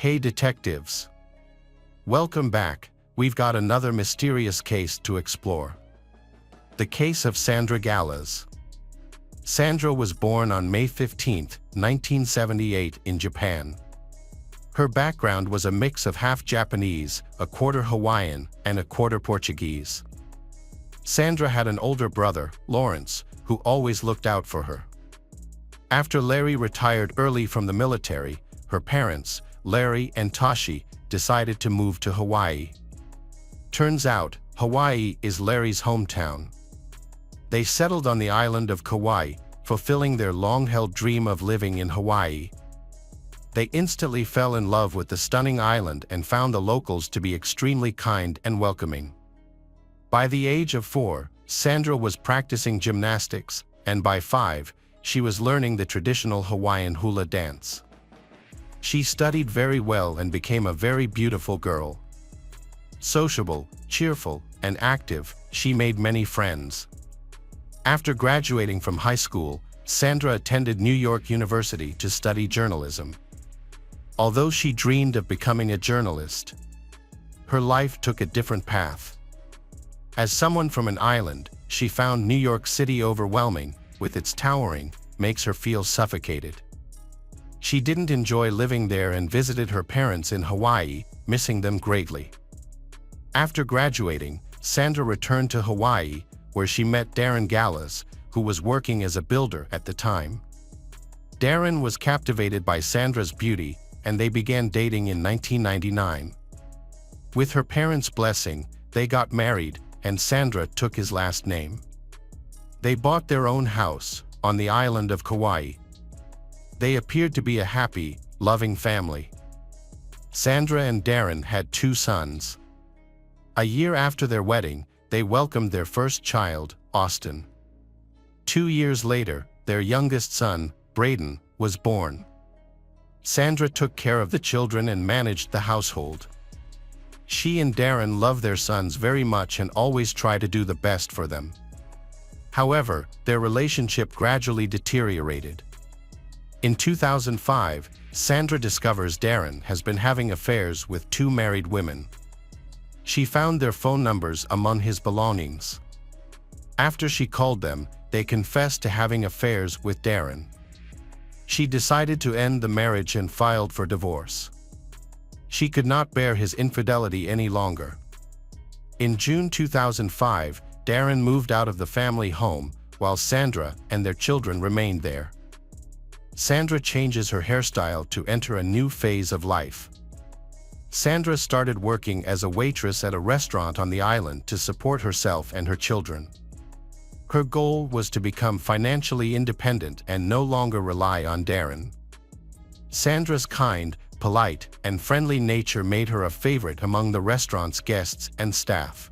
Hey detectives! Welcome back. We've got another mysterious case to explore. The case of Sandra Galas. Sandra was born on May 15, 1978 in Japan. Her background was a mix of half Japanese, a quarter Hawaiian, and a quarter Portuguese. Sandra had an older brother, Lawrence, who always looked out for her. After Larry retired early from the military, her parents, Larry and Tashi, decided to move to Hawaii. Turns out, Hawaii is Larry's hometown. They settled on the island of Kauai, fulfilling their long-held dream of living in Hawaii. They instantly fell in love with the stunning island and found the locals to be extremely kind and welcoming. By the age of 4, Sandra was practicing gymnastics, and by 5, she was learning the traditional Hawaiian hula dance. She studied very well and became a very beautiful girl. Sociable, cheerful, and active, she made many friends. After graduating from high school, Sandra attended New York University to study journalism. Although she dreamed of becoming a journalist, her life took a different path. As someone from an island, she found New York City overwhelming, with its towering, makes her feel suffocated. She didn't enjoy living there and visited her parents in Hawaii, missing them greatly. After graduating, Sandra returned to Hawaii, where she met Darren Galas, who was working as a builder at the time. Darren was captivated by Sandra's beauty, and they began dating in 1999. With her parents' blessing, they got married, and Sandra took his last name. They bought their own house, on the island of Kauai. They appeared to be a happy, loving family. Sandra and Darren had 2 sons. A year after their wedding, they welcomed their first child, Austin. 2 years later, their youngest son, Braden, was born. Sandra took care of the children and managed the household. She and Darren love their sons very much and always try to do the best for them. However, their relationship gradually deteriorated. In 2005, Sandra discovers Darren has been having affairs with 2 married women. She found their phone numbers among his belongings. After she called them, they confessed to having affairs with Darren. She decided to end the marriage and filed for divorce. She could not bear his infidelity any longer. In June 2005, Darren moved out of the family home, while Sandra and their children remained there. Sandra changes her hairstyle to enter a new phase of life. Sandra started working as a waitress at a restaurant on the island to support herself and her children. Her goal was to become financially independent and no longer rely on Darren. Sandra's kind, polite, and friendly nature made her a favorite among the restaurant's guests and staff.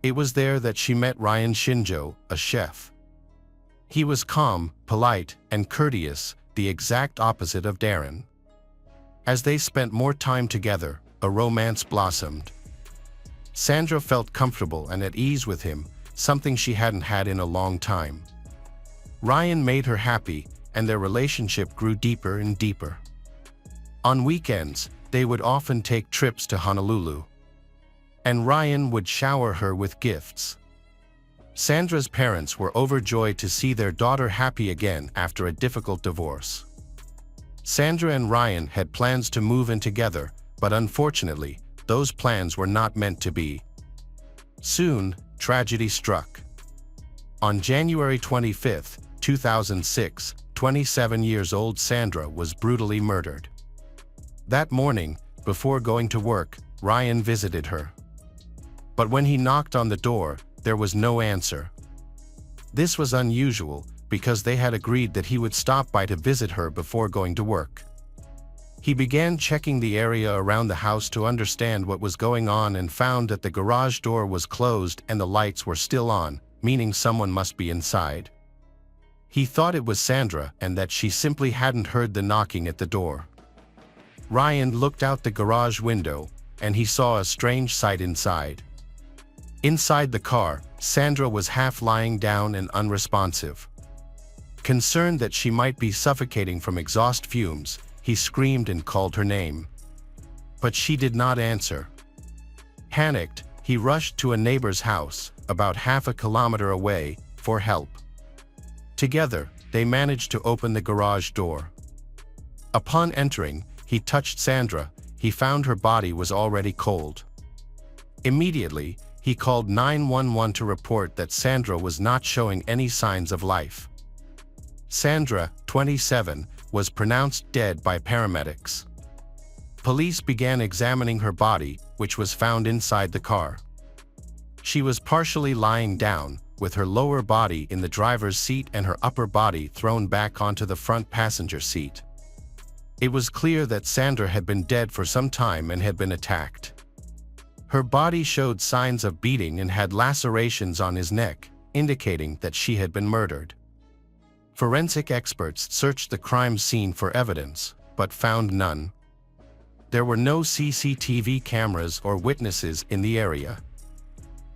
It was there that she met Ryan Shinjo, a chef. He was calm, polite, and courteous, the exact opposite of Darren. As they spent more time together, a romance blossomed. Sandra felt comfortable and at ease with him, something she hadn't had in a long time. Ryan made her happy, and their relationship grew deeper and deeper. On weekends, they would often take trips to Honolulu. And Ryan would shower her with gifts. Sandra's parents were overjoyed to see their daughter happy again after a difficult divorce. Sandra and Ryan had plans to move in together, but unfortunately, those plans were not meant to be. Soon, tragedy struck. On January 25, 2006, 27-year-old Sandra was brutally murdered. That morning, before going to work, Ryan visited her. But when he knocked on the door, there was no answer. This was unusual, because they had agreed that he would stop by to visit her before going to work. He began checking the area around the house to understand what was going on and found that the garage door was closed and the lights were still on, meaning someone must be inside. He thought it was Sandra and that she simply hadn't heard the knocking at the door. Ryan looked out the garage window, and he saw a strange sight inside. Inside the car, Sandra was half lying down and unresponsive. Concerned that she might be suffocating from exhaust fumes, he screamed and called her name. but she did not answer. Panicked, he rushed to a neighbor's house, about half a kilometer away, for help. Together, they managed to open the garage door. Upon entering, he touched Sandra. He found her body was already cold. Immediately, he called 911 to report that Sandra was not showing any signs of life. Sandra, 27, was pronounced dead by paramedics. Police began examining her body, which was found inside the car. She was partially lying down, with her lower body in the driver's seat and her upper body thrown back onto the front passenger seat. It was clear that Sandra had been dead for some time and had been attacked. Her body showed signs of beating and had lacerations on his neck, indicating that she had been murdered. Forensic experts searched the crime scene for evidence, but found none. There were no CCTV cameras or witnesses in the area.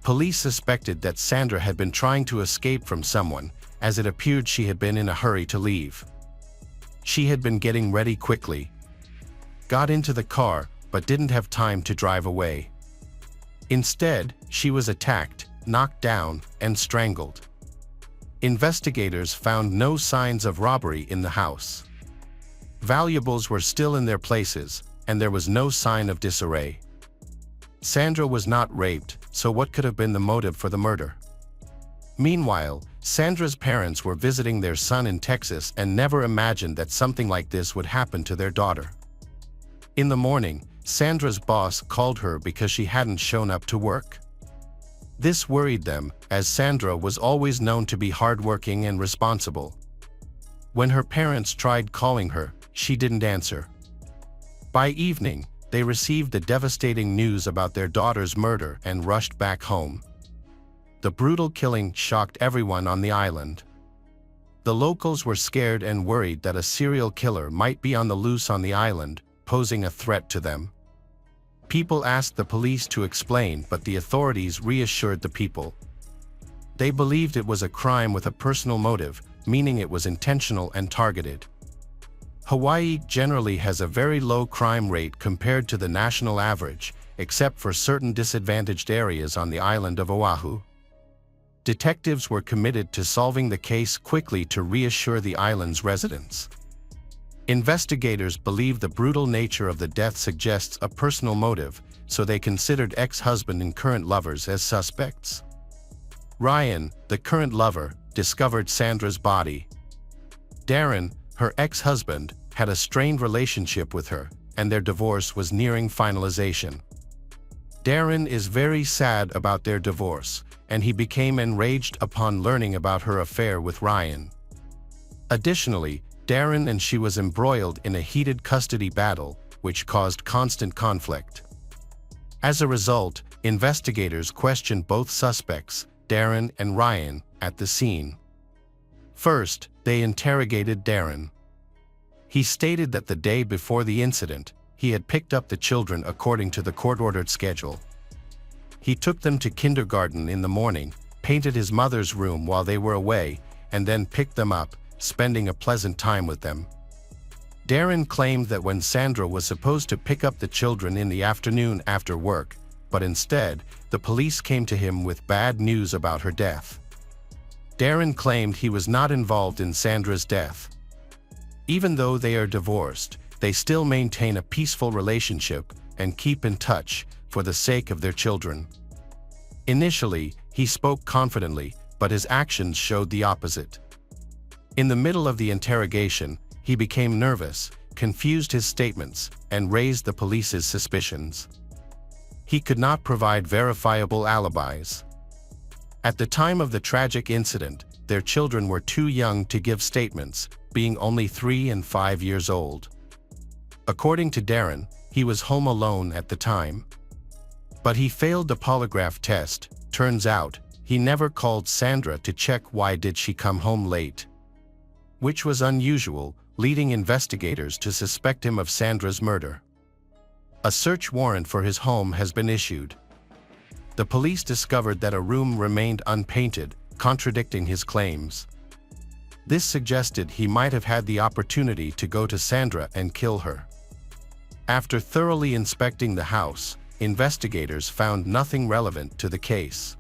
Police suspected that Sandra had been trying to escape from someone, as it appeared she had been in a hurry to leave. She had been getting ready quickly, got into the car, but didn't have time to drive away. Instead, she was attacked, knocked down, and strangled. Investigators found no signs of robbery in the house. Valuables were still in their places, and there was no sign of disarray. Sandra was not raped, so what could have been the motive for the murder? Meanwhile, Sandra's parents were visiting their son in Texas and never imagined that something like this would happen to their daughter. In the morning, Sandra's boss called her because she hadn't shown up to work. This worried them, as Sandra was always known to be hardworking and responsible. When her parents tried calling her, she didn't answer. By evening, they received the devastating news about their daughter's murder and rushed back home. The brutal killing shocked everyone on the island. The locals were scared and worried that a serial killer might be on the loose on the island, posing a threat to them. People asked the police to explain, but the authorities reassured the people. They believed it was a crime with a personal motive, meaning it was intentional and targeted. Hawaii generally has a very low crime rate compared to the national average, except for certain disadvantaged areas on the island of Oahu. Detectives were committed to solving the case quickly to reassure the island's residents. Investigators believe the brutal nature of the death suggests a personal motive, so they considered ex-husband and current lovers as suspects. Ryan, the current lover, discovered Sandra's body. Darren, her ex-husband, had a strained relationship with her, and their divorce was nearing finalization. Darren is very sad about their divorce, and he became enraged upon learning about her affair with Ryan. Additionally, Darren and she was embroiled in a heated custody battle, which caused constant conflict. As a result, investigators questioned both suspects, Darren and Ryan, at the scene. First, they interrogated Darren. He stated that the day before the incident, he had picked up the children according to the court-ordered schedule. He took them to kindergarten in the morning, painted his mother's room while they were away, and then picked them up, spending a pleasant time with them. Darren claimed that when Sandra was supposed to pick up the children in the afternoon after work, but instead, the police came to him with bad news about her death. Darren claimed he was not involved in Sandra's death. Even though they are divorced, they still maintain a peaceful relationship and keep in touch for the sake of their children. Initially, he spoke confidently, but his actions showed the opposite. In the middle of the interrogation, he became nervous, confused his statements, and raised the police's suspicions. He could not provide verifiable alibis. At the time of the tragic incident, their children were too young to give statements, being only 3 and 5 years old. According to Darren, he was home alone at the time. But he failed the polygraph test. Turns out, he never called Sandra to check why did she come home late, which was unusual, leading investigators to suspect him of Sandra's murder. A search warrant for his home has been issued. The police discovered that a room remained unpainted, contradicting his claims. This suggested he might have had the opportunity to go to Sandra and kill her. After thoroughly inspecting the house, investigators found nothing relevant to the case.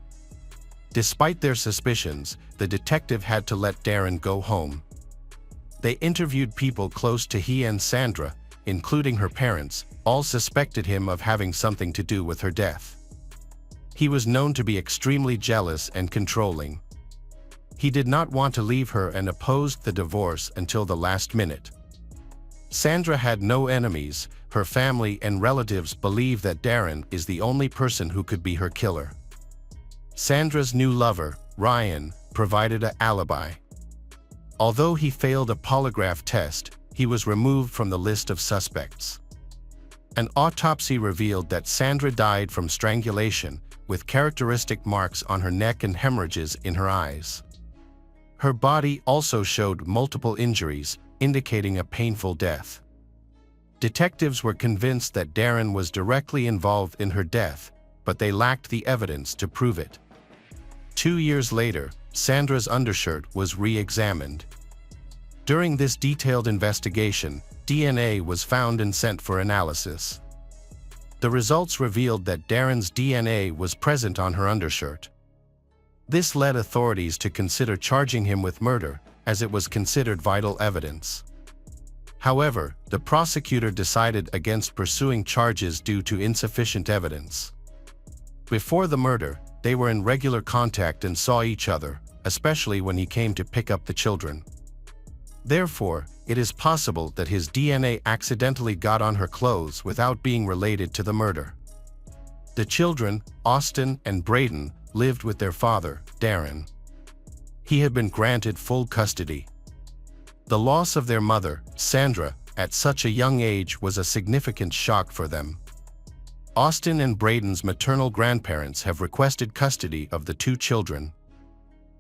Despite their suspicions, the detective had to let Darren go home. They interviewed people close to he and Sandra, including her parents. All suspected him of having something to do with her death. He was known to be extremely jealous and controlling. He did not want to leave her and opposed the divorce until the last minute. Sandra had no enemies. Her family and relatives believe that Darren is the only person who could be her killer. Sandra's new lover, Ryan, provided an alibi. Although he failed a polygraph test, he was removed from the list of suspects. An autopsy revealed that Sandra died from strangulation, with characteristic marks on her neck and hemorrhages in her eyes. Her body also showed multiple injuries, indicating a painful death. Detectives were convinced that Darren was directly involved in her death, but they lacked the evidence to prove it. 2 years later, Sandra's undershirt was re-examined. During this detailed investigation, DNA was found and sent for analysis. The results revealed that Darren's DNA was present on her undershirt. This led authorities to consider charging him with murder, as it was considered vital evidence. However, the prosecutor decided against pursuing charges due to insufficient evidence. Before the murder, they were in regular contact and saw each other, especially when he came to pick up the children. Therefore, it is possible that his DNA accidentally got on her clothes without being related to the murder. The children, Austin and Braden, lived with their father, Darren. He had been granted full custody. The loss of their mother, Sandra, at such a young age was a significant shock for them. Austin and Braden's maternal grandparents have requested custody of the 2 children,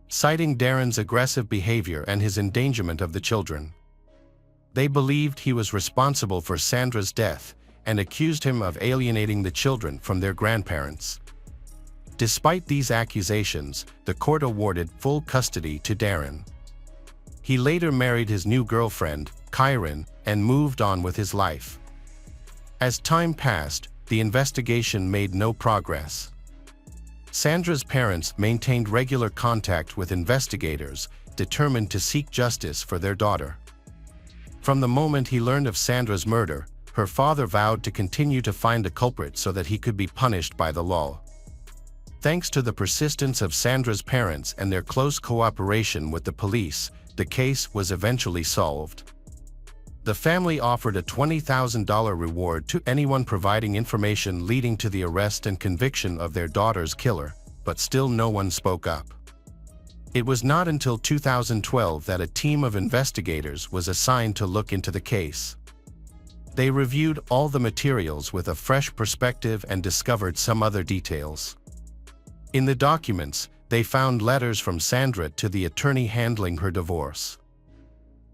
citing Darren's aggressive behavior and his endangerment of the children. They believed he was responsible for Sandra's death and accused him of alienating the children from their grandparents. Despite these accusations, the court awarded full custody to Darren. He later married his new girlfriend, Kyron, and moved on with his life. As time passed, the investigation made no progress. Sandra's parents maintained regular contact with investigators, determined to seek justice for their daughter. From the moment he learned of Sandra's murder, her father vowed to continue to find the culprit so that he could be punished by the law. Thanks to the persistence of Sandra's parents and their close cooperation with the police, the case was eventually solved. The family offered a $20,000 reward to anyone providing information leading to the arrest and conviction of their daughter's killer, but still no one spoke up. It was not until 2012 that a team of investigators was assigned to look into the case. They reviewed all the materials with a fresh perspective and discovered some other details. In the documents, they found letters from Sandra to the attorney handling her divorce.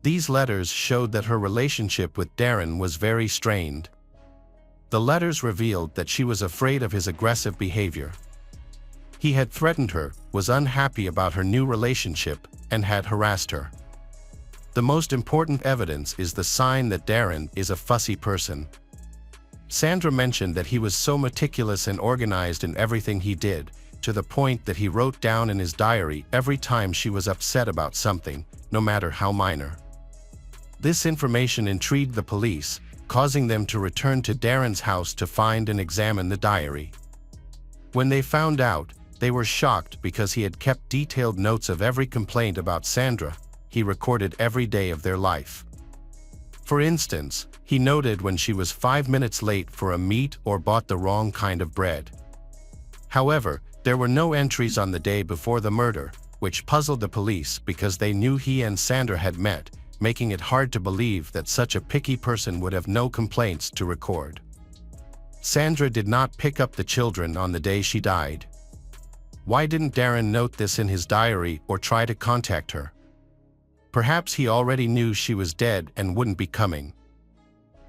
These letters showed that her relationship with Darren was very strained. The letters revealed that she was afraid of his aggressive behavior. He had threatened her, was unhappy about her new relationship, and had harassed her. The most important evidence is the sign that Darren is a fussy person. Sandra mentioned that he was so meticulous and organized in everything he did, to the point that he wrote down in his diary every time she was upset about something, no matter how minor. This information intrigued the police, causing them to return to Darren's house to find and examine the diary. When they found out, they were shocked because he had kept detailed notes of every complaint about Sandra. He recorded every day of their life. For instance, he noted when she was 5 minutes late for a meet or bought the wrong kind of bread. However, there were no entries on the day before the murder, which puzzled the police because they knew he and Sandra had met, making it hard to believe that such a picky person would have no complaints to record. Sandra did not pick up the children on the day she died. Why didn't Darren note this in his diary or try to contact her? Perhaps he already knew she was dead and wouldn't be coming.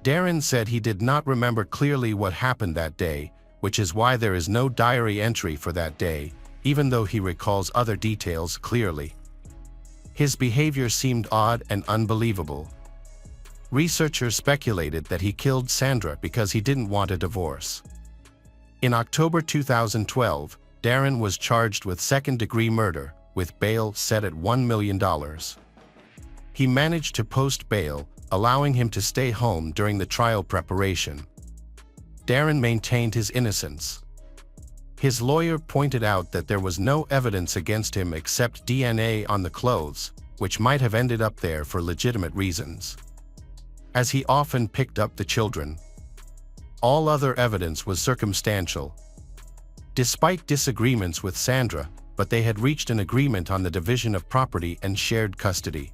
Darren said he did not remember clearly what happened that day, which is why there is no diary entry for that day, even though he recalls other details clearly. His behavior seemed odd and unbelievable. Researchers speculated that he killed Sandra because he didn't want a divorce. In October 2012, Darren was charged with second-degree murder, with bail set at $1 million. He managed to post bail, allowing him to stay home during the trial preparation. Darren maintained his innocence. His lawyer pointed out that there was no evidence against him except DNA on the clothes, which might have ended up there for legitimate reasons, as he often picked up the children. All other evidence was circumstantial. Despite disagreements with Sandra, but they had reached an agreement on the division of property and shared custody.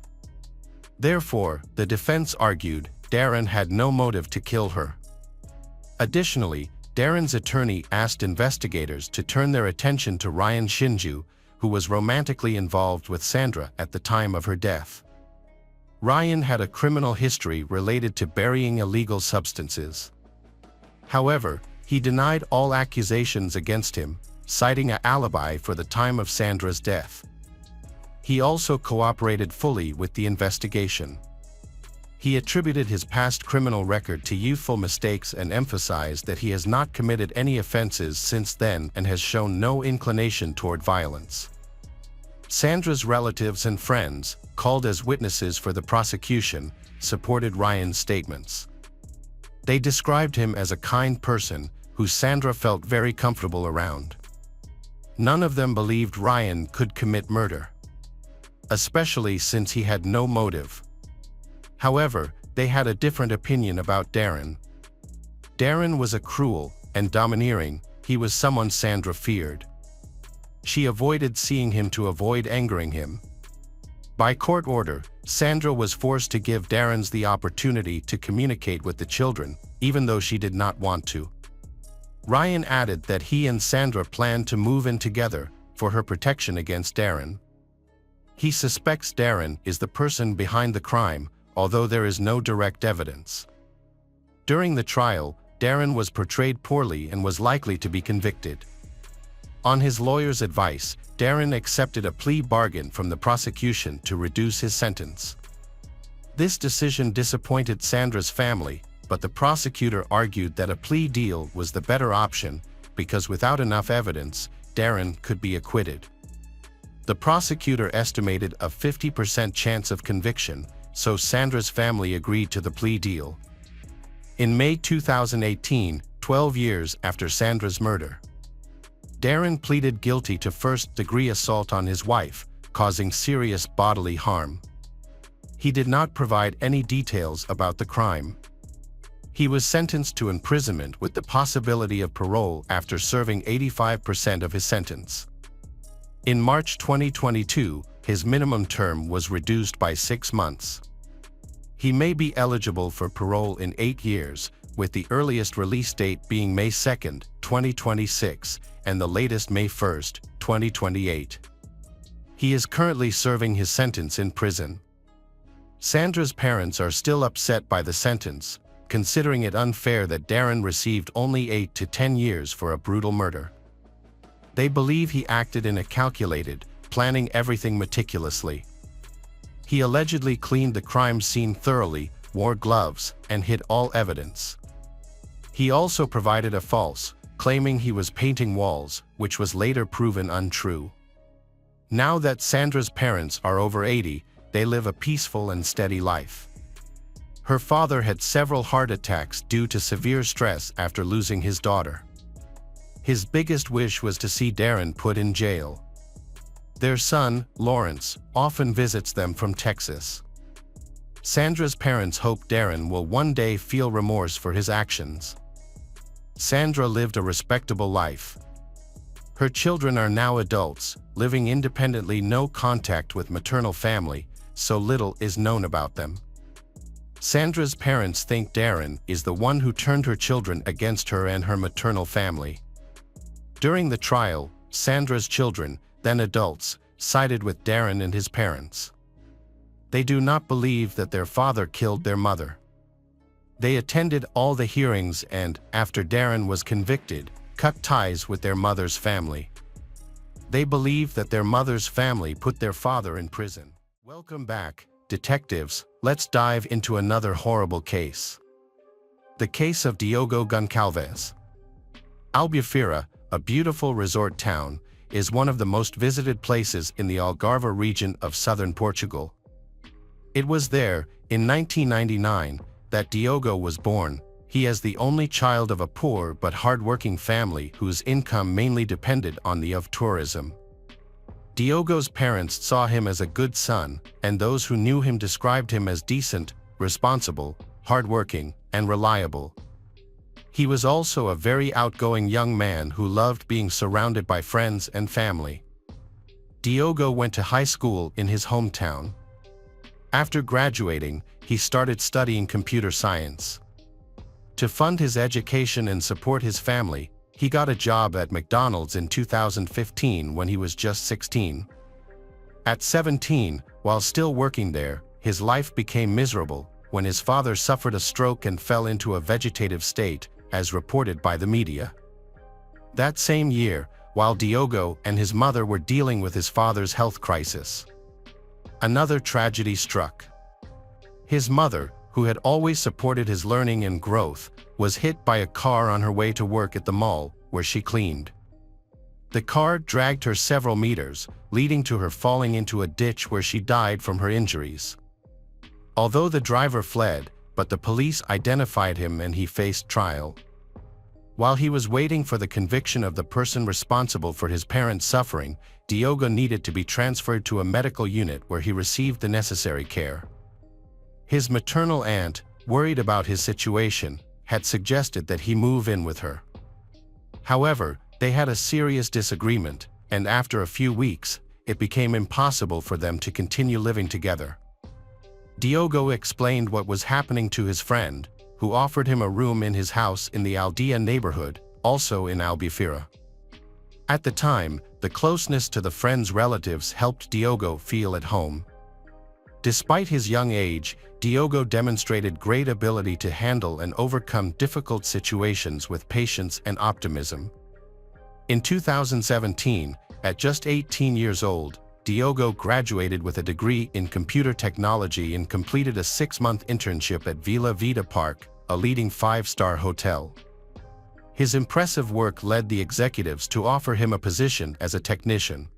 Therefore, the defense argued Darren had no motive to kill her. Additionally, Darren's attorney asked investigators to turn their attention to Ryan Shinju, who was romantically involved with Sandra at the time of her death. Ryan had a criminal history related to burying illegal substances. However, he denied all accusations against him, citing an alibi for the time of Sandra's death. He also cooperated fully with the investigation. He attributed his past criminal record to youthful mistakes and emphasized that he has not committed any offenses since then and has shown no inclination toward violence. Sandra's relatives and friends, called as witnesses for the prosecution, supported Ryan's statements. They described him as a kind person who Sandra felt very comfortable around. None of them believed Ryan could commit murder, especially since he had no motive. However, they had a different opinion about Darren. Darren was a cruel and domineering. He was someone Sandra feared. She avoided seeing him to avoid angering him. By court order, Sandra was forced to give Darren the opportunity to communicate with the children, even though she did not want to. Ryan added that he and Sandra planned to move in together for her protection against Darren. He suspects Darren is the person behind the crime, although there is no direct evidence. During the trial, Darren was portrayed poorly and was likely to be convicted. On his lawyer's advice, Darren accepted a plea bargain from the prosecution to reduce his sentence. This decision disappointed Sandra's family, but the prosecutor argued that a plea deal was the better option because without enough evidence, Darren could be acquitted. The prosecutor estimated a 50% chance of conviction, so Sandra's family agreed to the plea deal. In May 2018, 12 years after Sandra's murder, Darren pleaded guilty to first-degree assault on his wife, causing serious bodily harm. He did not provide any details about the crime. He was sentenced to imprisonment with the possibility of parole after serving 85% of his sentence. In March 2022, his minimum term was reduced by 6 months. He may be eligible for parole in 8 years, with the earliest release date being May 2, 2026, and the latest May 1, 2028. He is currently serving his sentence in prison. Sandra's parents are still upset by the sentence, considering it unfair that Darren received only 8 to 10 years for a brutal murder. They believe he acted in a calculated, planning everything meticulously. He allegedly cleaned the crime scene thoroughly, wore gloves, and hid all evidence. He also provided a false, claiming he was painting walls, which was later proven untrue. Now that Sandra's parents are over 80, they live a peaceful and steady life. Her father had several heart attacks due to severe stress after losing his daughter. His biggest wish was to see Darren put in jail. Their son, Lawrence, often visits them from Texas. Sandra's parents hope Darren will one day feel remorse for his actions. Sandra lived a respectable life. Her children are now adults, living independently, no contact with maternal family, so little is known about them. Sandra's parents think Darren is the one who turned her children against her and her maternal family. During the trial, Sandra's children, then adults, sided with Darren and his parents. They do not believe that their father killed their mother. They attended all the hearings and, after Darren was convicted, cut ties with their mother's family. They believe that their mother's family put their father in prison. Welcome back. detectives, let's dive into another horrible case. The case of Diogo Goncalves. Albufeira, a beautiful resort town, is one of the most visited places in the Algarve region of southern Portugal. It was there, in 1999, that Diogo was born. He is the only child of a poor but hard-working family whose income mainly depended on the of tourism. Diogo's parents saw him as a good son, and those who knew him described him as decent, responsible, hardworking, and reliable. He was also a very outgoing young man who loved being surrounded by friends and family. Diogo went to high school in his hometown. After graduating, he started studying computer science. To fund his education and support his family, he got a job at McDonald's in 2015 when he was just 16. At 17, while still working there, his life became miserable when his father suffered a stroke and fell into a vegetative state, as reported by the media. That same year, while Diogo and his mother were dealing with his father's health crisis, another tragedy struck. His mother, who had always supported his learning and growth, was hit by a car on her way to work at the mall, where she cleaned. The car dragged her several meters, leading to her falling into a ditch where she died from her injuries. Although the driver fled, but the police identified him and he faced trial. While he was waiting for the conviction of the person responsible for his parents' suffering, Diogo needed to be transferred to a medical unit where he received the necessary care. His maternal aunt, worried about his situation, had suggested that he move in with her. However, they had a serious disagreement, and after a few weeks, it became impossible for them to continue living together. Diogo explained what was happening to his friend, who offered him a room in his house in the Aldea neighborhood, also in Albufeira. At the time, the closeness to the friend's relatives helped Diogo feel at home. Despite his young age, Diogo demonstrated great ability to handle and overcome difficult situations with patience and optimism. In 2017, at just 18 years old, Diogo graduated with a degree in computer technology and completed a 6-month internship at Vila Vida Park, a leading 5-star hotel. His impressive work led the executives to offer him a position as a technician.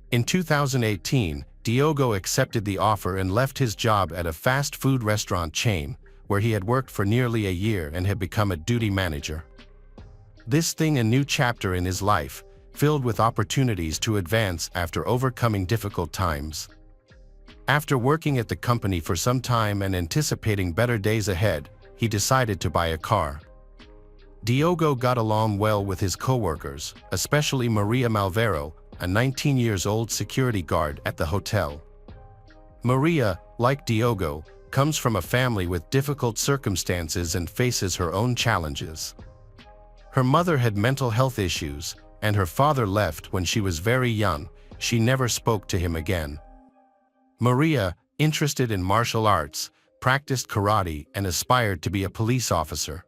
In 2018, Diogo accepted the offer and left his job at a fast food restaurant chain, where he had worked for nearly a year and had become a duty manager. This thing a new chapter in his life, filled with opportunities to advance after overcoming difficult times. After working at the company for some time and anticipating better days ahead, he decided to buy a car. Diogo got along well with his co-workers, especially Maria Malvero, a 19-year-old security guard at the hotel. Maria, like Diogo, comes from a family with difficult circumstances and faces her own challenges. Her mother had mental health issues, and her father left when she was very young. She never spoke to him again. Maria, interested in martial arts, practiced karate and aspired to be a police officer.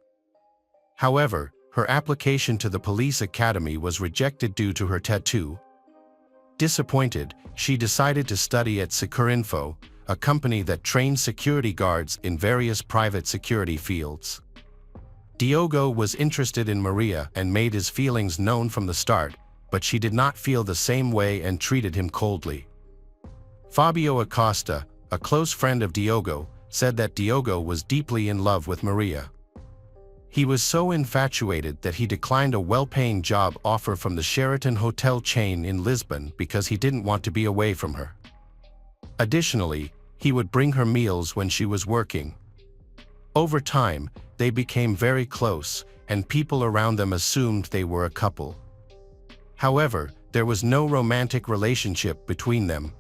However, her application to the police academy was rejected due to her tattoo. Disappointed, she decided to study at Securinfo, a company that trains security guards in various private security fields. Diogo was interested in Maria and made his feelings known from the start, but she did not feel the same way and treated him coldly. Fabio Acosta, a close friend of Diogo, said that Diogo was deeply in love with Maria. He was so infatuated that he declined a well-paying job offer from the Sheraton hotel chain in Lisbon because he didn't want to be away from her. Additionally, he would bring her meals when she was working. Over time, they became very close, and people around them assumed they were a couple. However, there was no romantic relationship between them.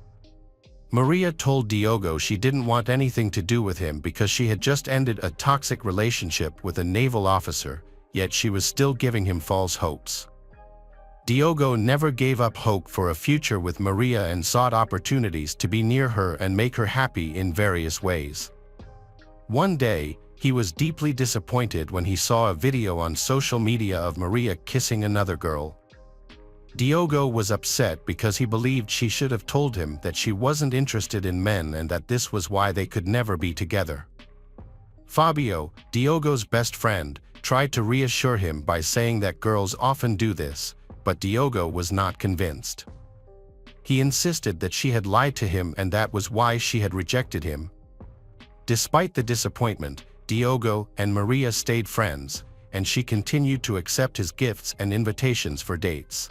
Maria told Diogo she didn't want anything to do with him because she had just ended a toxic relationship with a naval officer, yet she was still giving him false hopes. Diogo never gave up hope for a future with Maria and sought opportunities to be near her and make her happy in various ways. One day, he was deeply disappointed when he saw a video on social media of Maria kissing another girl. Diogo was upset because he believed she should have told him that she wasn't interested in men and that this was why they could never be together. Fabio, Diogo's best friend, tried to reassure him by saying that girls often do this, but Diogo was not convinced. He insisted that she had lied to him and that was why she had rejected him. Despite the disappointment, Diogo and Maria stayed friends, and she continued to accept his gifts and invitations for dates.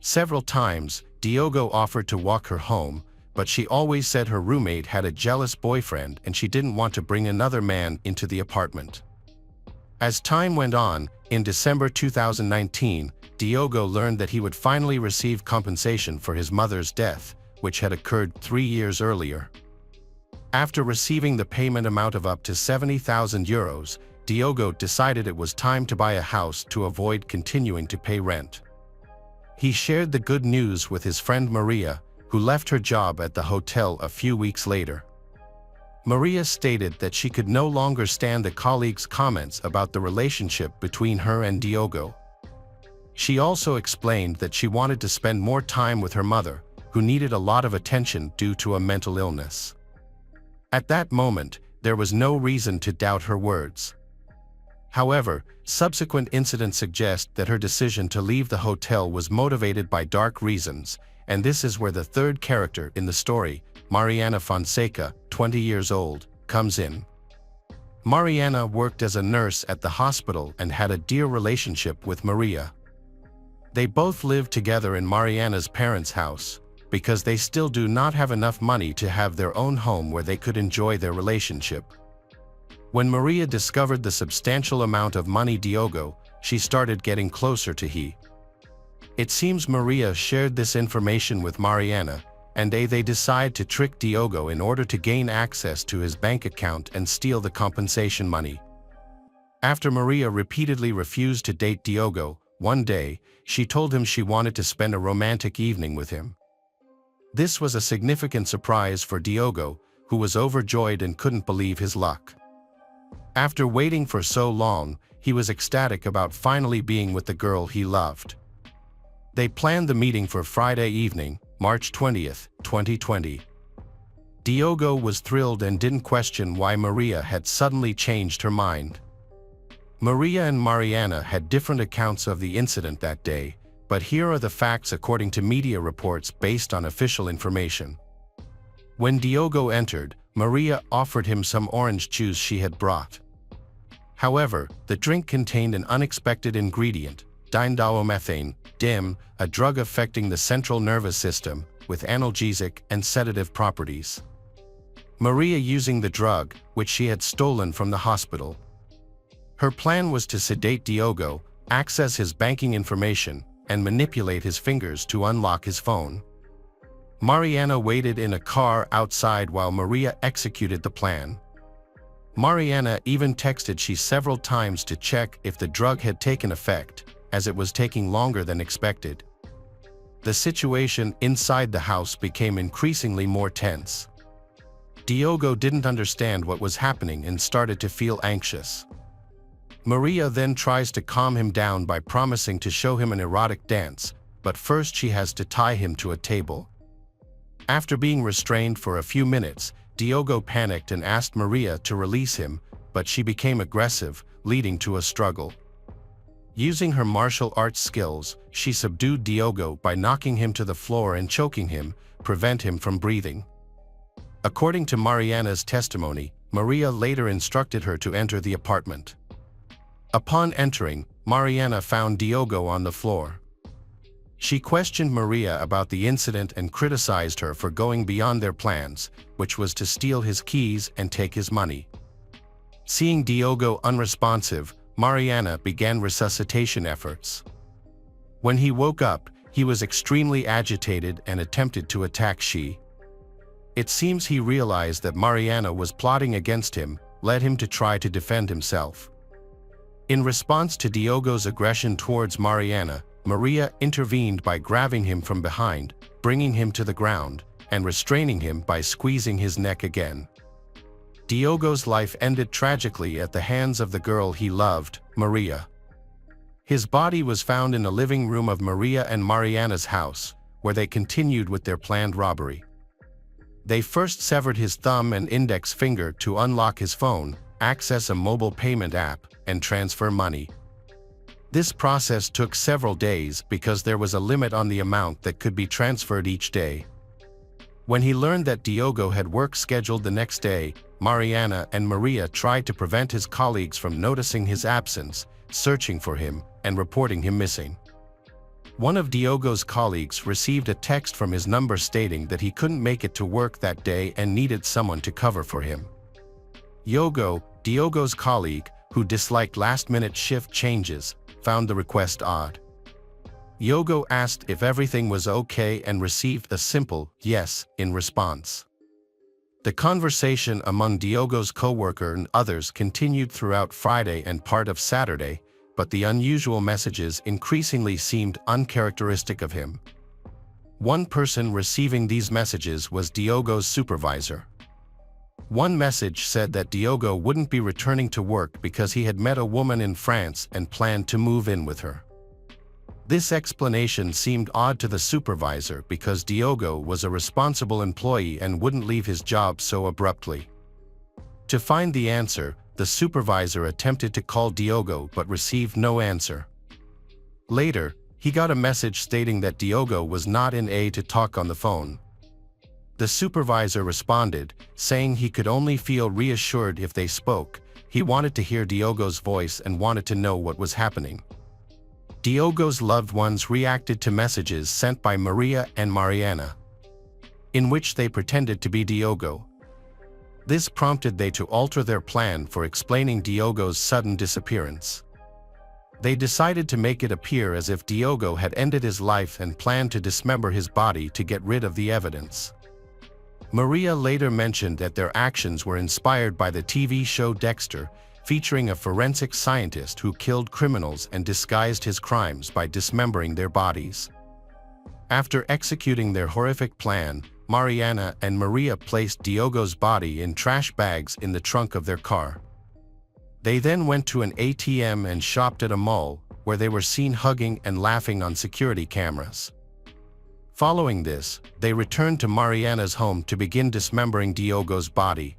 Several times, Diogo offered to walk her home, but she always said her roommate had a jealous boyfriend and she didn't want to bring another man into the apartment. As time went on, in December 2019, Diogo learned that he would finally receive compensation for his mother's death, which had occurred 3 years earlier. After receiving the payment amount of up to 70,000 euros, Diogo decided it was time to buy a house to avoid continuing to pay rent. He shared the good news with his friend Maria, who left her job at the hotel a few weeks later. Maria stated that she could no longer stand the colleagues' comments about the relationship between her and Diogo. She also explained that she wanted to spend more time with her mother, who needed a lot of attention due to a mental illness. At that moment, there was no reason to doubt her words. However, subsequent incidents suggest that her decision to leave the hotel was motivated by dark reasons, and this is where the third character in the story, Mariana Fonseca, 20 years old, comes in. Mariana worked as a nurse at the hospital and had a dear relationship with Maria. They both lived together in Mariana's parents' house, because they still do not have enough money to have their own home where they could enjoy their relationship. When Maria discovered the substantial amount of money Diogo, she started getting closer to he. It seems Maria shared this information with Mariana, and they decide to trick Diogo in order to gain access to his bank account and steal the compensation money. After Maria repeatedly refused to date Diogo, one day, she told him she wanted to spend a romantic evening with him. This was a significant surprise for Diogo, who was overjoyed and couldn't believe his luck. After waiting for so long, he was ecstatic about finally being with the girl he loved. They planned the meeting for Friday evening, March 20th, 2020. Diogo was thrilled and didn't question why Maria had suddenly changed her mind. Maria and Mariana had different accounts of the incident that day, but here are the facts according to media reports based on official information. When Diogo entered, Maria offered him some orange juice she had brought. However, the drink contained an unexpected ingredient, diindawomethane, DIM, a drug affecting the central nervous system, with analgesic and sedative properties. Maria using the drug, which she had stolen from the hospital. Her plan was to sedate Diogo, access his banking information, and manipulate his fingers to unlock his phone. Mariana waited in a car outside while Maria executed the plan. Mariana even texted she several times to check if the drug had taken effect, as it was taking longer than expected. The situation inside the house became increasingly more tense. Diogo didn't understand what was happening and started to feel anxious. Maria then tries to calm him down by promising to show him an erotic dance, but first she has to tie him to a table. After being restrained for a few minutes, Diogo panicked and asked Maria to release him, but she became aggressive, leading to a struggle. Using her martial arts skills, she subdued Diogo by knocking him to the floor and choking him, prevent him from breathing. According to Mariana's testimony, Maria later instructed her to enter the apartment. Upon entering, Mariana found Diogo on the floor. She questioned Maria about the incident and criticized her for going beyond their plans, which was to steal his keys and take his money. Seeing Diogo unresponsive, Mariana began resuscitation efforts. When he woke up, he was extremely agitated and attempted to attack she. It seems he realized that Mariana was plotting against him, led him to try to defend himself. In response to Diogo's aggression towards Mariana, Maria intervened by grabbing him from behind, bringing him to the ground, and restraining him by squeezing his neck again. Diogo's life ended tragically at the hands of the girl he loved, Maria. His body was found in the living room of Maria and Mariana's house, where they continued with their planned robbery. They first severed his thumb and index finger to unlock his phone, access a mobile payment app, and transfer money. This process took several days because there was a limit on the amount that could be transferred each day. When he learned that Diogo had work scheduled the next day, Mariana and Maria tried to prevent his colleagues from noticing his absence, searching for him, and reporting him missing. One of Diogo's colleagues received a text from his number stating that he couldn't make it to work that day and needed someone to cover for him. Diogo's colleague, who disliked last-minute shift changes, found the request odd. Diogo asked if everything was okay and received a simple yes in response. The conversation among Diogo's co-worker and others continued throughout Friday and part of Saturday, but the unusual messages increasingly seemed uncharacteristic of him. One person receiving these messages was Diogo's supervisor. One message said that Diogo wouldn't be returning to work because he had met a woman in France and planned to move in with her. This explanation seemed odd to the supervisor because Diogo was a responsible employee and wouldn't leave his job so abruptly. To find the answer, the supervisor attempted to call Diogo but received no answer. Later, he got a message stating that Diogo was not in to talk on the phone. The supervisor responded, saying he could only feel reassured if they spoke. He wanted to hear Diogo's voice and wanted to know what was happening. Diogo's loved ones reacted to messages sent by Maria and Mariana, in which they pretended to be Diogo. This prompted they to alter their plan for explaining Diogo's sudden disappearance. They decided to make it appear as if Diogo had ended his life and planned to dismember his body to get rid of the evidence. Maria later mentioned that their actions were inspired by the TV show Dexter, featuring a forensic scientist who killed criminals and disguised his crimes by dismembering their bodies. After executing their horrific plan, Mariana and Maria placed Diogo's body in trash bags in the trunk of their car. They then went to an ATM and shopped at a mall, where they were seen hugging and laughing on security cameras. Following this, they returned to Mariana's home to begin dismembering Diogo's body.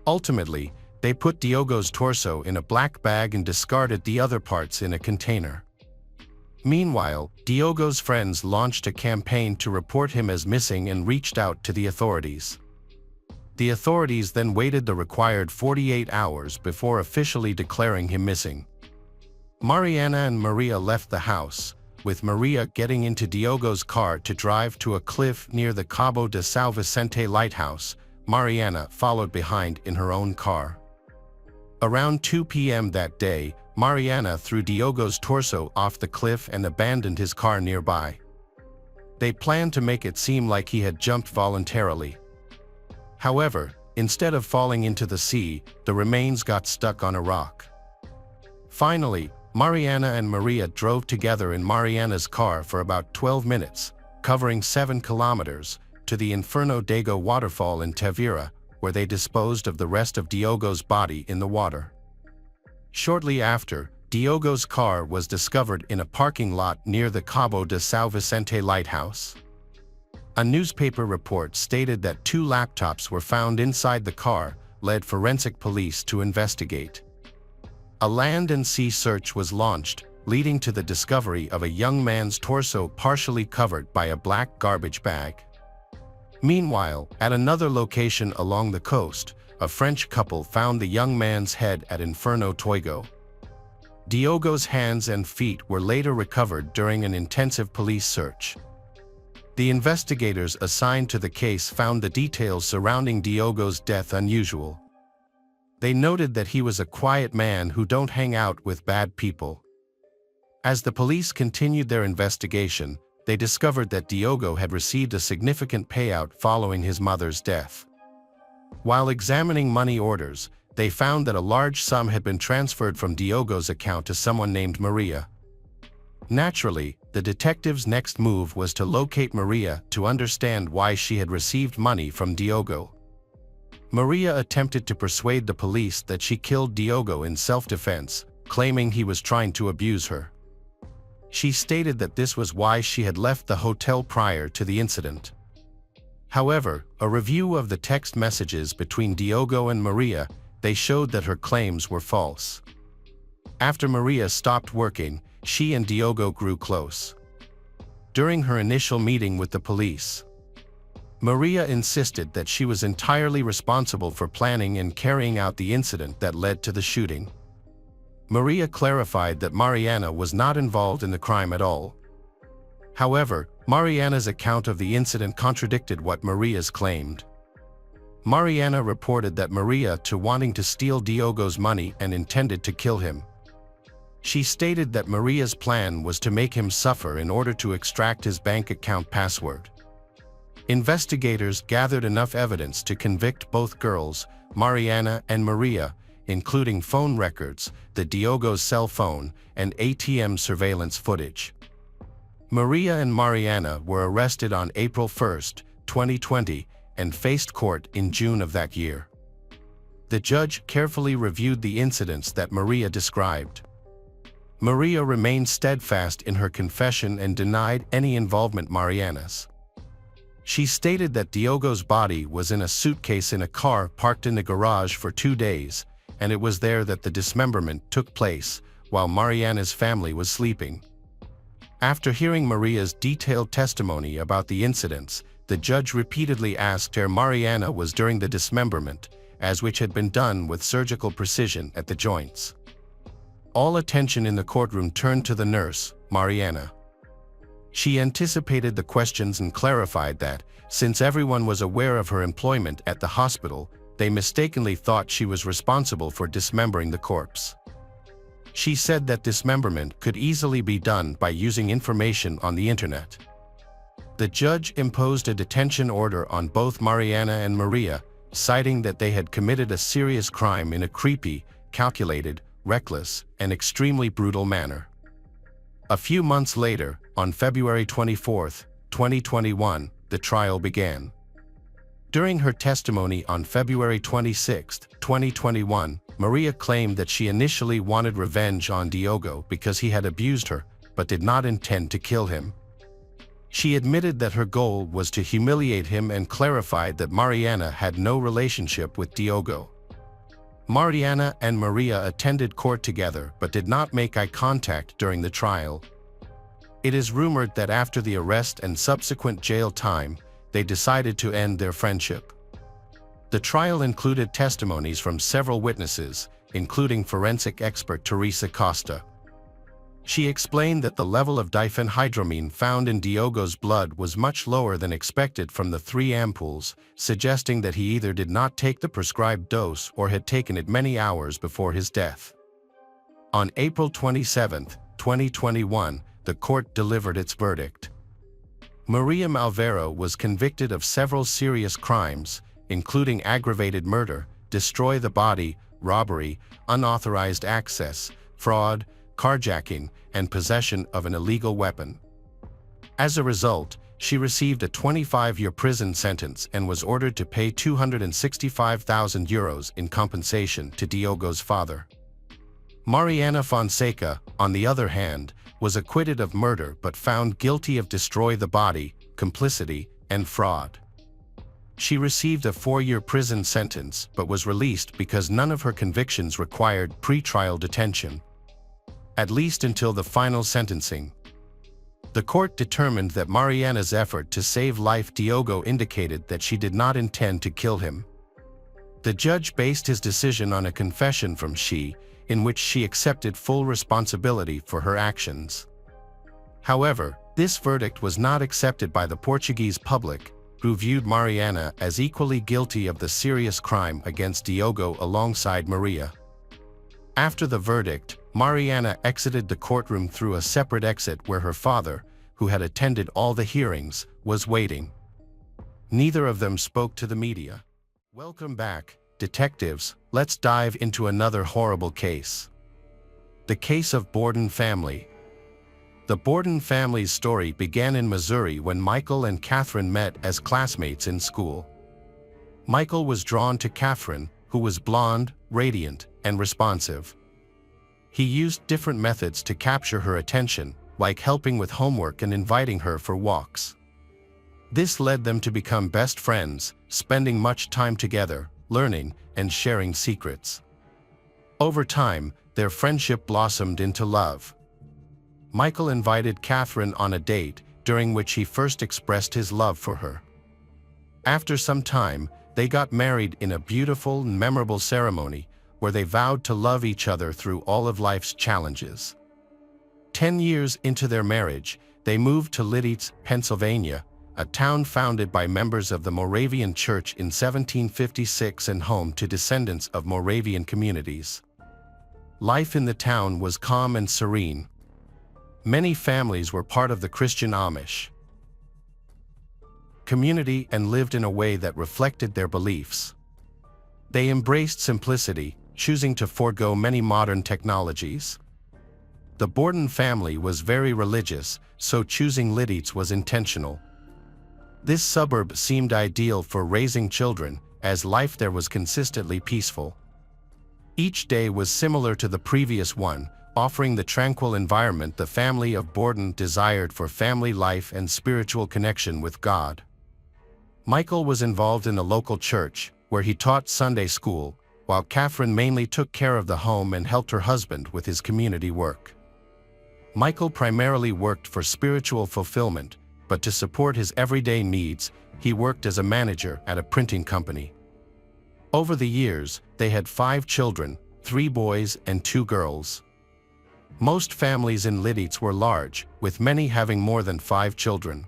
Ultimately, they put Diogo's torso in a black bag and discarded the other parts in a container. Meanwhile, Diogo's friends launched a campaign to report him as missing and reached out to the authorities. The authorities then waited the required 48 hours before officially declaring him missing. Mariana and Maria left the house, with Maria getting into Diogo's car to drive to a cliff near the Cabo de São Vicente lighthouse. Mariana followed behind in her own car. Around 2 p.m. that day, Mariana threw Diogo's torso off the cliff and abandoned his car nearby. They planned to make it seem like he had jumped voluntarily. However, instead of falling into the sea, the remains got stuck on a rock. Finally, Mariana and Maria drove together in Mariana's car for about 12 minutes, covering 7 kilometers, to the Inferno Dago waterfall in Tavira, where they disposed of the rest of Diogo's body in the water. Shortly after, Diogo's car was discovered in a parking lot near the Cabo de São Vicente lighthouse. A newspaper report stated that 2 laptops were found inside the car, led forensic police to investigate. A land and sea search was launched, leading to the discovery of a young man's torso partially covered by a black garbage bag. Meanwhile, at another location along the coast, a French couple found the young man's head at Inferno Toigo. Diogo's hands and feet were later recovered during an intensive police search. The investigators assigned to the case found the details surrounding Diogo's death unusual. They noted that he was a quiet man who don't hang out with bad people. As the police continued their investigation, they discovered that Diogo had received a significant payout following his mother's death. While examining money orders, they found that a large sum had been transferred from Diogo's account to someone named Maria. Naturally, the detectives' next move was to locate Maria to understand why she had received money from Diogo. Maria attempted to persuade the police that she killed Diogo in self-defense, claiming he was trying to abuse her. She stated that this was why she had left the hotel prior to the incident. However, a review of the text messages between Diogo and Maria, they showed that her claims were false. After Maria stopped working, she and Diogo grew close. During her initial meeting with the police, Maria insisted that she was entirely responsible for planning and carrying out the incident that led to the shooting. Maria clarified that Mariana was not involved in the crime at all. However, Mariana's account of the incident contradicted what Maria's claimed. Mariana reported that Maria to wanting to steal Diogo's money and intended to kill him. She stated that Maria's plan was to make him suffer in order to extract his bank account password. Investigators gathered enough evidence to convict both girls, Mariana and Maria, including phone records, the Diogo's cell phone, and ATM surveillance footage. Maria and Mariana were arrested on April 1, 2020, and faced court in June of that year. The judge carefully reviewed the incidents that Maria described. Maria remained steadfast in her confession and denied any involvement Mariana's. She stated that Diogo's body was in a suitcase in a car parked in the garage for 2 days, and it was there that the dismemberment took place, while Mariana's family was sleeping. After hearing Maria's detailed testimony about the incidents, the judge repeatedly asked her Mariana was during the dismemberment, as which had been done with surgical precision at the joints. All attention in the courtroom turned to the nurse, Mariana. She anticipated the questions and clarified that, since everyone was aware of her employment at the hospital, they mistakenly thought she was responsible for dismembering the corpse. She said that dismemberment could easily be done by using information on the internet. The judge imposed a detention order on both Mariana and Maria, citing that they had committed a serious crime in a creepy, calculated, reckless, and extremely brutal manner. A few months later, on February 24, 2021, the trial began. During her testimony on February 26, 2021, Maria claimed that she initially wanted revenge on Diogo because he had abused her, but did not intend to kill him. She admitted that her goal was to humiliate him and clarified that Mariana had no relationship with Diogo. Mariana and Maria attended court together but did not make eye contact during the trial. It is rumored that after the arrest and subsequent jail time, they decided to end their friendship. The trial included testimonies from several witnesses, including forensic expert Teresa Costa. She explained that the level of diphenhydramine found in Diogo's blood was much lower than expected from the 3 ampoules, suggesting that he either did not take the prescribed dose or had taken it many hours before his death. On April 27, 2021, the court delivered its verdict. Maria Malvero was convicted of several serious crimes, including aggravated murder, destroy the body, robbery, unauthorized access, fraud, carjacking, and possession of an illegal weapon. As a result, she received a 25-year prison sentence and was ordered to pay €265,000 in compensation to Diogo's father. Mariana Fonseca, on the other hand, was acquitted of murder but found guilty of destroy the body, complicity, and fraud. She received a 4-year prison sentence but was released because none of her convictions required pre-trial detention, at least until the final sentencing. The court determined that Mariana's effort to save life Diogo indicated that she did not intend to kill him. The judge based his decision on a confession from she, in which she accepted full responsibility for her actions. However, this verdict was not accepted by the Portuguese public, who viewed Mariana as equally guilty of the serious crime against Diogo alongside Maria. After the verdict, Mariana exited the courtroom through a separate exit where her father, who had attended all the hearings, was waiting. Neither of them spoke to the media. Welcome back, detectives. Let's dive into another horrible case. The case of Borden family. The Borden family's story began in Missouri when Michael and Catherine met as classmates in school. Michael was drawn to Catherine, who was blonde, radiant, and responsive. He used different methods to capture her attention, like helping with homework and inviting her for walks. This led them to become best friends, spending much time together, learning, and sharing secrets. Over time, their friendship blossomed into love. Michael invited Catherine on a date, during which he first expressed his love for her. After some time, they got married in a beautiful and memorable ceremony, where they vowed to love each other through all of life's challenges. 10 years into their marriage, they moved to Lititz, Pennsylvania, a town founded by members of the Moravian Church in 1756 and home to descendants of Moravian communities. Life in the town was calm and serene. Many families were part of the Christian Amish community and lived in a way that reflected their beliefs. They embraced simplicity, choosing to forego many modern technologies. The Borden family was very religious, so choosing Lititz was intentional. This suburb seemed ideal for raising children, as life there was consistently peaceful. Each day was similar to the previous one, offering the tranquil environment the family of Borden desired for family life and spiritual connection with God. Michael was involved in the local church, where he taught Sunday school, while Catherine mainly took care of the home and helped her husband with his community work. Michael primarily worked for spiritual fulfillment, but to support his everyday needs, he worked as a manager at a printing company. Over the years, they had 5 children, 3 boys and 2 girls. Most families in Lititz were large, with many having more than 5 children.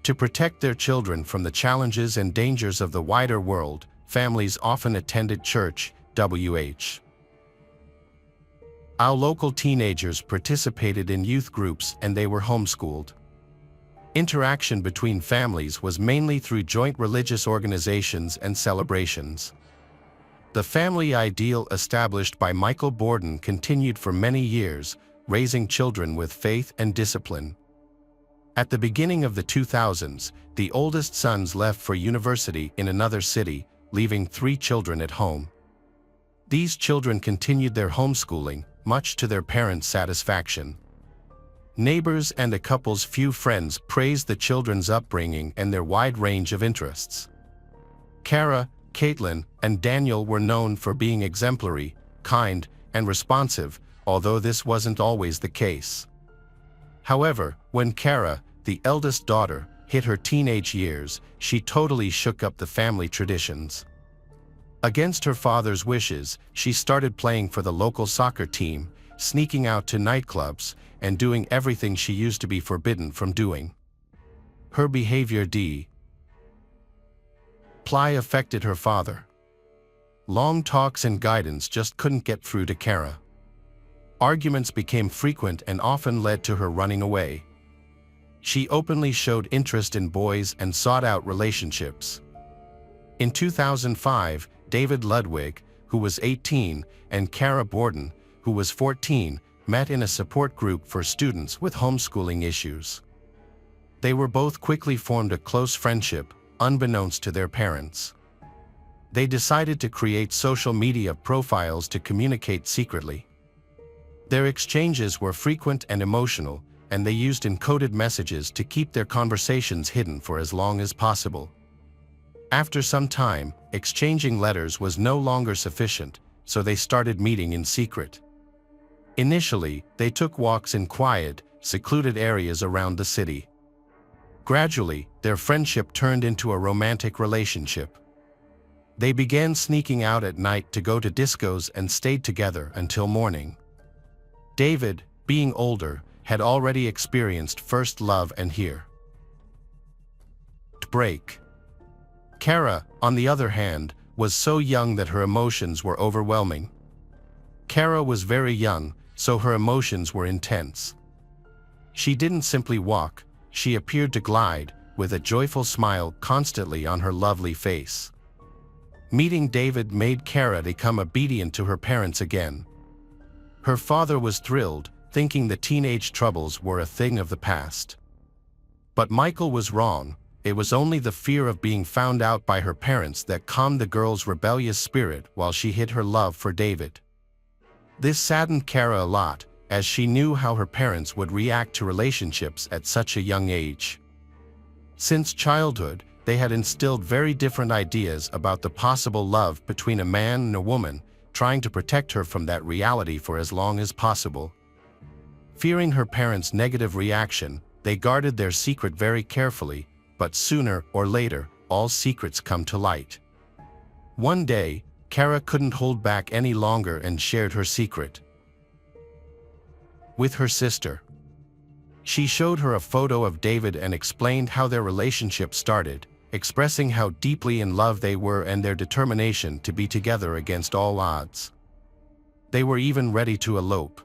To protect their children from the challenges and dangers of the wider world, families often attended church, WH. Our local teenagers participated in youth groups and they were homeschooled. Interaction between families was mainly through joint religious organizations and celebrations. The family ideal established by Michael Borden continued for many years, raising children with faith and discipline. At the beginning of the 2000s, the oldest sons left for university in another city, leaving 3 children at home. These children continued their homeschooling, much to their parents' satisfaction. Neighbors and the couple's few friends praised the children's upbringing and their wide range of interests. Kara, Caitlin, and Daniel were known for being exemplary, kind, and responsive, although this wasn't always the case. However, when Kara, the eldest daughter, hit her teenage years, she totally shook up the family traditions. Against her father's wishes, she started playing for the local soccer team, sneaking out to nightclubs, and doing everything she used to be forbidden from doing. Her behavior affected her father. Long talks and guidance just couldn't get through to Kara. Arguments became frequent and often led to her running away. She openly showed interest in boys and sought out relationships. In 2005, David Ludwig, who was 18, and Kara Borden, who was 14, met in a support group for students with homeschooling issues. They were both quickly formed a close friendship, unbeknownst to their parents. They decided to create social media profiles to communicate secretly. Their exchanges were frequent and emotional, and they used encoded messages to keep their conversations hidden for as long as possible. After some time, exchanging letters was no longer sufficient, so they started meeting in secret. Initially, they took walks in quiet, secluded areas around the city. Gradually, their friendship turned into a romantic relationship. They began sneaking out at night to go to discos and stayed together until morning. David, being older, had already experienced first love and heartbreak. Kara, on the other hand, was so young that her emotions were overwhelming. Kara was very young, so her emotions were intense. She didn't simply walk, she appeared to glide, with a joyful smile constantly on her lovely face. Meeting David made Kara become obedient to her parents again. Her father was thrilled, thinking the teenage troubles were a thing of the past. But Michael was wrong. It was only the fear of being found out by her parents that calmed the girl's rebellious spirit while she hid her love for David. This saddened Kara a lot, as she knew how her parents would react to relationships at such a young age. Since childhood, they had instilled very different ideas about the possible love between a man and a woman, trying to protect her from that reality for as long as possible. Fearing her parents' negative reaction, they guarded their secret very carefully, but sooner or later, all secrets come to light. One day, Kara couldn't hold back any longer and shared her secret with her sister. She showed her a photo of David and explained how their relationship started, expressing how deeply in love they were and their determination to be together against all odds. They were even ready to elope.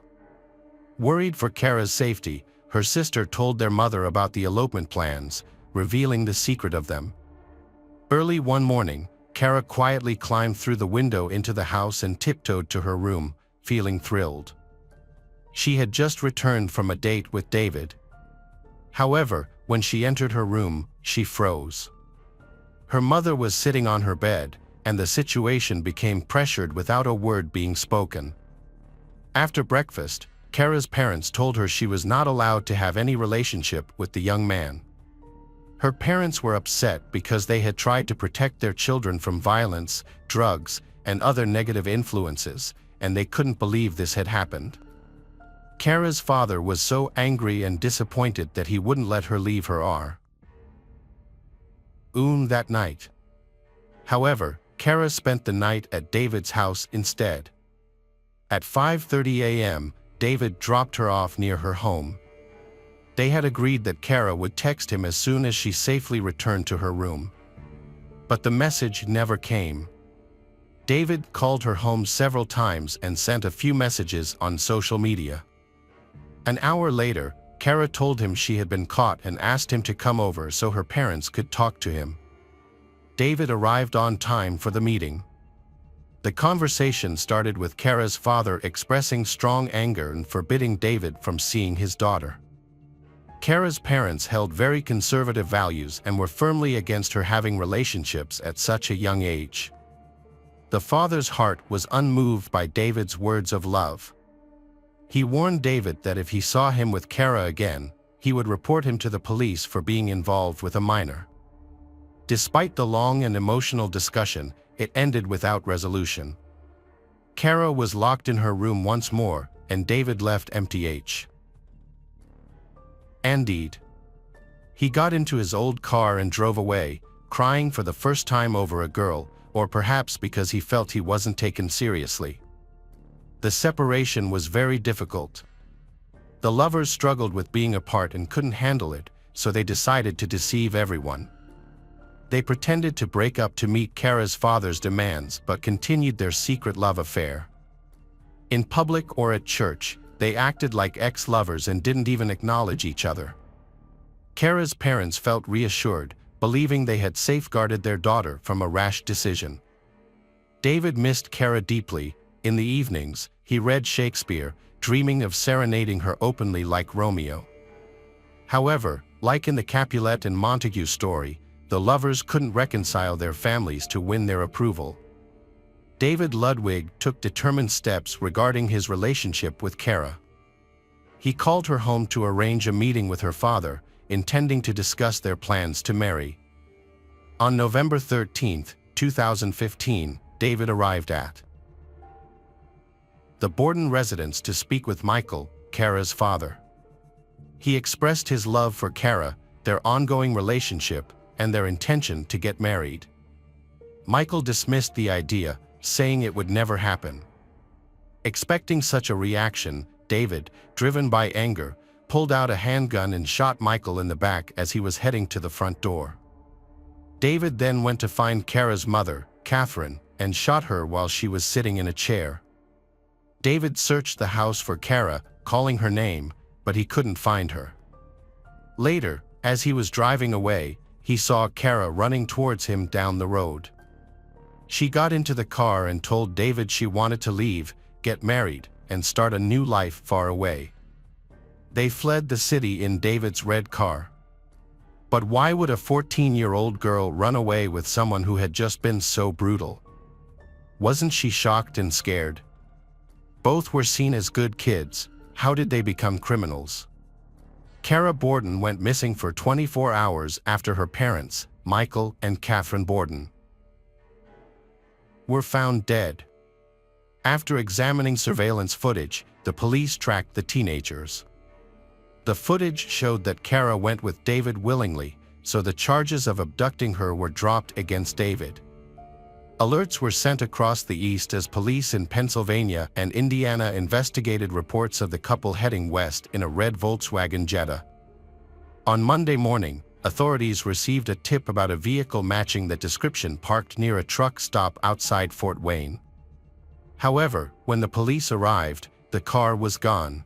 Worried for Kara's safety, her sister told their mother about the elopement plans, revealing the secret of them. Early one morning, Kara quietly climbed through the window into the house and tiptoed to her room, feeling thrilled. She had just returned from a date with David. However, when she entered her room, she froze. Her mother was sitting on her bed, and the situation became pressured without a word being spoken. After breakfast, Kara's parents told her she was not allowed to have any relationship with the young man. Her parents were upset because they had tried to protect their children from violence, drugs, and other negative influences, and they couldn't believe this had happened. Kara's father was so angry and disappointed that he wouldn't let her leave her room that night. However, Kara spent the night at David's house instead. At 5:30 a.m., David dropped her off near her home. They had agreed that Kara would text him as soon as she safely returned to her room. But the message never came. David called her home several times and sent a few messages on social media. An hour later, Kara told him she had been caught and asked him to come over so her parents could talk to him. David arrived on time for the meeting. The conversation started with Kara's father expressing strong anger and forbidding David from seeing his daughter. Kara's parents held very conservative values and were firmly against her having relationships at such a young age. The father's heart was unmoved by David's words of love. He warned David that if he saw him with Kara again, he would report him to the police for being involved with a minor. Despite the long and emotional discussion, it ended without resolution. Kara was locked in her room once more, and David left empty. Indeed. He got into his old car and drove away, crying for the first time over a girl, or perhaps because he felt he wasn't taken seriously. The separation was very difficult. The lovers struggled with being apart and couldn't handle it, so they decided to deceive everyone. They pretended to break up to meet Kara's father's demands but continued their secret love affair. In public or at church, they acted like ex-lovers and didn't even acknowledge each other. Kara's parents felt reassured, believing they had safeguarded their daughter from a rash decision. David missed Kara deeply. In the evenings, he read Shakespeare, dreaming of serenading her openly like Romeo. However, like in the Capulet and Montague story, the lovers couldn't reconcile their families to win their approval. David Ludwig took determined steps regarding his relationship with Kara. He called her home to arrange a meeting with her father, intending to discuss their plans to marry. On November 13, 2015, David arrived at the Borden residence to speak with Michael, Kara's father. He expressed his love for Kara, their ongoing relationship, and their intention to get married. Michael dismissed the idea, saying it would never happen. Expecting such a reaction, David, driven by anger, pulled out a handgun and shot Michael in the back as he was heading to the front door. David then went to find Kara's mother, Catherine, and shot her while she was sitting in a chair. David searched the house for Kara, calling her name, but he couldn't find her. Later, as he was driving away, he saw Kara running towards him down the road. She got into the car and told David she wanted to leave, get married, and start a new life far away. They fled the city in David's red car. But why would a 14-year-old girl run away with someone who had just been so brutal? Wasn't she shocked and scared? Both were seen as good kids. How did they become criminals? Kara Borden went missing for 24 hours after her parents, Michael and Catherine Borden, were found dead. After examining surveillance footage, the police tracked the teenagers. The footage showed that Kara went with David willingly, so the charges of abducting her were dropped against David. Alerts were sent across the east as police in Pennsylvania and Indiana investigated reports of the couple heading west in a red Volkswagen Jetta. On Monday morning, authorities received a tip about a vehicle matching that description parked near a truck stop outside Fort Wayne. However, when the police arrived, the car was gone.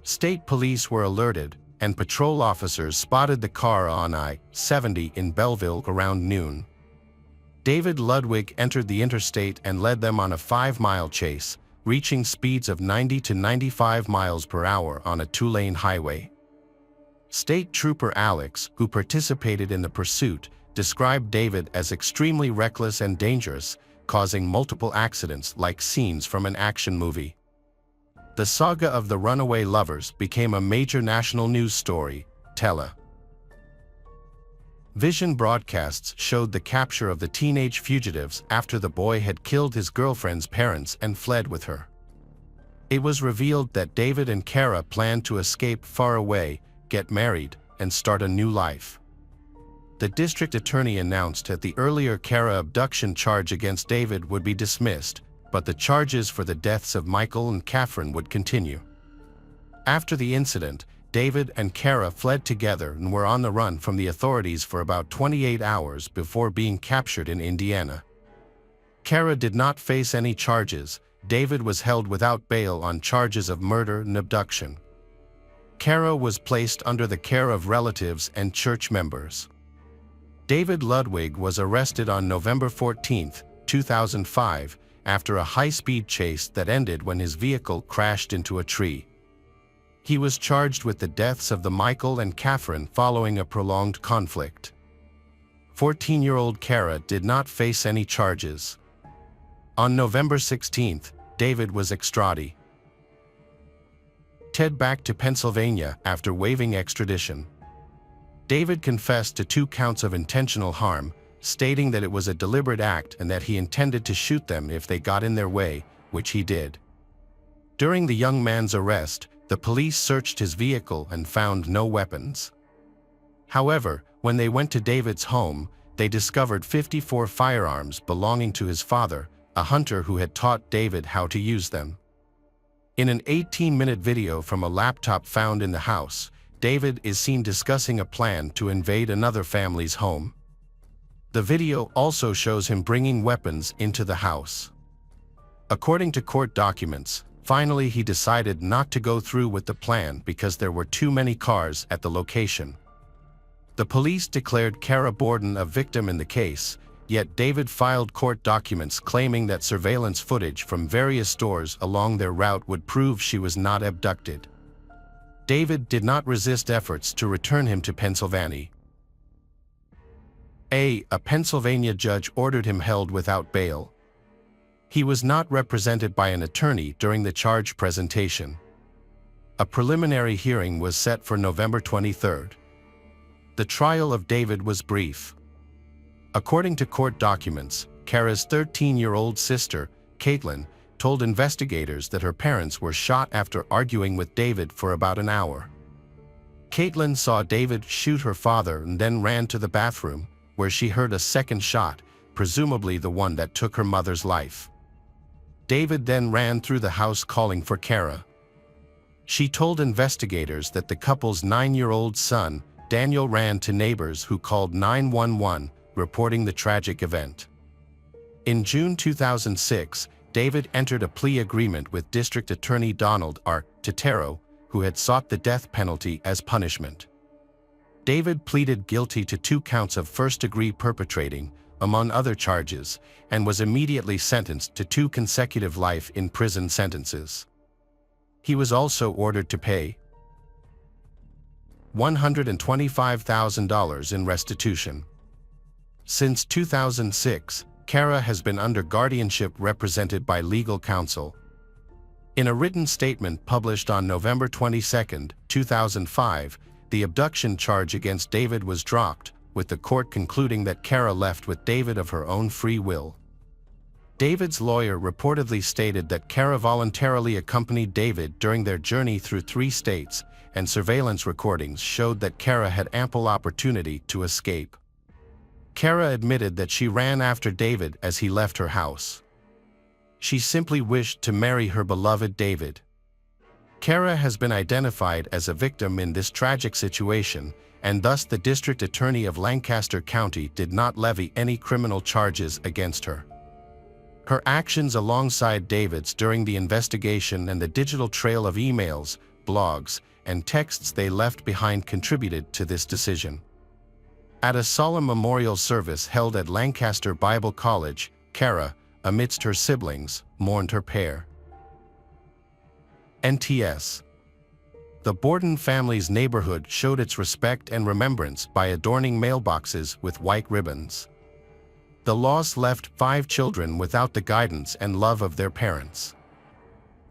State police were alerted, and patrol officers spotted the car on I-70 in Belleville around noon. David Ludwig entered the interstate and led them on a 5-mile chase, reaching speeds of 90 to 95 miles per hour on a 2-lane highway. State Trooper Alex, who participated in the pursuit, described David as extremely reckless and dangerous, causing multiple accidents like scenes from an action movie. The saga of the runaway lovers became a major national news story. Television broadcasts showed the capture of the teenage fugitives after the boy had killed his girlfriend's parents and fled with her. It was revealed that David and Kara planned to escape far away, get married, and start a new life. The district attorney announced that the earlier Kara abduction charge against David would be dismissed, but the charges for the deaths of Michael and Catherine would continue. After the incident, David and Kara fled together and were on the run from the authorities for about 28 hours before being captured in Indiana. Kara did not face any charges. David was held without bail on charges of murder and abduction. Kara was placed under the care of relatives and church members. David Ludwig was arrested on November 14, 2005, after a high-speed chase that ended when his vehicle crashed into a tree. He was charged with the deaths of the Michael and Catherine following a prolonged conflict. 14-year-old Kara did not face any charges. On November 16, David was extradited back to Pennsylvania after waiving extradition. David confessed to 2 counts of intentional harm, stating that it was a deliberate act and that he intended to shoot them if they got in their way, which he did. During the young man's arrest, the police searched his vehicle and found no weapons. However, when they went to David's home, they discovered 54 firearms belonging to his father, a hunter who had taught David how to use them. In an 18-minute video from a laptop found in the house, David is seen discussing a plan to invade another family's home. The video also shows him bringing weapons into the house. According to court documents, finally he decided not to go through with the plan because there were too many cars at the location. The police declared Kara Borden a victim in the case, yet David filed court documents claiming that surveillance footage from various stores along their route would prove she was not abducted. David did not resist efforts to return him to Pennsylvania. A Pennsylvania judge ordered him held without bail. He was not represented by an attorney during the charge presentation. A preliminary hearing was set for November 23. The trial of David was brief. According to court documents, Kara's 13-year-old sister, Caitlin, told investigators that her parents were shot after arguing with David for about an hour. Caitlin saw David shoot her father and then ran to the bathroom, where she heard a second shot, presumably the one that took her mother's life. David then ran through the house calling for Kara. She told investigators that the couple's 9-year-old son, Daniel, ran to neighbors who called 911, reporting the tragic event. In June 2006, David entered a plea agreement with District Attorney Donald R. Totaro, who had sought the death penalty as punishment. David pleaded guilty to 2 counts of first-degree perpetrating, among other charges, and was immediately sentenced to 2 consecutive life in prison sentences. He was also ordered to pay $125,000 in restitution. Since 2006, Kara has been under guardianship represented by legal counsel. In a written statement published on November 22, 2005, the abduction charge against David was dropped, with the court concluding that Kara left with David of her own free will. David's lawyer reportedly stated that Kara voluntarily accompanied David during their journey through 3 states, and surveillance recordings showed that Kara had ample opportunity to escape. Kara admitted that she ran after David as he left her house. She simply wished to marry her beloved David. Kara has been identified as a victim in this tragic situation, and thus the District Attorney of Lancaster County did not levy any criminal charges against her. Her actions alongside David's during the investigation and the digital trail of emails, blogs, and texts they left behind contributed to this decision. At a solemn memorial service held at Lancaster Bible College, Kara, amidst her siblings, mourned her pair. NTS. The Borden family's neighborhood showed its respect and remembrance by adorning mailboxes with white ribbons. The loss left 5 children without the guidance and love of their parents.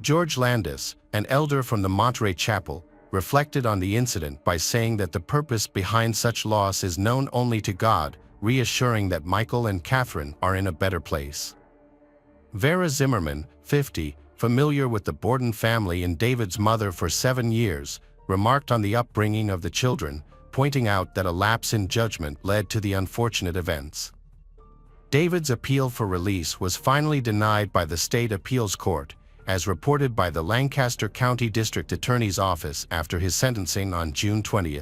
George Landis, an elder from the Monterey Chapel, reflected on the incident by saying that the purpose behind such loss is known only to God, reassuring that Michael and Catherine are in a better place. Vera Zimmerman, 50, familiar with the Borden family and David's mother for 7 years, remarked on the upbringing of the children, pointing out that a lapse in judgment led to the unfortunate events. David's appeal for release was finally denied by the State Appeals Court, as reported by the Lancaster County District Attorney's Office after his sentencing on June 20.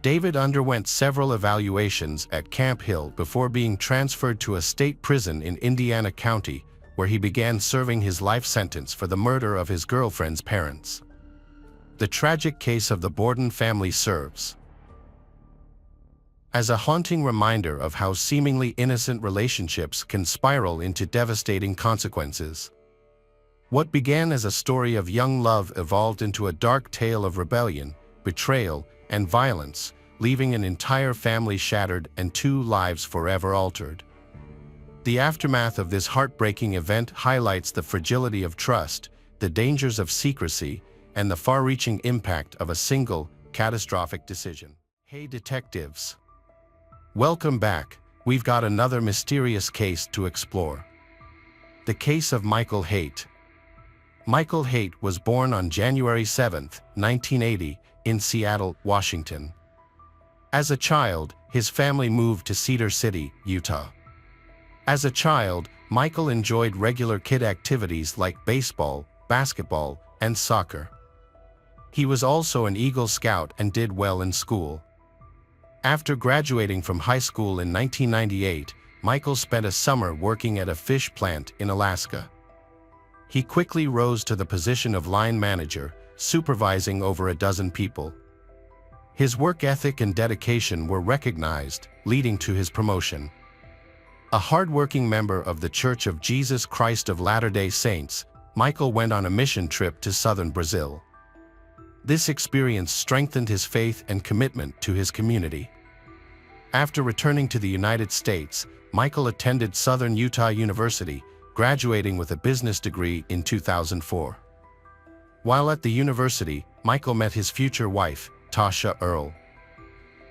David underwent several evaluations at Camp Hill before being transferred to a state prison in Indiana County, where he began serving his life sentence for the murder of his girlfriend's parents. The tragic case of the Borden family serves as a haunting reminder of how seemingly innocent relationships can spiral into devastating consequences. What began as a story of young love evolved into a dark tale of rebellion, betrayal, and violence, leaving an entire family shattered and 2 lives forever altered. The aftermath of this heartbreaking event highlights the fragility of trust, the dangers of secrecy, and the far-reaching impact of a single, catastrophic decision. Hey detectives! Welcome back. We've got another mysterious case to explore. The case of Michael Haight. Michael Haight was born on January 7, 1980, in Seattle, Washington. As a child, his family moved to Cedar City, Utah. As a child, Michael enjoyed regular kid activities like baseball, basketball, and soccer. He was also an Eagle Scout and did well in school. After graduating from high school in 1998, Michael spent a summer working at a fish plant in Alaska. He quickly rose to the position of line manager, supervising over a dozen people. His work ethic and dedication were recognized, leading to his promotion. A hard-working member of the Church of Jesus Christ of Latter-day Saints, Michael went on a mission trip to southern Brazil. This experience strengthened his faith and commitment to his community. After returning to the United States, Michael attended Southern Utah University, graduating with a business degree in 2004. While at the university, Michael met his future wife, Tasha Earle.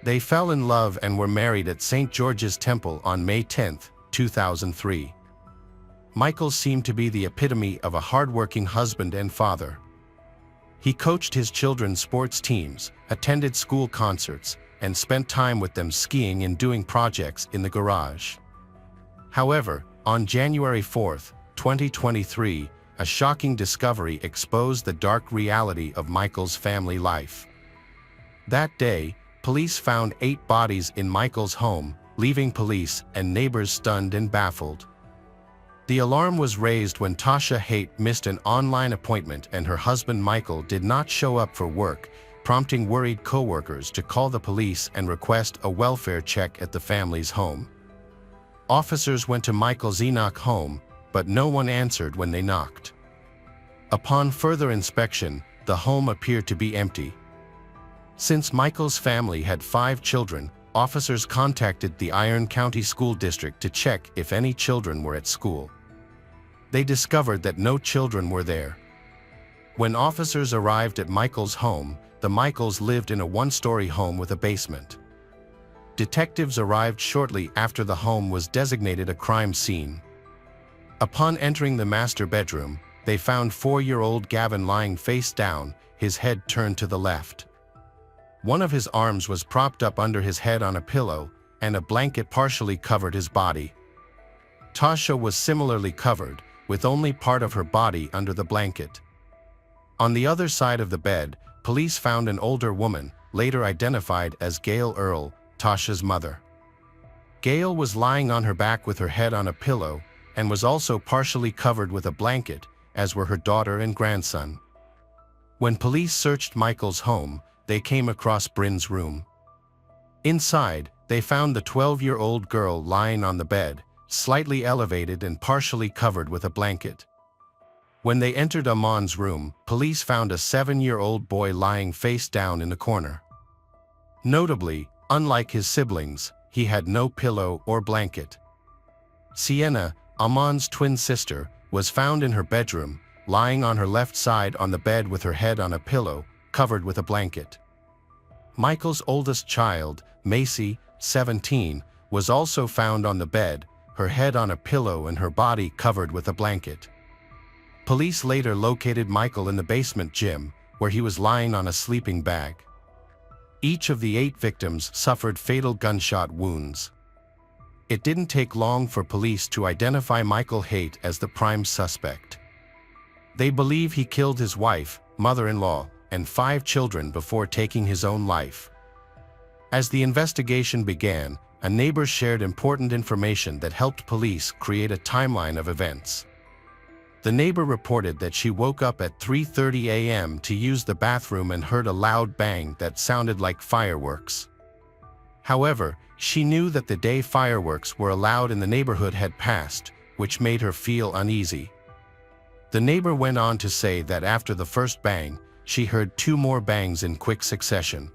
They fell in love and were married at St. George's Temple on May 10, 2003. Michael seemed to be the epitome of a hardworking husband and father. He coached his children's sports teams, attended school concerts, and spent time with them skiing and doing projects in the garage. However, on January 4, 2023, a shocking discovery exposed the dark reality of Michael's family life. That day, police found 8 bodies in Michael's home, leaving police and neighbors stunned and baffled. The alarm was raised when Tasha Haight missed an online appointment and her husband Michael did not show up for work, prompting worried coworkers to call the police and request a welfare check at the family's home. Officers went to Michael's Enoch home, but no one answered when they knocked. Upon further inspection, the home appeared to be empty. Since Michael's family had 5 children, officers contacted the Iron County School District to check if any children were at school. They discovered that no children were there, When officers arrived at Michael's home, the Michaels lived in a one-story home with a basement. Detectives arrived shortly after the home was designated a crime scene. Upon entering the master bedroom, they found 4-year-old Gavin lying face down, his head turned to the left. One of his arms was propped up under his head on a pillow, and a blanket partially covered his body. Tasha was similarly covered, with only part of her body under the blanket. On the other side of the bed, police found an older woman, later identified as Gail Earle, Tasha's mother. Gail was lying on her back with her head on a pillow, and was also partially covered with a blanket, as were her daughter and grandson. When police searched Michael's home, they came across Bryn's room. Inside, they found the 12-year-old girl lying on the bed, slightly elevated and partially covered with a blanket. When they entered Amon's room, police found a 7-year-old boy lying face down in the corner. Notably, unlike his siblings, he had no pillow or blanket. Sienna, Amon's twin sister, was found in her bedroom, lying on her left side on the bed with her head on a pillow, covered with a blanket. Michael's oldest child, Macy, 17, was also found on the bed, her head on a pillow and her body covered with a blanket. Police later located Michael in the basement gym, where he was lying on a sleeping bag. Each of the 8 victims suffered fatal gunshot wounds. It didn't take long for police to identify Michael Haight as the prime suspect. They believe he killed his wife, mother-in-law, and 5 children before taking his own life. As the investigation began, a neighbor shared important information that helped police create a timeline of events. The neighbor reported that she woke up at 3:30 a.m. to use the bathroom and heard a loud bang that sounded like fireworks. However, she knew that the day fireworks were allowed in the neighborhood had passed, which made her feel uneasy. The neighbor went on to say that after the first bang, she heard 2 more bangs in quick succession.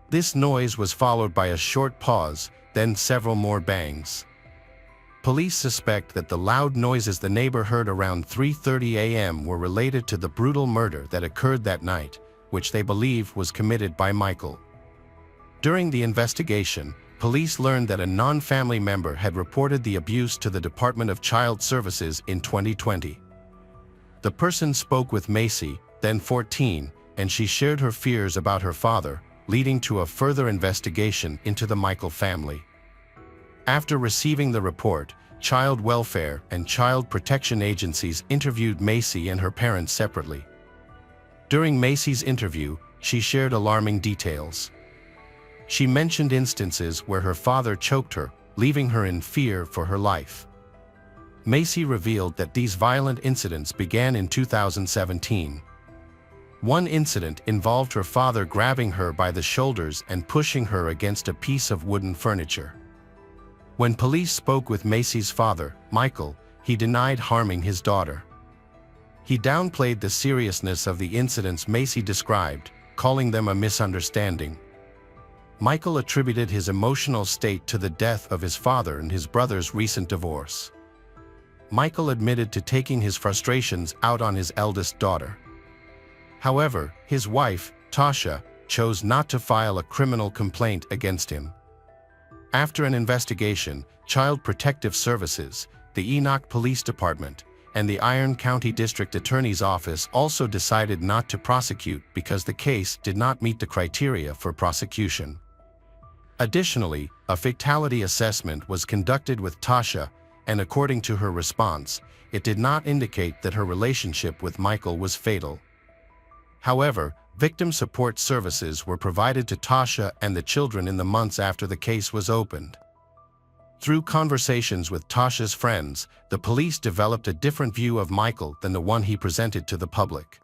This noise was followed by a short pause, then several more bangs. Police suspect that the loud noises the neighbor heard around 3:30 a.m. were related to the brutal murder that occurred that night, which they believe was committed by Michael. During the investigation, police learned that a non-family member had reported the abuse to the Department of Child Services in 2020. The person spoke with Macy, then 14, and she shared her fears about her father, leading to a further investigation into the Michael family. After receiving the report, child welfare and child protection agencies interviewed Macy and her parents separately. During Macy's interview, she shared alarming details. She mentioned instances where her father choked her, leaving her in fear for her life. Macy revealed that these violent incidents began in 2017. One incident involved her father grabbing her by the shoulders and pushing her against a piece of wooden furniture. When police spoke with Macy's father, Michael, he denied harming his daughter. He downplayed the seriousness of the incidents Macy described, calling them a misunderstanding. Michael attributed his emotional state to the death of his father and his brother's recent divorce. Michael admitted to taking his frustrations out on his eldest daughter. However, his wife, Tasha, chose not to file a criminal complaint against him. After an investigation, Child Protective Services, the Enoch Police Department, and the Iron County District Attorney's Office also decided not to prosecute because the case did not meet the criteria for prosecution. Additionally, a fatality assessment was conducted with Tasha, and according to her response, it did not indicate that her relationship with Michael was fatal. However, victim support services were provided to Tasha and the children in the months after the case was opened. Through conversations with Tasha's friends, the police developed a different view of Michael than the one he presented to the public.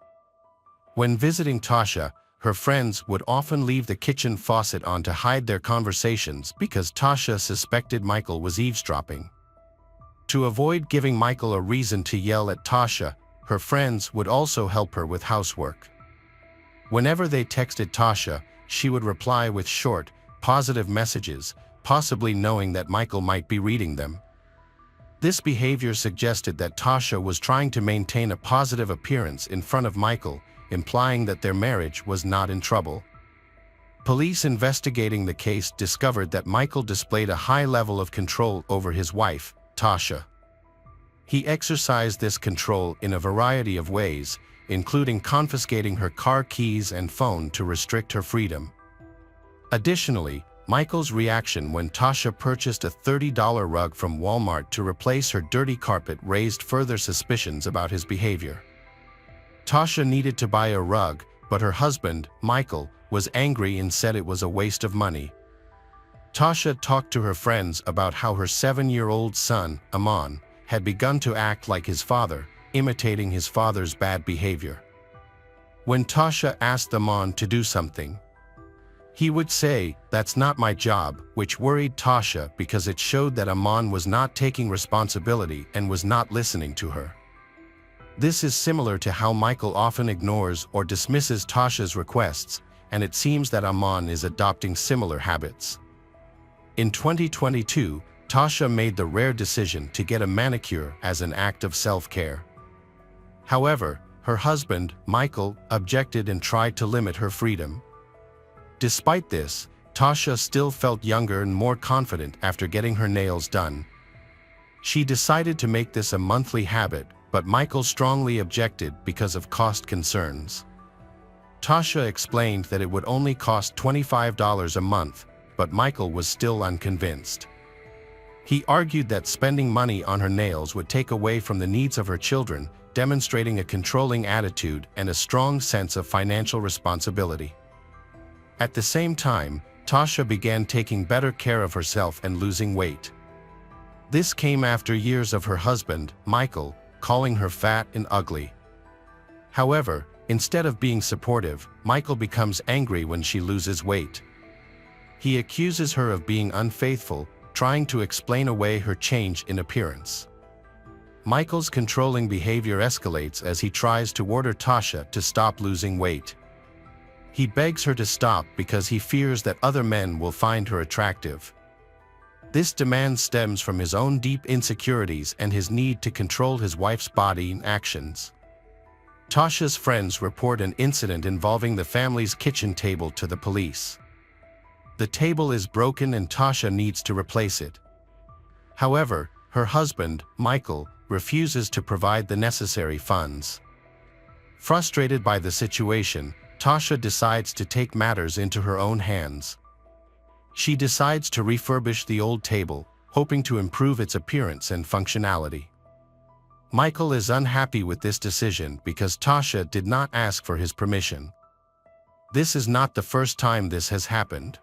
When visiting Tasha, her friends would often leave the kitchen faucet on to hide their conversations because Tasha suspected Michael was eavesdropping. To avoid giving Michael a reason to yell at Tasha, her friends would also help her with housework. Whenever they texted Tasha, she would reply with short, positive messages, possibly knowing that Michael might be reading them. This behavior suggested that Tasha was trying to maintain a positive appearance in front of Michael, implying that their marriage was not in trouble. Police investigating the case discovered that Michael displayed a high level of control over his wife, Tasha. He exercised this control in a variety of ways, including confiscating her car keys and phone to restrict her freedom. Additionally, Michael's reaction when Tasha purchased a $30 rug from Walmart to replace her dirty carpet raised further suspicions about his behavior. Tasha needed to buy a rug, but her husband, Michael, was angry and said it was a waste of money. Tasha talked to her friends about how her 7-year-old son, Amon, had begun to act like his father, imitating his father's bad behavior. When Tasha asked Amon to do something, he would say, "That's not my job," which worried Tasha because it showed that Amon was not taking responsibility and was not listening to her. This is similar to how Michael often ignores or dismisses Tasha's requests, and it seems that Amon is adopting similar habits. In 2022, Tasha made the rare decision to get a manicure as an act of self-care. However, her husband, Michael, objected and tried to limit her freedom. Despite this, Tasha still felt younger and more confident after getting her nails done. She decided to make this a monthly habit, but Michael strongly objected because of cost concerns. Tasha explained that it would only cost $25 a month, but Michael was still unconvinced. He argued that spending money on her nails would take away from the needs of her children, demonstrating a controlling attitude and a strong sense of financial responsibility. At the same time, Tasha began taking better care of herself and losing weight. This came after years of her husband, Michael, calling her fat and ugly. However, instead of being supportive, Michael becomes angry when she loses weight. He accuses her of being unfaithful, trying to explain away her change in appearance. Michael's controlling behavior escalates as he tries to order Tasha to stop losing weight. He begs her to stop because he fears that other men will find her attractive. This demand stems from his own deep insecurities and his need to control his wife's body and actions. Tasha's friends report an incident involving the family's kitchen table to the police. The table is broken and Tasha needs to replace it. However, her husband, Michael, refuses to provide the necessary funds. Frustrated by the situation, Tasha decides to take matters into her own hands. She decides to refurbish the old table, hoping to improve its appearance and functionality. Michael is unhappy with this decision because Tasha did not ask for his permission. This is not the first time this has happened.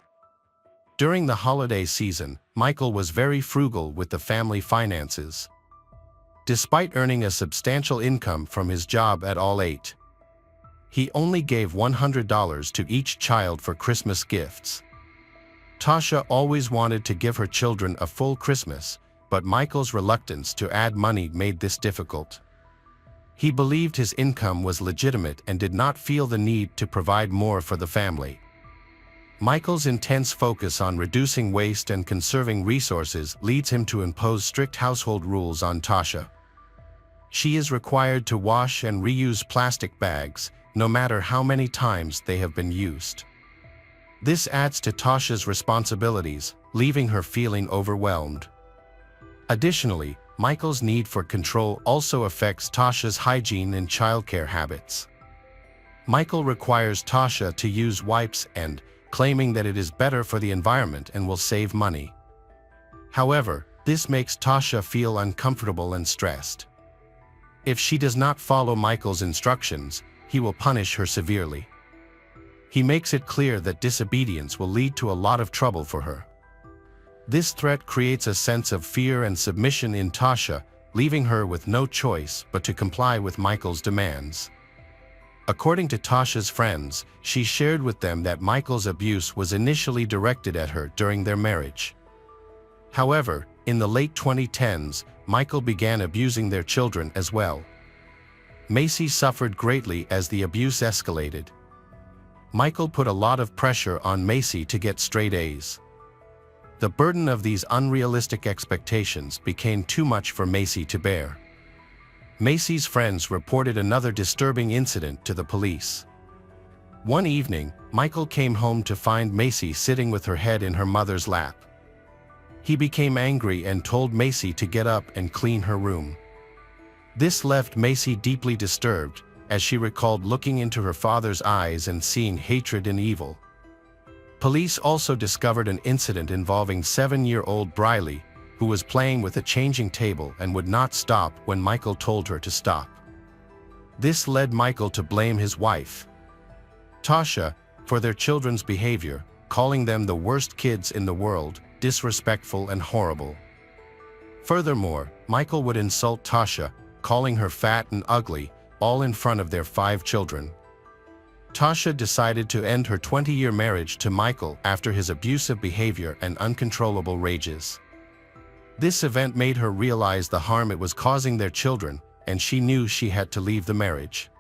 During the holiday season, Michael was very frugal with the family finances. Despite earning a substantial income from his job at All 8, he only gave $100 to each child for Christmas gifts. Tasha always wanted to give her children a full Christmas, but Michael's reluctance to add money made this difficult. He believed his income was legitimate and did not feel the need to provide more for the family. Michael's intense focus on reducing waste and conserving resources leads him to impose strict household rules on Tasha. She is required to wash and reuse plastic bags, no matter how many times they have been used. This adds to Tasha's responsibilities, leaving her feeling overwhelmed. Additionally, Michael's need for control also affects Tasha's hygiene and childcare habits. Michael requires Tasha to use wipes and, claiming that it is better for the environment and will save money. However, this makes Tasha feel uncomfortable and stressed. If she does not follow Michael's instructions, he will punish her severely. He makes it clear that disobedience will lead to a lot of trouble for her. This threat creates a sense of fear and submission in Tasha, leaving her with no choice but to comply with Michael's demands. According to Tasha's friends, she shared with them that Michael's abuse was initially directed at her during their marriage. However, in the late 2010s, Michael began abusing their children as well. Macy suffered greatly as the abuse escalated. Michael put a lot of pressure on Macy to get straight A's. The burden of these unrealistic expectations became too much for Macy to bear. Macy's friends reported another disturbing incident to the police. One evening, Michael came home to find Macy sitting with her head in her mother's lap. He became angry and told Macy to get up and clean her room. This left Macy deeply disturbed, as she recalled looking into her father's eyes and seeing hatred and evil. Police also discovered an incident involving 7-year-old Briley, who was playing with a changing table and would not stop when Michael told her to stop. This led Michael to blame his wife, Tasha, for their children's behavior, calling them the worst kids in the world, disrespectful and horrible. Furthermore, Michael would insult Tasha, calling her fat and ugly, all in front of their 5 children. Tasha decided to end her 20-year marriage to Michael after his abusive behavior and uncontrollable rages. This event made her realize the harm it was causing their children, and she knew she had to leave the marriage.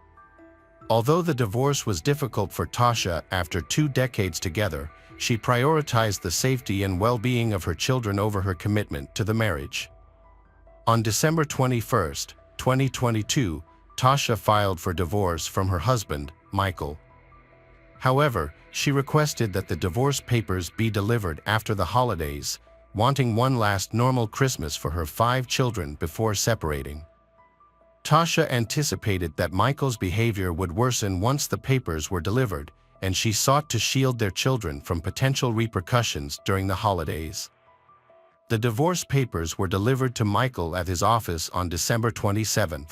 Although the divorce was difficult for Tasha after 2 decades together, she prioritized the safety and well-being of her children over her commitment to the marriage. On December 21, 2022, Tasha filed for divorce from her husband, Michael. However, she requested that the divorce papers be delivered after the holidays, wanting one last normal Christmas for her 5 children before separating. Tasha anticipated that Michael's behavior would worsen once the papers were delivered, and she sought to shield their children from potential repercussions during the holidays. The divorce papers were delivered to Michael at his office on December 27.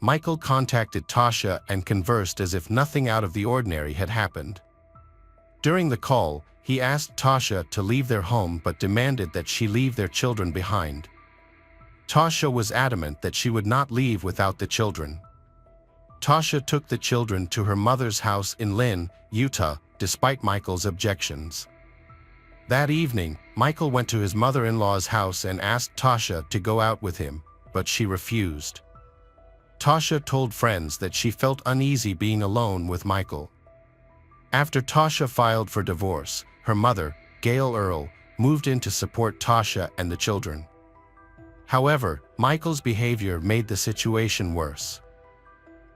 Michael contacted Tasha and conversed as if nothing out of the ordinary had happened. During the call, he asked Tasha to leave their home but demanded that she leave their children behind. Tasha was adamant that she would not leave without the children. Tasha took the children to her mother's house in Lynn, Utah, despite Michael's objections. That evening, Michael went to his mother-in-law's house and asked Tasha to go out with him, but she refused. Tasha told friends that she felt uneasy being alone with Michael. After Tasha filed for divorce, her mother, Gail Earle, moved in to support Tasha and the children. However, Michael's behavior made the situation worse.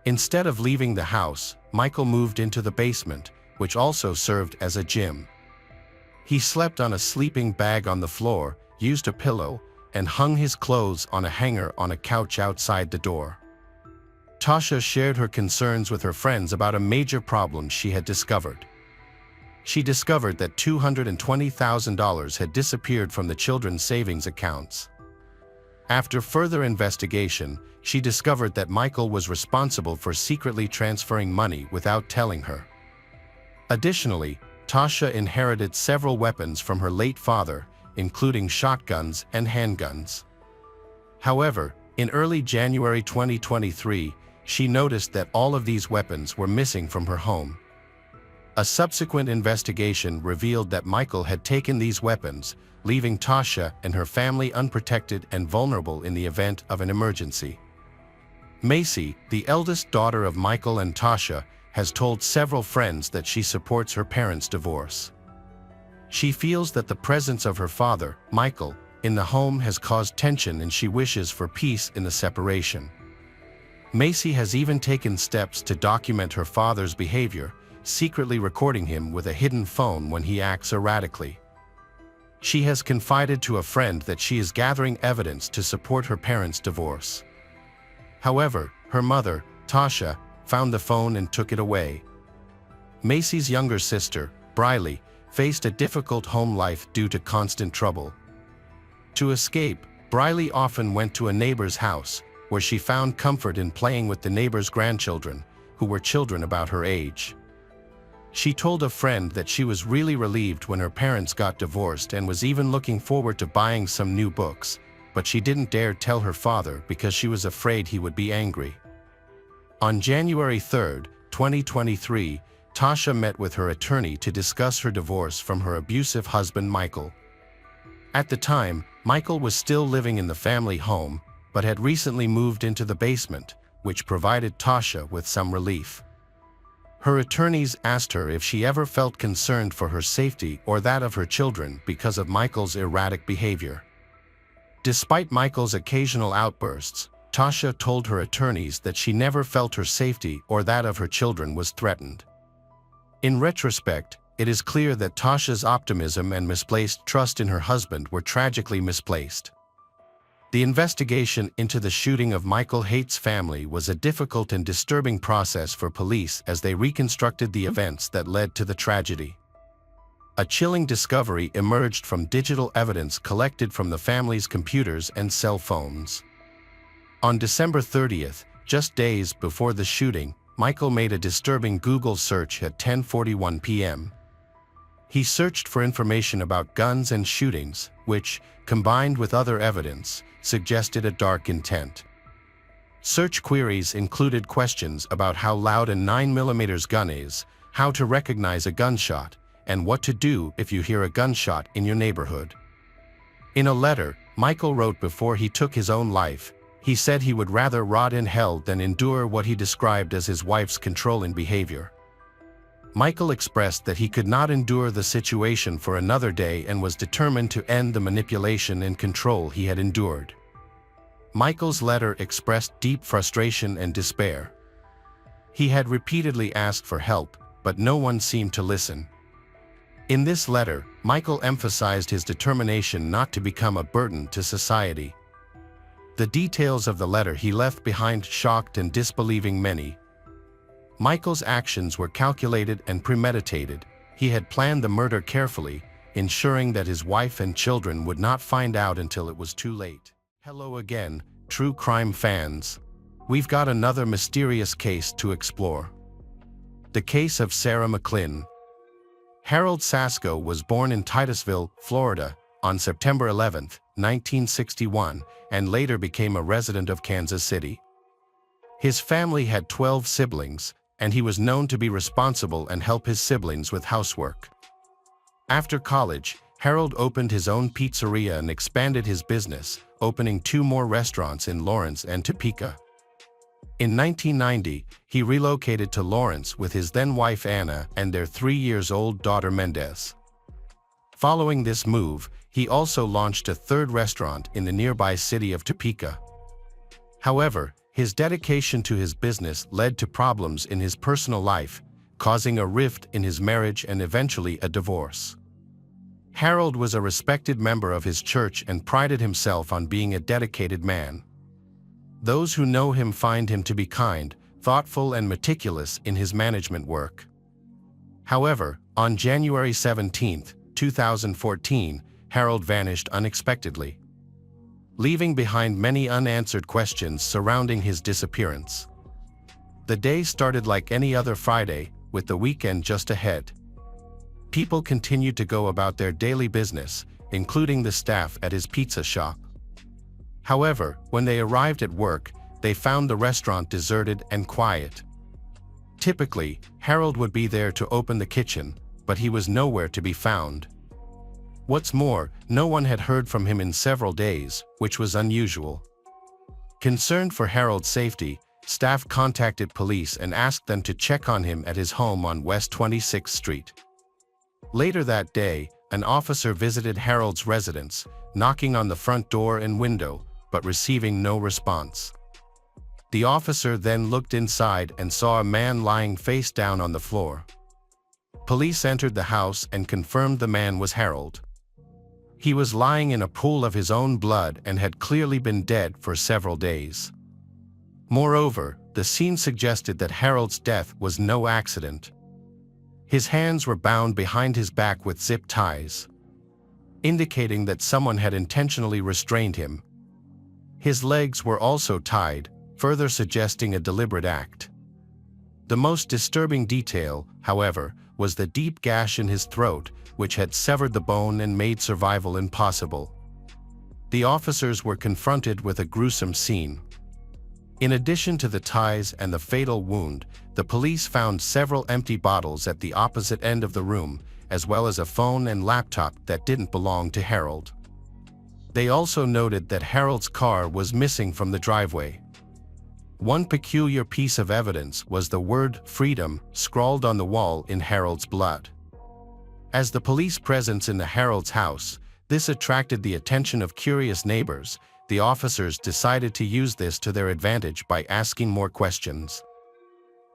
Instead of leaving the house, Michael moved into the basement, which also served as a gym. He slept on a sleeping bag on the floor, used a pillow, and hung his clothes on a hanger on a couch outside the door. Tasha shared her concerns with her friends about a major problem she had discovered. She discovered that $220,000 had disappeared from the children's savings accounts. After further investigation, she discovered that Michael was responsible for secretly transferring money without telling her. Additionally, Tasha inherited several weapons from her late father, including shotguns and handguns. However, in early January 2023, she noticed that all of these weapons were missing from her home. A subsequent investigation revealed that Michael had taken these weapons, leaving Tasha and her family unprotected and vulnerable in the event of an emergency. Macy, the eldest daughter of Michael and Tasha, has told several friends that she supports her parents' divorce. She feels that the presence of her father, Michael, in the home has caused tension and she wishes for peace in the separation. Macy has even taken steps to document her father's behavior, secretly recording him with a hidden phone when he acts erratically. She has confided to a friend that she is gathering evidence to support her parents' divorce. However, her mother, Tasha, found the phone and took it away. Macy's younger sister, Briley, faced a difficult home life due to constant trouble. To escape, Briley often went to a neighbor's house, where she found comfort in playing with the neighbor's grandchildren, who were children about her age. She told a friend that she was really relieved when her parents got divorced and was even looking forward to buying some new books, but she didn't dare tell her father because she was afraid he would be angry. On January 3, 2023, Tasha met with her attorney to discuss her divorce from her abusive husband Michael. At the time, Michael was still living in the family home, but had recently moved into the basement, which provided Tasha with some relief. Her attorneys asked her if she ever felt concerned for her safety or that of her children because of Michael's erratic behavior. Despite Michael's occasional outbursts, Tasha told her attorneys that she never felt her safety or that of her children was threatened. In retrospect, it is clear that Tasha's optimism and misplaced trust in her husband were tragically misplaced. The investigation into the shooting of Michael Haight's family was a difficult and disturbing process for police as they reconstructed the events that led to the tragedy. A chilling discovery emerged from digital evidence collected from the family's computers and cell phones. On December 30th, just days before the shooting, Michael made a disturbing Google search at 10:41 p.m. He searched for information about guns and shootings, which, combined with other evidence, suggested a dark intent. Search queries included questions about how loud a 9mm gun is, how to recognize a gunshot, and what to do if you hear a gunshot in your neighborhood. In a letter Michael wrote before he took his own life, he said he would rather rot in hell than endure what he described as his wife's controlling behavior. Michael expressed that he could not endure the situation for another day and was determined to end the manipulation and control he had endured. Michael's letter expressed deep frustration and despair. He had repeatedly asked for help, but no one seemed to listen. In this letter, Michael emphasized his determination not to become a burden to society. The details of the letter he left behind shocked and disbelieving many. Michael's actions were calculated and premeditated. He had planned the murder carefully, ensuring that his wife and children would not find out until it was too late. Hello again, true crime fans. We've got another mysterious case to explore. The case of Sarah McLynn. Harold Sasko was born in Titusville, Florida, on September 11, 1961, and later became a resident of Kansas City. His family had 12 siblings, and he was known to be responsible and help his siblings with housework. After college, Harold opened his own pizzeria and expanded his business, opening 2 more restaurants in Lawrence and Topeka. In 1990, he relocated to Lawrence with his then-wife Anna and their 3-year-old daughter Mendez. Following this move, he also launched a 3rd restaurant in the nearby city of Topeka. However, his dedication to his business led to problems in his personal life, causing a rift in his marriage and eventually a divorce. Harold was a respected member of his church and prided himself on being a dedicated man. Those who know him find him to be kind, thoughtful, and meticulous in his management work. However, on January 17, 2014, Harold vanished unexpectedly, leaving behind many unanswered questions surrounding his disappearance. The day started like any other Friday, with the weekend just ahead. People continued to go about their daily business, including the staff at his pizza shop. However, when they arrived at work, they found the restaurant deserted and quiet. Typically, Harold would be there to open the kitchen, but he was nowhere to be found. What's more, no one had heard from him in several days, which was unusual. Concerned for Harold's safety, staff contacted police and asked them to check on him at his home on West 26th Street. Later that day, an officer visited Harold's residence, knocking on the front door and window, but receiving no response. The officer then looked inside and saw a man lying face down on the floor. Police entered the house and confirmed the man was Harold. He was lying in a pool of his own blood and had clearly been dead for several days. Moreover, the scene suggested that Harold's death was no accident. His hands were bound behind his back with zip ties, indicating that someone had intentionally restrained him. His legs were also tied, further suggesting a deliberate act. The most disturbing detail, however, was the deep gash in his throat, which had severed the bone and made survival impossible. The officers were confronted with a gruesome scene. In addition to the ties and the fatal wound, the police found several empty bottles at the opposite end of the room, as well as a phone and laptop that didn't belong to Harold. They also noted that Harold's car was missing from the driveway. One peculiar piece of evidence was the word freedom scrawled on the wall in Harold's blood. As the police presence in the Harold's house, this attracted the attention of curious neighbors. The officers decided to use this to their advantage by asking more questions.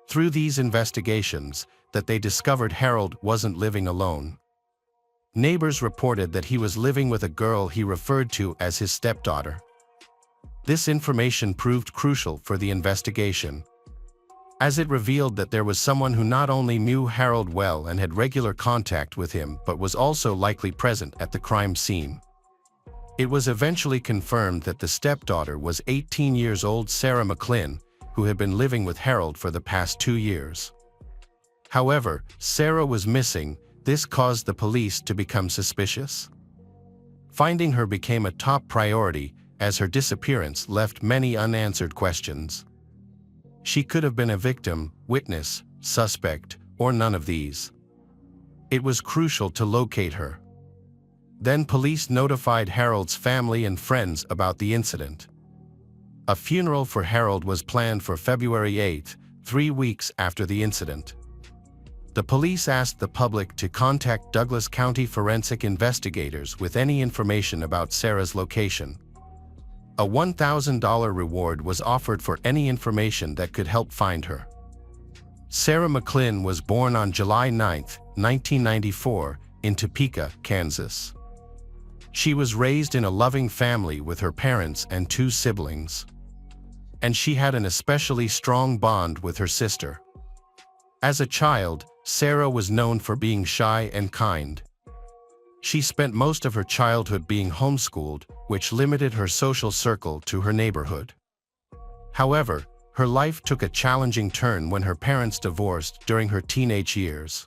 Through these investigations, that they discovered Harold wasn't living alone. Neighbors reported that he was living with a girl he referred to as his stepdaughter. This information proved crucial for the investigation, as it revealed that there was someone who not only knew Harold well and had regular contact with him but was also likely present at the crime scene. It was eventually confirmed that the stepdaughter was 18 years old Sarah McLean, who had been living with Harold for the past 2 years. However, Sarah was missing. This caused the police to become suspicious. Finding her became a top priority, as her disappearance left many unanswered questions. She could have been a victim, witness, suspect, or none of these. It was crucial to locate her. Then police notified Harold's family and friends about the incident. A funeral for Harold was planned for February 8, 3 weeks after the incident. The police asked the public to contact Douglas County forensic investigators with any information about Sarah's location. A $1,000 reward was offered for any information that could help find her. Sarah McLean was born on July 9, 1994, in Topeka, Kansas. She was raised in a loving family with her parents and 2 siblings. And she had an especially strong bond with her sister. As a child, Sarah was known for being shy and kind. She spent most of her childhood being homeschooled, which limited her social circle to her neighborhood. However, her life took a challenging turn when her parents divorced during her teenage years.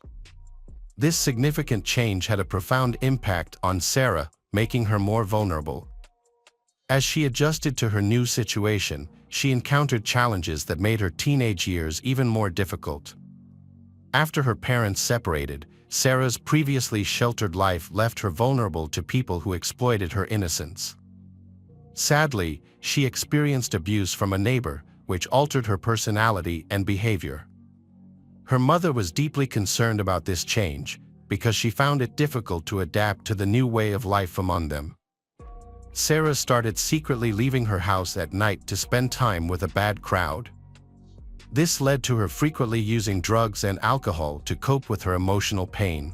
This significant change had a profound impact on Sarah, making her more vulnerable. As she adjusted to her new situation, she encountered challenges that made her teenage years even more difficult. After her parents separated, Sarah's previously sheltered life left her vulnerable to people who exploited her innocence. Sadly, she experienced abuse from a neighbor, which altered her personality and behavior. Her mother was deeply concerned about this change, because she found it difficult to adapt to the new way of life among them. Sarah started secretly leaving her house at night to spend time with a bad crowd. This led to her frequently using drugs and alcohol to cope with her emotional pain.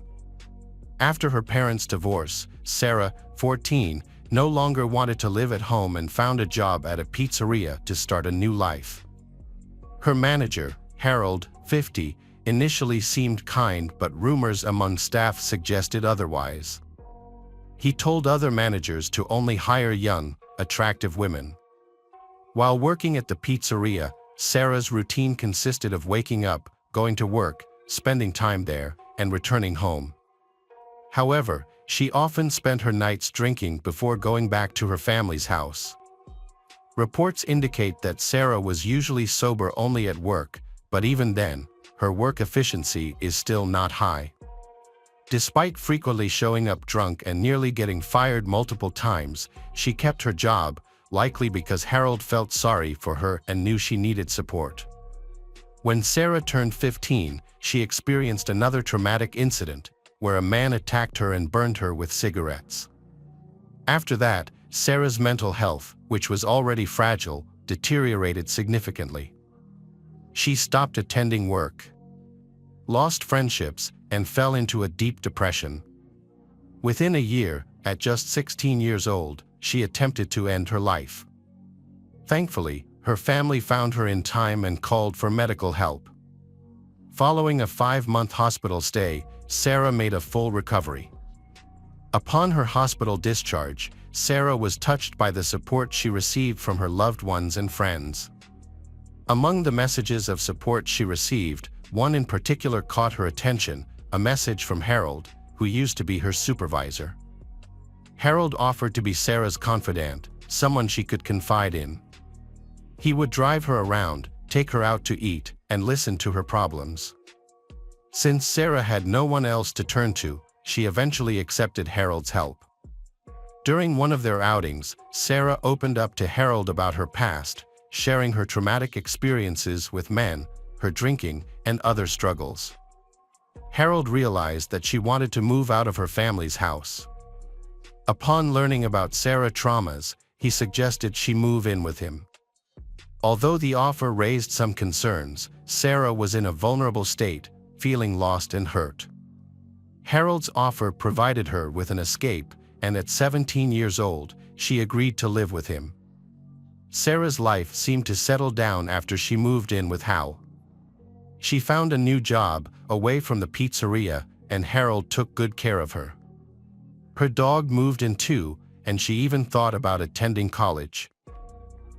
After her parents' divorce, Sarah, 14, no longer wanted to live at home and found a job at a pizzeria to start a new life. Her manager, Harold, 50, initially seemed kind, but rumors among staff suggested otherwise. He told other managers to only hire young, attractive women. While working at the pizzeria, Sarah's routine consisted of waking up, going to work, spending time there, and returning home. However, she often spent her nights drinking before going back to her family's house. Reports indicate that Sarah was usually sober only at work, but even then, her work efficiency is still not high. Despite frequently showing up drunk and nearly getting fired multiple times, she kept her job, likely because Harold felt sorry for her and knew she needed support. When Sarah turned 15, she experienced another traumatic incident, where a man attacked her and burned her with cigarettes. After that, Sarah's mental health, which was already fragile, deteriorated significantly. She stopped attending work, lost friendships, and fell into a deep depression. Within a year, at just 16 years old, she attempted to end her life. Thankfully, her family found her in time and called for medical help. Following a 5-month hospital stay, Sarah made a full recovery. Upon her hospital discharge, Sarah was touched by the support she received from her loved ones and friends. Among the messages of support she received, one in particular caught her attention, a message from Harold, who used to be her supervisor. Harold offered to be Sarah's confidant, someone she could confide in. He would drive her around, take her out to eat, and listen to her problems. Since Sarah had no one else to turn to, she eventually accepted Harold's help. During one of their outings, Sarah opened up to Harold about her past, sharing her traumatic experiences with men, her drinking, and other struggles. Harold realized that she wanted to move out of her family's house. Upon learning about Sarah's traumas, he suggested she move in with him. Although the offer raised some concerns, Sarah was in a vulnerable state, feeling lost and hurt. Harold's offer provided her with an escape, and at 17 years old, she agreed to live with him. Sarah's life seemed to settle down after she moved in with Hal. She found a new job, away from the pizzeria, and Harold took good care of her. Her dog moved in too, and she even thought about attending college.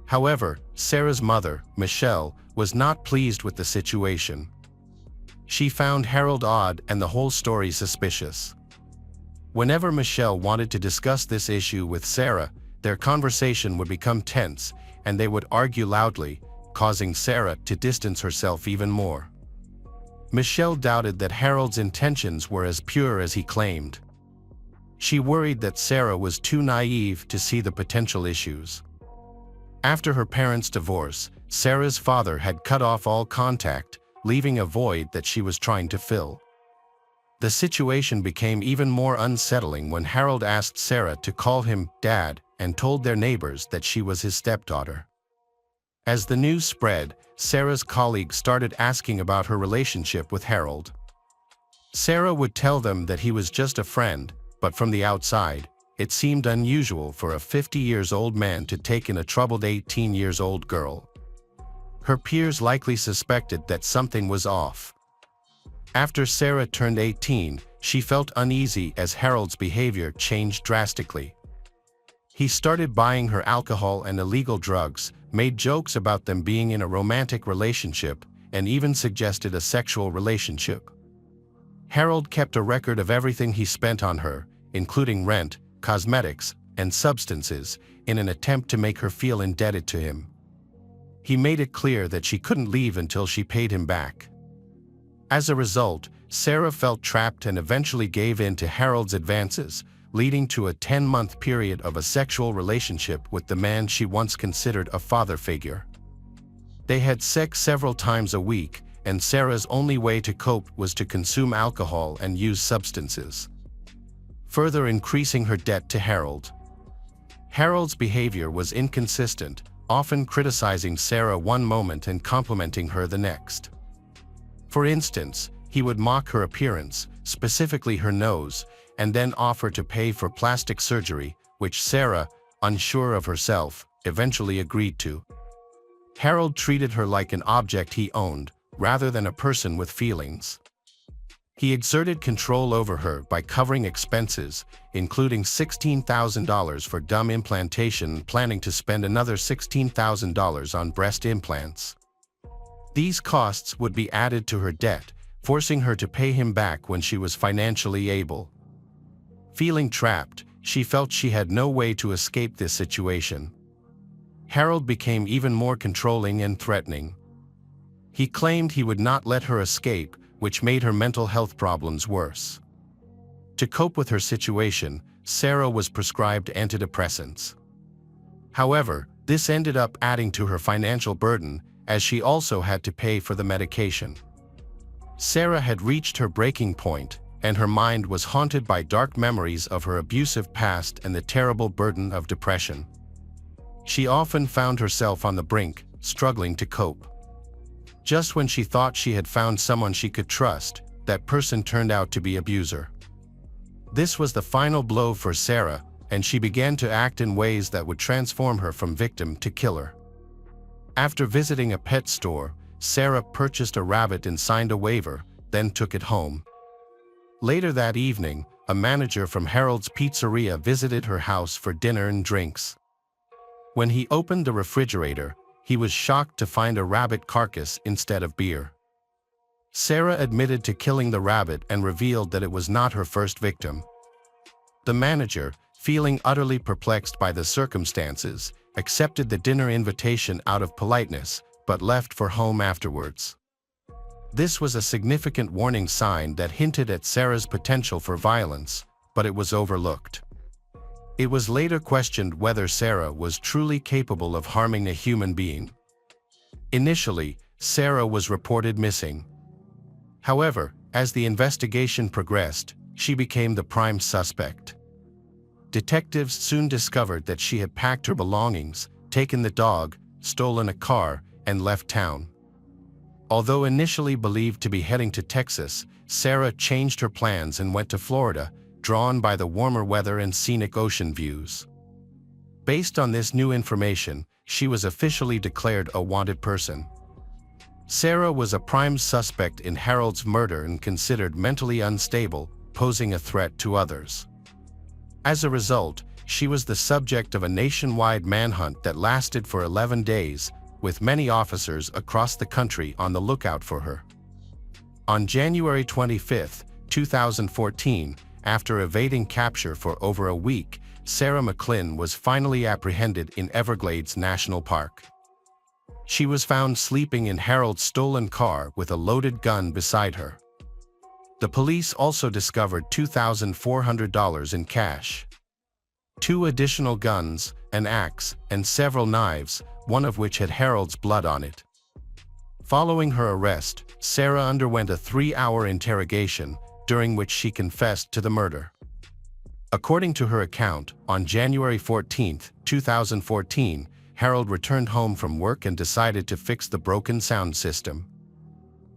However, Sarah's mother, Michelle, was not pleased with the situation. She found Harold odd and the whole story suspicious. Whenever Michelle wanted to discuss this issue with Sarah, their conversation would become tense, and they would argue loudly, causing Sarah to distance herself even more. Michelle doubted that Harold's intentions were as pure as he claimed. She worried that Sarah was too naive to see the potential issues. After her parents' divorce, Sarah's father had cut off all contact, leaving a void that she was trying to fill. The situation became even more unsettling when Harold asked Sarah to call him Dad and told their neighbors that she was his stepdaughter. As the news spread, Sarah's colleagues started asking about her relationship with Harold. Sarah would tell them that he was just a friend, but from the outside, it seemed unusual for a 50-year-old man to take in a troubled 18-year-old girl. Her peers likely suspected that something was off. After Sarah turned 18, she felt uneasy as Harold's behavior changed drastically. He started buying her alcohol and illegal drugs, made jokes about them being in a romantic relationship, and even suggested a sexual relationship. Harold kept a record of everything he spent on her, including rent, cosmetics, and substances, in an attempt to make her feel indebted to him. He made it clear that she couldn't leave until she paid him back. As a result, Sarah felt trapped and eventually gave in to Harold's advances, leading to a 10-month period of a sexual relationship with the man she once considered a father figure. They had sex several times a week, and Sarah's only way to cope was to consume alcohol and use substances, further increasing her debt to Harold. Harold's behavior was inconsistent, often criticizing Sarah one moment and complimenting her the next. For instance, he would mock her appearance, specifically her nose, and then offer to pay for plastic surgery, which Sarah, unsure of herself, eventually agreed to. Harold treated her like an object he owned, rather than a person with feelings. He exerted control over her by covering expenses, including $16,000 for gum implantation and planning to spend another $16,000 on breast implants. These costs would be added to her debt, forcing her to pay him back when she was financially able. Feeling trapped, she felt she had no way to escape this situation. Harold became even more controlling and threatening. He claimed he would not let her escape, which made her mental health problems worse. To cope with her situation, Sarah was prescribed antidepressants. However, this ended up adding to her financial burden, as she also had to pay for the medication. Sarah had reached her breaking point, and her mind was haunted by dark memories of her abusive past and the terrible burden of depression. She often found herself on the brink, struggling to cope. Just when she thought she had found someone she could trust, that person turned out to be an abuser. This was the final blow for Sarah, and she began to act in ways that would transform her from victim to killer. After visiting a pet store, Sarah purchased a rabbit and signed a waiver, then took it home. Later that evening, a manager from Harold's Pizzeria visited her house for dinner and drinks. When he opened the refrigerator, he was shocked to find a rabbit carcass instead of beer. Sarah admitted to killing the rabbit and revealed that it was not her first victim. The manager, feeling utterly perplexed by the circumstances, accepted the dinner invitation out of politeness, but left for home afterwards. This was a significant warning sign that hinted at Sarah's potential for violence, but it was overlooked. It was later questioned whether Sarah was truly capable of harming a human being. Initially, Sarah was reported missing. However, as the investigation progressed, she became the prime suspect. Detectives soon discovered that she had packed her belongings, taken the dog, stolen a car, and left town. Although initially believed to be heading to Texas, Sarah changed her plans and went to Florida, drawn by the warmer weather and scenic ocean views. Based on this new information, she was officially declared a wanted person. Sarah was a prime suspect in Harold's murder and considered mentally unstable, posing a threat to others. As a result, she was the subject of a nationwide manhunt that lasted for 11 days, with many officers across the country on the lookout for her. On January 25, 2014, after evading capture for over a week, Sarah McLin was finally apprehended in Everglades National Park. She was found sleeping in Harold's stolen car with a loaded gun beside her. The police also discovered $2,400 in cash, 2 additional guns, an axe, and several knives, one of which had Harold's blood on it. Following her arrest, Sarah underwent a 3-hour interrogation, during which she confessed to the murder. According to her account, on January 14, 2014, Harold returned home from work and decided to fix the broken sound system.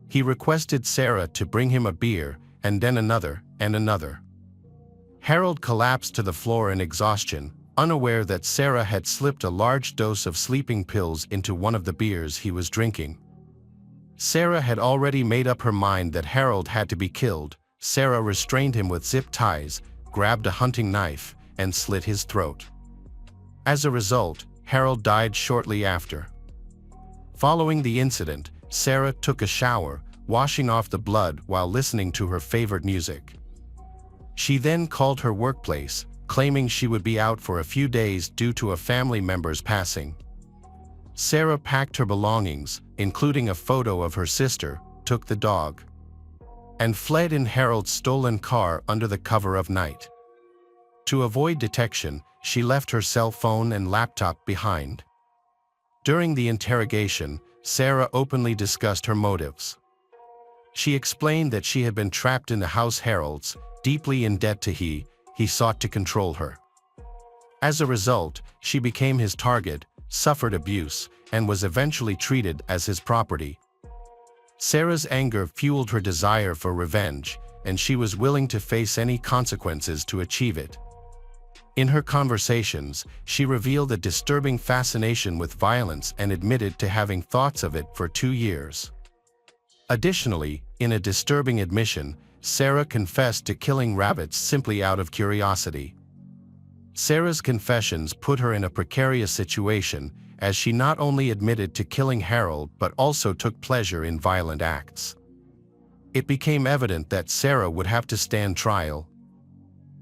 He requested Sarah to bring him a beer, and then another, and another. Harold collapsed to the floor in exhaustion, unaware that Sarah had slipped a large dose of sleeping pills into one of the beers he was drinking. Sarah had already made up her mind that Harold had to be killed. Sarah restrained him with zip ties, grabbed a hunting knife, and slit his throat. As a result, Harold died shortly after. Following the incident, Sarah took a shower, washing off the blood while listening to her favorite music. She then called her workplace, claiming she would be out for a few days due to a family member's passing. Sarah packed her belongings, including a photo of her sister, took the dog, and fled in Harold's stolen car under the cover of night. To avoid detection, she left her cell phone and laptop behind. During the interrogation, Sarah openly discussed her motives. She explained that she had been trapped in the house Harold's, deeply in debt to he sought to control her. As a result, she became his target, suffered abuse, and was eventually treated as his property. Sarah's anger fueled her desire for revenge, and she was willing to face any consequences to achieve it. In her conversations, she revealed a disturbing fascination with violence and admitted to having thoughts of it for 2 years. Additionally, in a disturbing admission, Sarah confessed to killing rabbits simply out of curiosity. Sarah's confessions put her in a precarious situation, as she not only admitted to killing Harold but also took pleasure in violent acts. It became evident that Sarah would have to stand trial.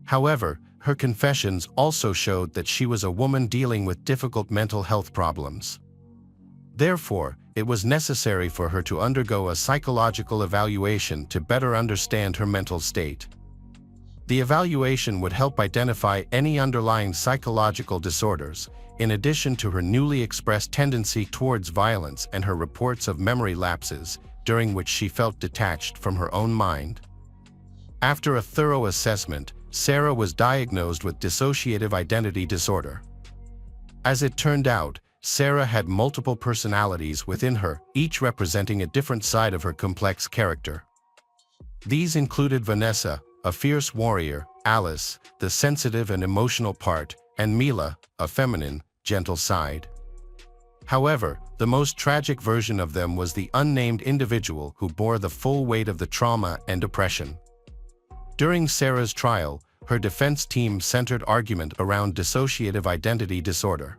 However, her confessions also showed that she was a woman dealing with difficult mental health problems. Therefore, it was necessary for her to undergo a psychological evaluation to better understand her mental state. The evaluation would help identify any underlying psychological disorders, in addition to her newly expressed tendency towards violence and her reports of memory lapses, during which she felt detached from her own mind. After a thorough assessment, Sarah was diagnosed with dissociative identity disorder. As it turned out, Sarah had multiple personalities within her, each representing a different side of her complex character. These included Vanessa, a fierce warrior, Alice, the sensitive and emotional part, and Mila, a feminine, gentle side. However, the most tragic version of them was the unnamed individual who bore the full weight of the trauma and depression. During Sarah's trial, her defense team centered argument around dissociative identity disorder.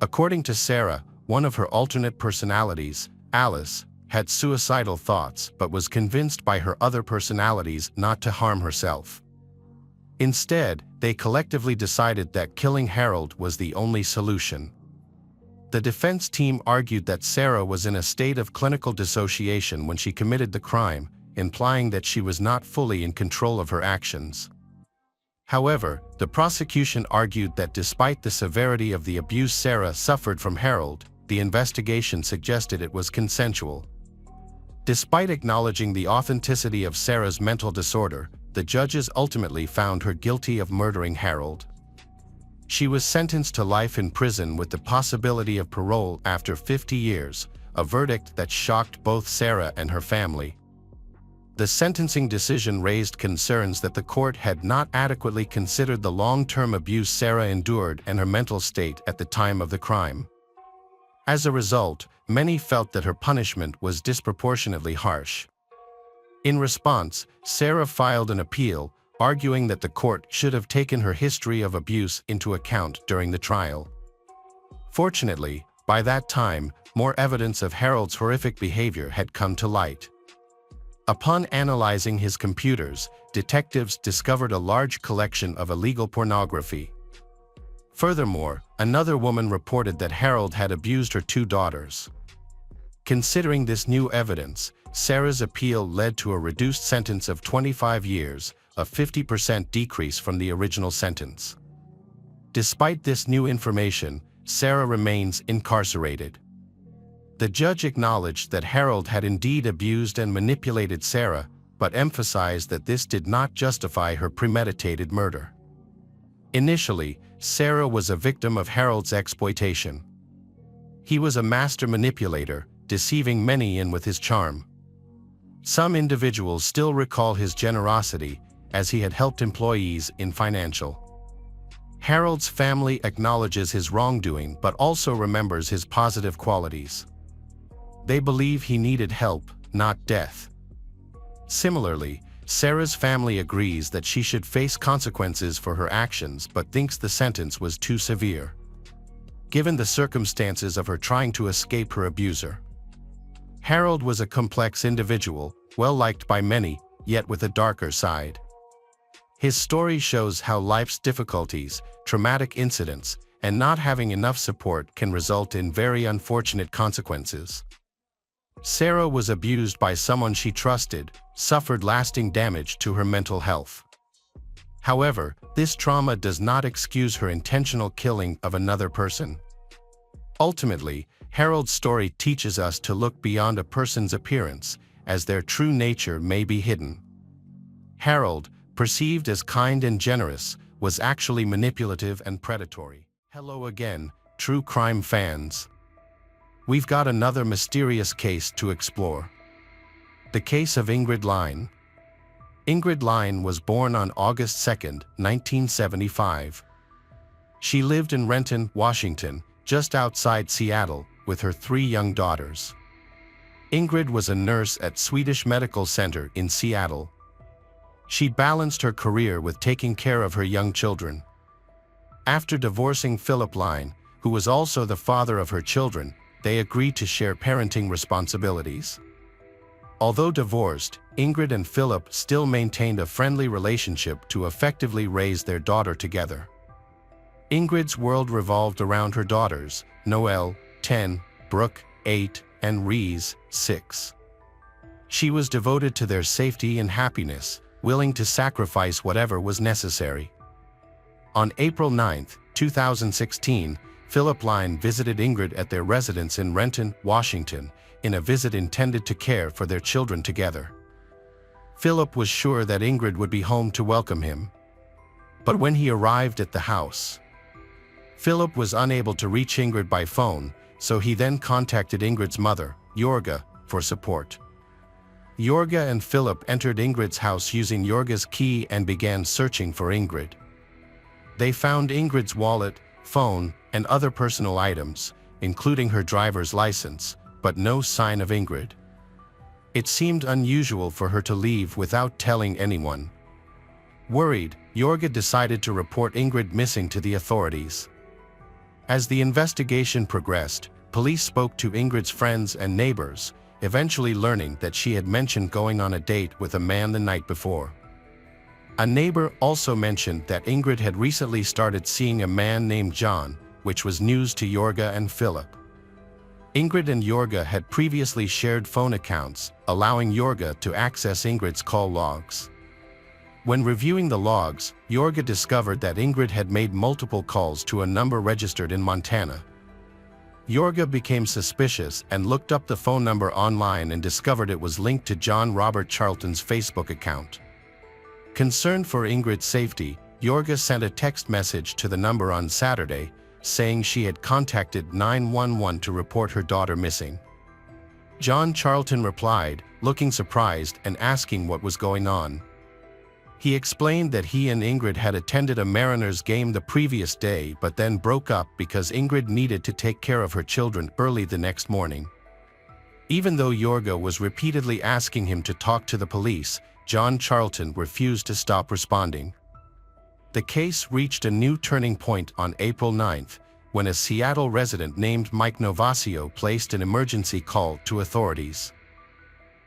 According to Sarah, one of her alternate personalities, Alice, had suicidal thoughts but was convinced by her other personalities not to harm herself. Instead, they collectively decided that killing Harold was the only solution. The defense team argued that Sarah was in a state of clinical dissociation when she committed the crime, implying that she was not fully in control of her actions. However, the prosecution argued that despite the severity of the abuse Sarah suffered from Harold, the investigation suggested it was consensual. Despite acknowledging the authenticity of Sarah's mental disorder, the judges ultimately found her guilty of murdering Harold. She was sentenced to life in prison with the possibility of parole after 50 years, a verdict that shocked both Sarah and her family. The sentencing decision raised concerns that the court had not adequately considered the long-term abuse Sarah endured and her mental state at the time of the crime. As a result, many felt that her punishment was disproportionately harsh. In response, Sarah filed an appeal, arguing that the court should have taken her history of abuse into account during the trial. Fortunately, by that time, more evidence of Harold's horrific behavior had come to light. Upon analyzing his computers, detectives discovered a large collection of illegal pornography. Furthermore, another woman reported that Harold had abused her 2 daughters. Considering this new evidence, Sarah's appeal led to a reduced sentence of 25 years, a 50% decrease from the original sentence. Despite this new information, Sarah remains incarcerated. The judge acknowledged that Harold had indeed abused and manipulated Sarah, but emphasized that this did not justify her premeditated murder. Initially, Sarah was a victim of Harold's exploitation. He was a master manipulator, deceiving many in with his charm. Some individuals still recall his generosity, as he had helped employees in financial. Harold's family acknowledges his wrongdoing but also remembers his positive qualities. They believe he needed help, not death. Similarly, Sarah's family agrees that she should face consequences for her actions but thinks the sentence was too severe, given the circumstances of her trying to escape her abuser. Harold was a complex individual, well-liked by many, yet with a darker side. His story shows how life's difficulties, traumatic incidents, and not having enough support can result in very unfortunate consequences. Sarah was abused by someone she trusted, suffered lasting damage to her mental health. However, this trauma does not excuse her intentional killing of another person. Ultimately, Harold's story teaches us to look beyond a person's appearance, as their true nature may be hidden. Harold, perceived as kind and generous, was actually manipulative and predatory. Hello again, true crime fans. We've got another mysterious case to explore. The case of Ingrid Line. Ingrid Line was born on August 2, 1975. She lived in Renton, Washington, just outside Seattle, with her 3 young daughters. Ingrid was a nurse at Swedish Medical Center in Seattle. She balanced her career with taking care of her young children. After divorcing Philip Line, who was also the father of her children, they agreed to share parenting responsibilities. Although divorced, Ingrid and Philip still maintained a friendly relationship to effectively raise their daughter together. Ingrid's world revolved around her daughters, Noelle, 10, Brooke, 8, and Reese, 6. She was devoted to their safety and happiness, willing to sacrifice whatever was necessary. On April 9, 2016, Philip Line visited Ingrid at their residence in Renton, Washington, in a visit intended to care for their children together. Philip was sure that Ingrid would be home to welcome him. But when he arrived at the house, Philip was unable to reach Ingrid by phone, so he then contacted Ingrid's mother, Jorga, for support. Jorga and Philip entered Ingrid's house using Jorga's key and began searching for Ingrid. They found Ingrid's wallet, phone, and other personal items, including her driver's license, but no sign of Ingrid. It seemed unusual for her to leave without telling anyone. Worried, Jorga decided to report Ingrid missing to the authorities. As the investigation progressed, police spoke to Ingrid's friends and neighbors, eventually learning that she had mentioned going on a date with a man the night before. A neighbor also mentioned that Ingrid had recently started seeing a man named John, which was news to Jorga and Philip. Ingrid and Jorga had previously shared phone accounts, allowing Jorga to access Ingrid's call logs. When reviewing the logs, Jorga discovered that Ingrid had made multiple calls to a number registered in Montana. Yorga became suspicious and looked up the phone number online and discovered it was linked to John Robert Charlton's Facebook account. Concerned for Ingrid's safety, Yorga sent a text message to the number on Saturday, saying she had contacted 911 to report her daughter missing. John Charlton replied, looking surprised and asking what was going on. He explained that he and Ingrid had attended a Mariners game the previous day but then broke up because Ingrid needed to take care of her children early the next morning. Even though Yorga was repeatedly asking him to talk to the police, John Charlton refused to stop responding. The case reached a new turning point on April 9th, when a Seattle resident named Mike Novasio placed an emergency call to authorities.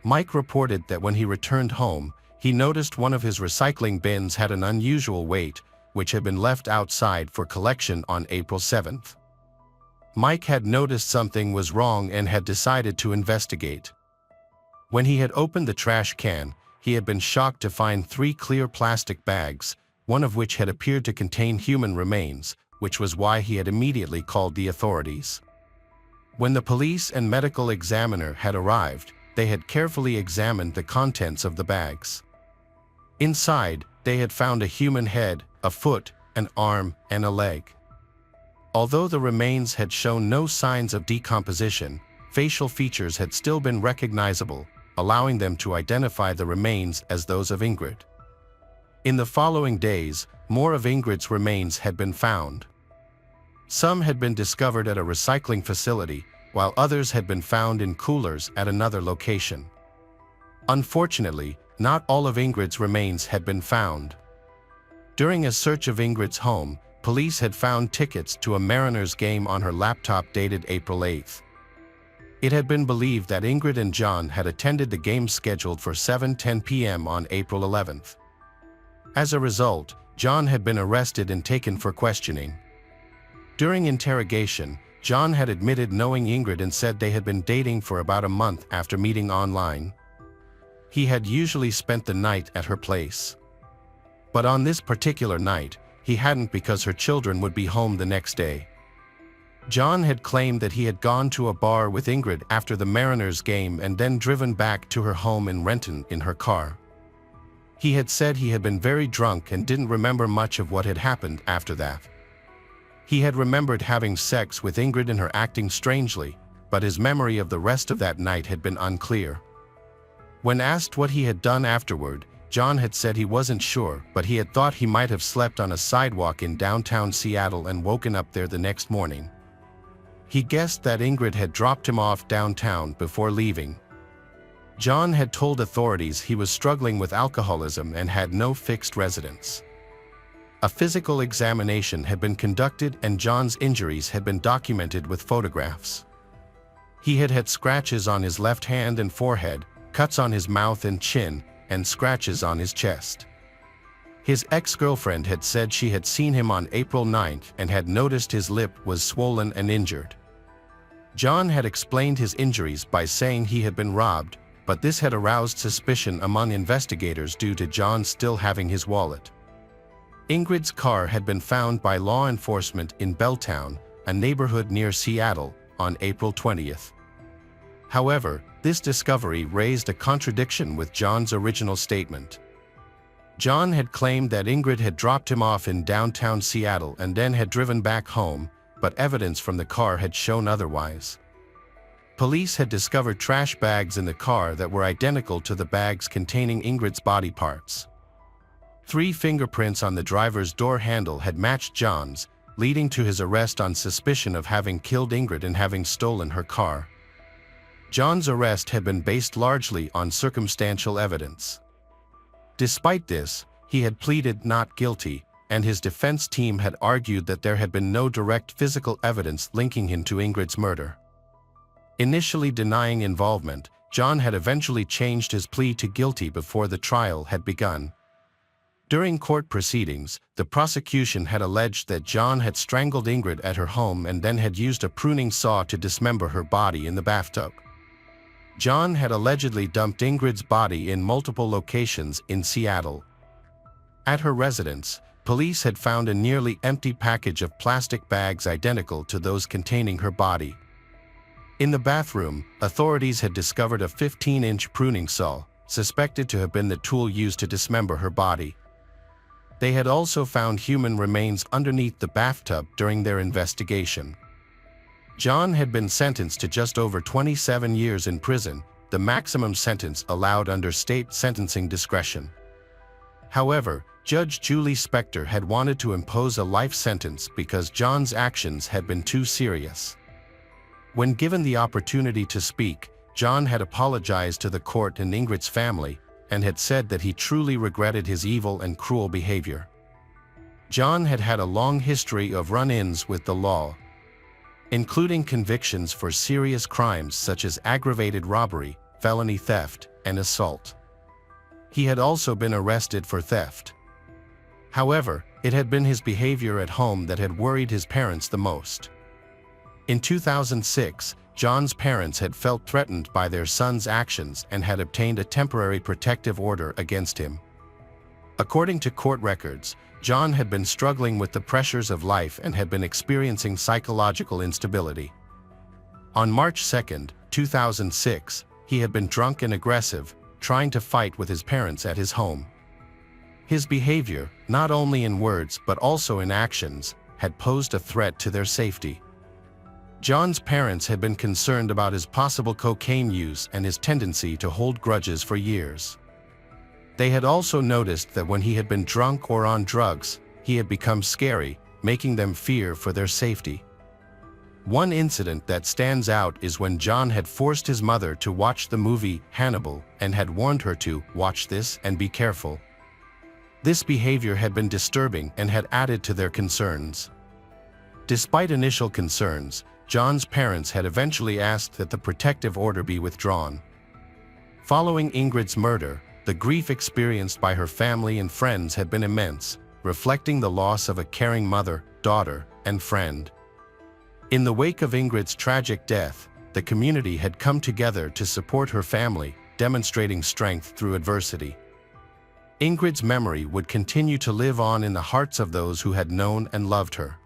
Mike reported that when he returned home, he noticed one of his recycling bins had an unusual weight, which had been left outside for collection on April 7th. Mike had noticed something was wrong and had decided to investigate. When he had opened the trash can, he had been shocked to find 3 clear plastic bags, one of which had appeared to contain human remains, which was why he had immediately called the authorities. When the police and medical examiner had arrived, they had carefully examined the contents of the bags. Inside, they had found a human head, a foot, an arm, and a leg. Although the remains had shown no signs of decomposition, facial features had still been recognizable, allowing them to identify the remains as those of Ingrid. In the following days, more of Ingrid's remains had been found. Some had been discovered at a recycling facility, while others had been found in coolers at another location. Unfortunately, not all of Ingrid's remains had been found. During a search of Ingrid's home, police had found tickets to a Mariners game on her laptop dated April 8th. It had been believed that Ingrid and John had attended the game scheduled for 7:10 p.m. on April 11th. As a result, John had been arrested and taken for questioning. During interrogation, John had admitted knowing Ingrid and said they had been dating for about a month after meeting online. He had usually spent the night at her place. But on this particular night, he hadn't because her children would be home the next day. John had claimed that he had gone to a bar with Ingrid after the Mariners game and then driven back to her home in Renton in her car. He had said he had been very drunk and didn't remember much of what had happened after that. He had remembered having sex with Ingrid and her acting strangely, but his memory of the rest of that night had been unclear. When asked what he had done afterward, John had said he wasn't sure, but he had thought he might have slept on a sidewalk in downtown Seattle and woken up there the next morning. He guessed that Ingrid had dropped him off downtown before leaving. John had told authorities he was struggling with alcoholism and had no fixed residence. A physical examination had been conducted and John's injuries had been documented with photographs. He had had scratches on his left hand and forehead, cuts on his mouth and chin, and scratches on his chest. His ex-girlfriend had said she had seen him on April 9th and had noticed his lip was swollen and injured. John had explained his injuries by saying he had been robbed, but this had aroused suspicion among investigators due to John still having his wallet. Ingrid's car had been found by law enforcement in Belltown, a neighborhood near Seattle, on April 20th. However, this discovery raised a contradiction with John's original statement. John had claimed that Ingrid had dropped him off in downtown Seattle and then had driven back home, but evidence from the car had shown otherwise. Police had discovered trash bags in the car that were identical to the bags containing Ingrid's body parts. 3 fingerprints on the driver's door handle had matched John's, leading to his arrest on suspicion of having killed Ingrid and having stolen her car. John's arrest had been based largely on circumstantial evidence. Despite this, he had pleaded not guilty, and his defense team had argued that there had been no direct physical evidence linking him to Ingrid's murder. Initially denying involvement, John had eventually changed his plea to guilty before the trial had begun. During court proceedings, the prosecution had alleged that John had strangled Ingrid at her home and then had used a pruning saw to dismember her body in the bathtub. John had allegedly dumped Ingrid's body in multiple locations in Seattle. At her residence, police had found a nearly empty package of plastic bags identical to those containing her body, In the bathroom, authorities had discovered a 15-inch pruning saw, suspected to have been the tool used to dismember her body. They had also found human remains underneath the bathtub during their investigation. John had been sentenced to just over 27 years in prison, the maximum sentence allowed under state sentencing discretion. However, Judge Julie Spector had wanted to impose a life sentence because John's actions had been too serious. When given the opportunity to speak, John had apologized to the court and Ingrid's family, and had said that he truly regretted his evil and cruel behavior. John had had a long history of run-ins with the law, including convictions for serious crimes such as aggravated robbery, felony theft, and assault. He had also been arrested for theft. However, it had been his behavior at home that had worried his parents the most. In 2006, John's parents had felt threatened by their son's actions and had obtained a temporary protective order against him. According to court records, John had been struggling with the pressures of life and had been experiencing psychological instability. On March 2, 2006, he had been drunk and aggressive, trying to fight with his parents at his home. His behavior, not only in words but also in actions, had posed a threat to their safety. John's parents had been concerned about his possible cocaine use and his tendency to hold grudges for years. They had also noticed that when he had been drunk or on drugs, he had become scary, making them fear for their safety. One incident that stands out is when John had forced his mother to watch the movie Hannibal and had warned her to watch this and be careful. This behavior had been disturbing and had added to their concerns. Despite initial concerns, John's parents had eventually asked that the protective order be withdrawn. Following Ingrid's murder, the grief experienced by her family and friends had been immense, reflecting the loss of a caring mother, daughter, and friend. In the wake of Ingrid's tragic death, the community had come together to support her family, demonstrating strength through adversity. Ingrid's memory would continue to live on in the hearts of those who had known and loved her.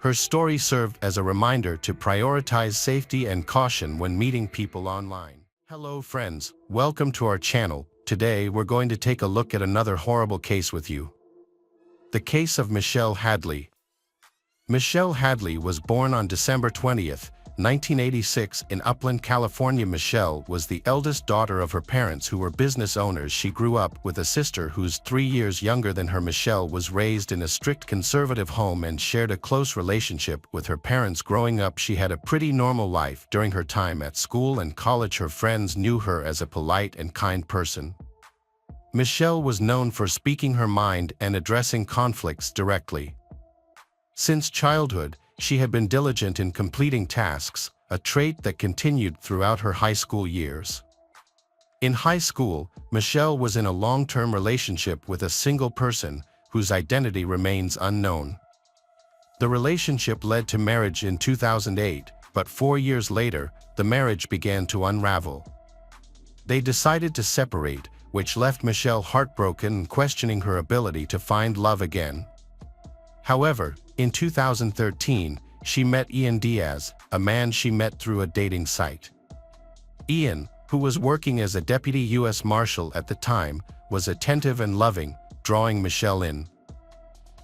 Her story served as a reminder to prioritize safety and caution when meeting people online. Hello friends, welcome to our channel. Today we're going to take a look at another horrible case with you. The case of Michelle Hadley. Michelle Hadley was born on December 20th, 1986 in Upland, California. Michelle was the eldest daughter of her parents who were business owners. She grew up with a sister who's 3 years younger than her. Michelle was raised in a strict conservative home and shared a close relationship with her parents. Growing up, she had a pretty normal life. During her time at school and college, her friends knew her as a polite and kind person. Michelle was known for speaking her mind and addressing conflicts directly. Since childhood, she had been diligent in completing tasks, a trait that continued throughout her high school years. In high school, Michelle was in a long-term relationship with a single person whose identity remains unknown. The relationship led to marriage in 2008, but 4 years later, the marriage began to unravel. They decided to separate, which left Michelle heartbroken and questioning her ability to find love again. However, in 2013, she met Ian Diaz, a man she met through a dating site. Ian, who was working as a deputy U.S. Marshal at the time, was attentive and loving, drawing Michelle in.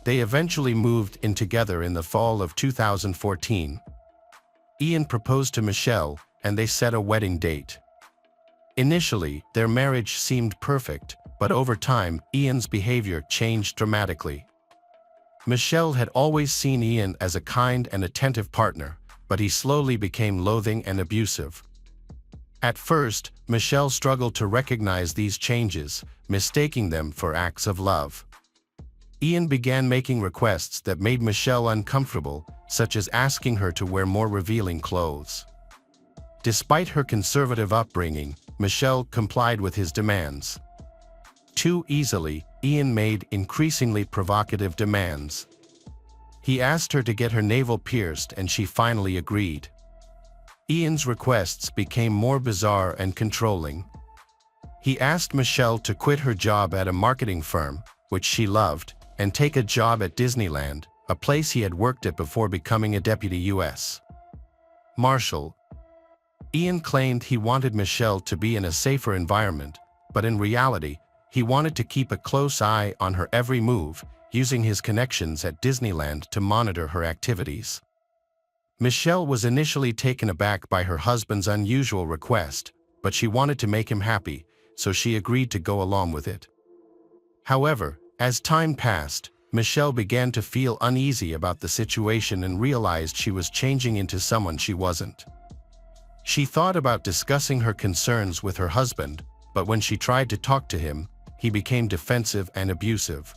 They eventually moved in together in the fall of 2014. Ian proposed to Michelle, and they set a wedding date. Initially, their marriage seemed perfect, but over time, Ian's behavior changed dramatically. Michelle had always seen Ian as a kind and attentive partner, but he slowly became loathing and abusive. At first, Michelle struggled to recognize these changes, mistaking them for acts of love. Ian began making requests that made Michelle uncomfortable, such as asking her to wear more revealing clothes. Despite her conservative upbringing, Michelle complied with his demands. Too easily, Ian made increasingly provocative demands. He asked her to get her navel pierced and she finally agreed. Ian's requests became more bizarre and controlling. He asked Michelle to quit her job at a marketing firm, which she loved, and take a job at Disneyland, a place he had worked at before becoming a deputy U.S. Marshal. Ian claimed he wanted Michelle to be in a safer environment, but in reality, he wanted to keep a close eye on her every move, using his connections at Disneyland to monitor her activities. Michelle was initially taken aback by her husband's unusual request, but she wanted to make him happy, so she agreed to go along with it. However, as time passed, Michelle began to feel uneasy about the situation and realized she was changing into someone she wasn't. She thought about discussing her concerns with her husband, but when she tried to talk to him, he became defensive and abusive.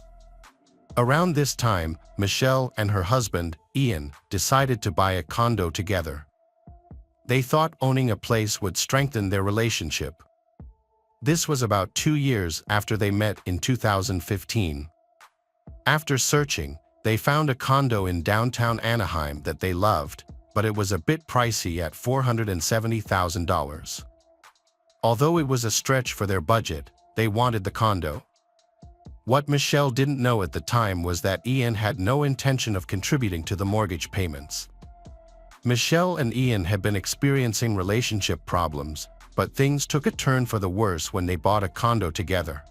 Around this time, Michelle and her husband, Ian, decided to buy a condo together. They thought owning a place would strengthen their relationship. This was about 2 years after they met in 2015. After searching, they found a condo in downtown Anaheim that they loved, but it was a bit pricey at $470,000. Although it was a stretch for their budget, they wanted the condo. What Michelle didn't know at the time was that Ian had no intention of contributing to the mortgage payments. Michelle and Ian had been experiencing relationship problems, but things took a turn for the worse when they bought a condo together.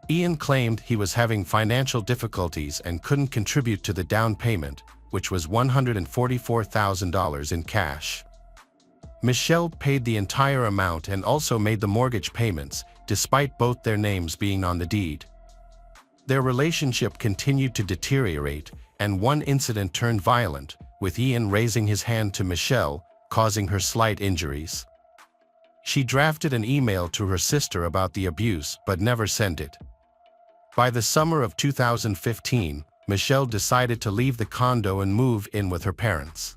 Ian claimed he was having financial difficulties and couldn't contribute to the down payment, which was $144,000 in cash. Michelle paid the entire amount and also made the mortgage payments, despite both their names being on the deed. Their relationship continued to deteriorate, and one incident turned violent, with Ian raising his hand to Michelle, causing her slight injuries. She drafted an email to her sister about the abuse but never sent it. By the summer of 2015, Michelle decided to leave the condo and move in with her parents.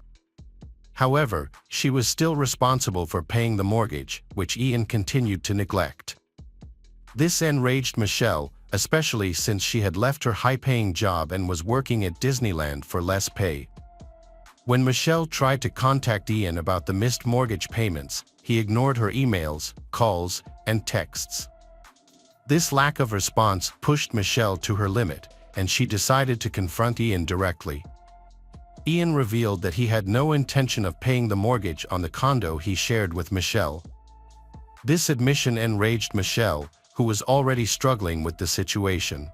However, she was still responsible for paying the mortgage, which Ian continued to neglect. This enraged Michelle, especially since she had left her high-paying job and was working at Disneyland for less pay. When Michelle tried to contact Ian about the missed mortgage payments, he ignored her emails, calls, and texts. This lack of response pushed Michelle to her limit, and she decided to confront Ian directly. Ian revealed that he had no intention of paying the mortgage on the condo he shared with Michelle. This admission enraged Michelle, who was already struggling with the situation.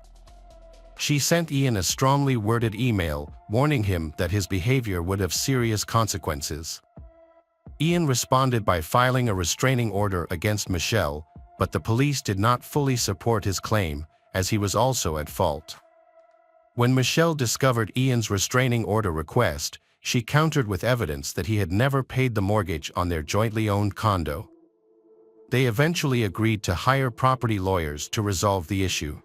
She sent Ian a strongly worded email, warning him that his behavior would have serious consequences. Ian responded by filing a restraining order against Michelle, but the police did not fully support his claim, as he was also at fault. When Michelle discovered Ian's restraining order request, she countered with evidence that he had never paid the mortgage on their jointly owned condo. They eventually agreed to hire property lawyers to resolve the issue.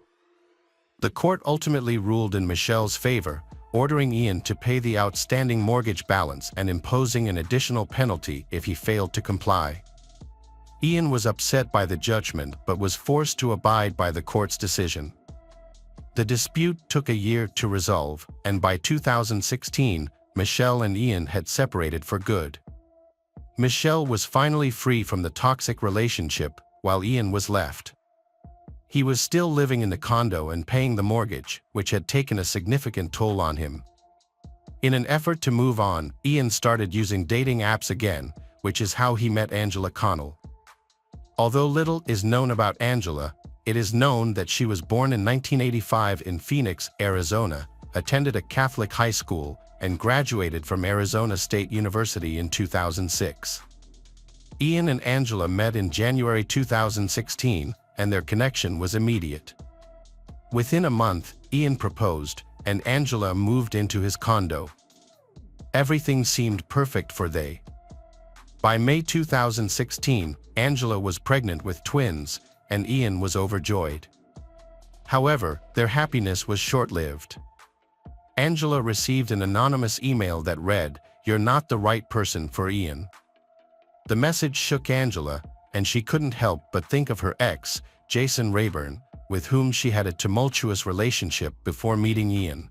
The court ultimately ruled in Michelle's favor, ordering Ian to pay the outstanding mortgage balance and imposing an additional penalty if he failed to comply. Ian was upset by the judgment but was forced to abide by the court's decision. The dispute took a year to resolve, and by 2016, Michelle and Ian had separated for good. Michelle was finally free from the toxic relationship, while Ian was left. He was still living in the condo and paying the mortgage, which had taken a significant toll on him. In an effort to move on, Ian started using dating apps again, which is how he met Angela Connell. Although little is known about Angela, it is known that she was born in 1985 in Phoenix, Arizona, attended a Catholic high school, and graduated from Arizona State University in 2006. Ian and Angela met in January 2016, and their connection was immediate. Within a month, Ian proposed, and Angela moved into his condo. Everything seemed perfect for they. By May 2016, Angela was pregnant with twins, and Ian was overjoyed. However, their happiness was short-lived. Angela received an anonymous email that read, "You're not the right person for Ian." The message shook Angela, and she couldn't help but think of her ex, Jason Rayburn, with whom she had a tumultuous relationship before meeting Ian.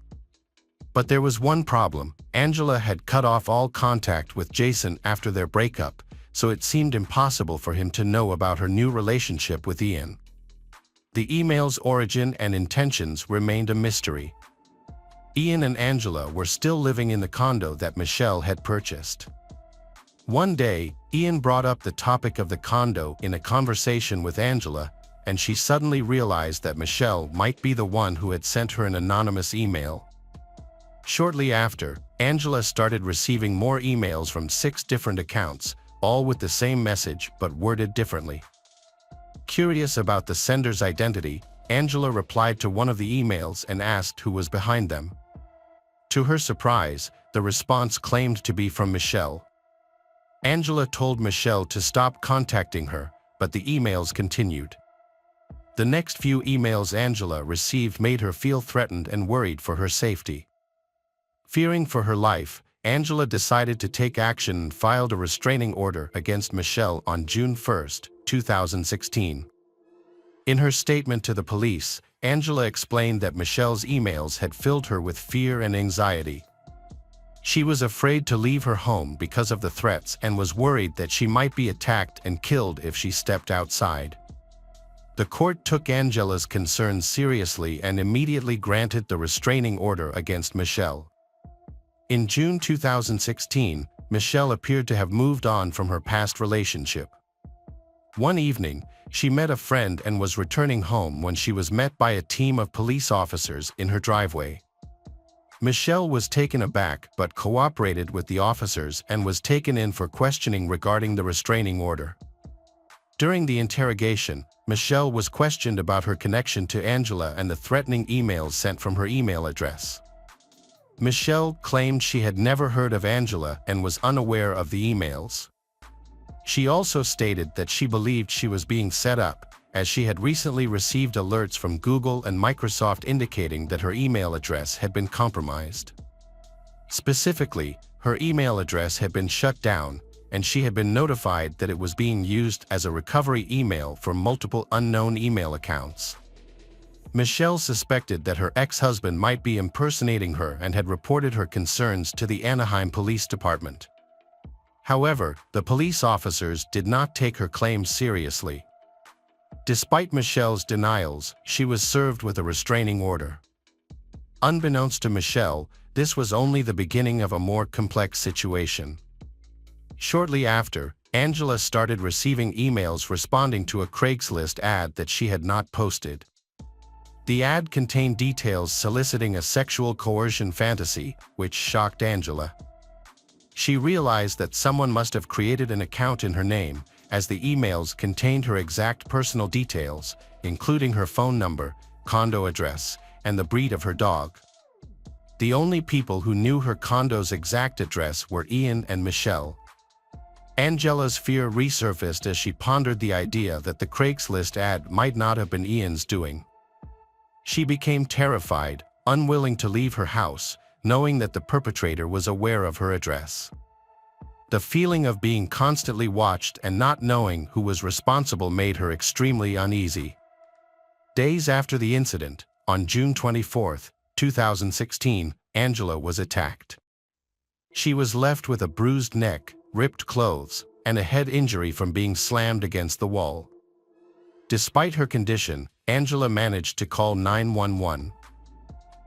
But there was one problem: Angela had cut off all contact with Jason after their breakup, so it seemed impossible for him to know about her new relationship with Ian. The email's origin and intentions remained a mystery. Ian and Angela were still living in the condo that Michelle had purchased. One day, Ian brought up the topic of the condo in a conversation with Angela, and she suddenly realized that Michelle might be the one who had sent her an anonymous email. Shortly after, Angela started receiving more emails from 6 different accounts, all with the same message but worded differently. Curious about the sender's identity, Angela replied to one of the emails and asked who was behind them. To her surprise, the response claimed to be from Michelle. Angela told Michelle to stop contacting her, but the emails continued. The next few emails Angela received made her feel threatened and worried for her safety. Fearing for her life, Angela decided to take action and filed a restraining order against Michelle on June 1, 2016. In her statement to the police, Angela explained that Michelle's emails had filled her with fear and anxiety. She was afraid to leave her home because of the threats and was worried that she might be attacked and killed if she stepped outside. The court took Angela's concerns seriously and immediately granted the restraining order against Michelle. In June 2016, Michelle appeared to have moved on from her past relationship. One evening, she met a friend and was returning home when she was met by a team of police officers in her driveway. Michelle was taken aback but cooperated with the officers and was taken in for questioning regarding the restraining order. During the interrogation, Michelle was questioned about her connection to Angela and the threatening emails sent from her email address. Michelle claimed she had never heard of Angela and was unaware of the emails. She also stated that she believed she was being set up, as she had recently received alerts from Google and Microsoft indicating that her email address had been compromised. Specifically, her email address had been shut down, and she had been notified that it was being used as a recovery email for multiple unknown email accounts. Michelle suspected that her ex-husband might be impersonating her and had reported her concerns to the Anaheim Police Department. However, the police officers did not take her claims seriously. Despite Michelle's denials, she was served with a restraining order. Unbeknownst to Michelle, this was only the beginning of a more complex situation. Shortly after, Angela started receiving emails responding to a Craigslist ad that she had not posted. The ad contained details soliciting a sexual coercion fantasy, which shocked Angela. She realized that someone must have created an account in her name, as the emails contained her exact personal details, including her phone number, condo address, and the breed of her dog. The only people who knew her condo's exact address were Ian and Michelle. Angela's fear resurfaced as she pondered the idea that the Craigslist ad might not have been Ian's doing. She became terrified, unwilling to leave her house, knowing that the perpetrator was aware of her address. The feeling of being constantly watched and not knowing who was responsible made her extremely uneasy. Days after the incident, on June 24, 2016, Angela was attacked. She was left with a bruised neck, ripped clothes, and a head injury from being slammed against the wall. Despite her condition, Angela managed to call 911.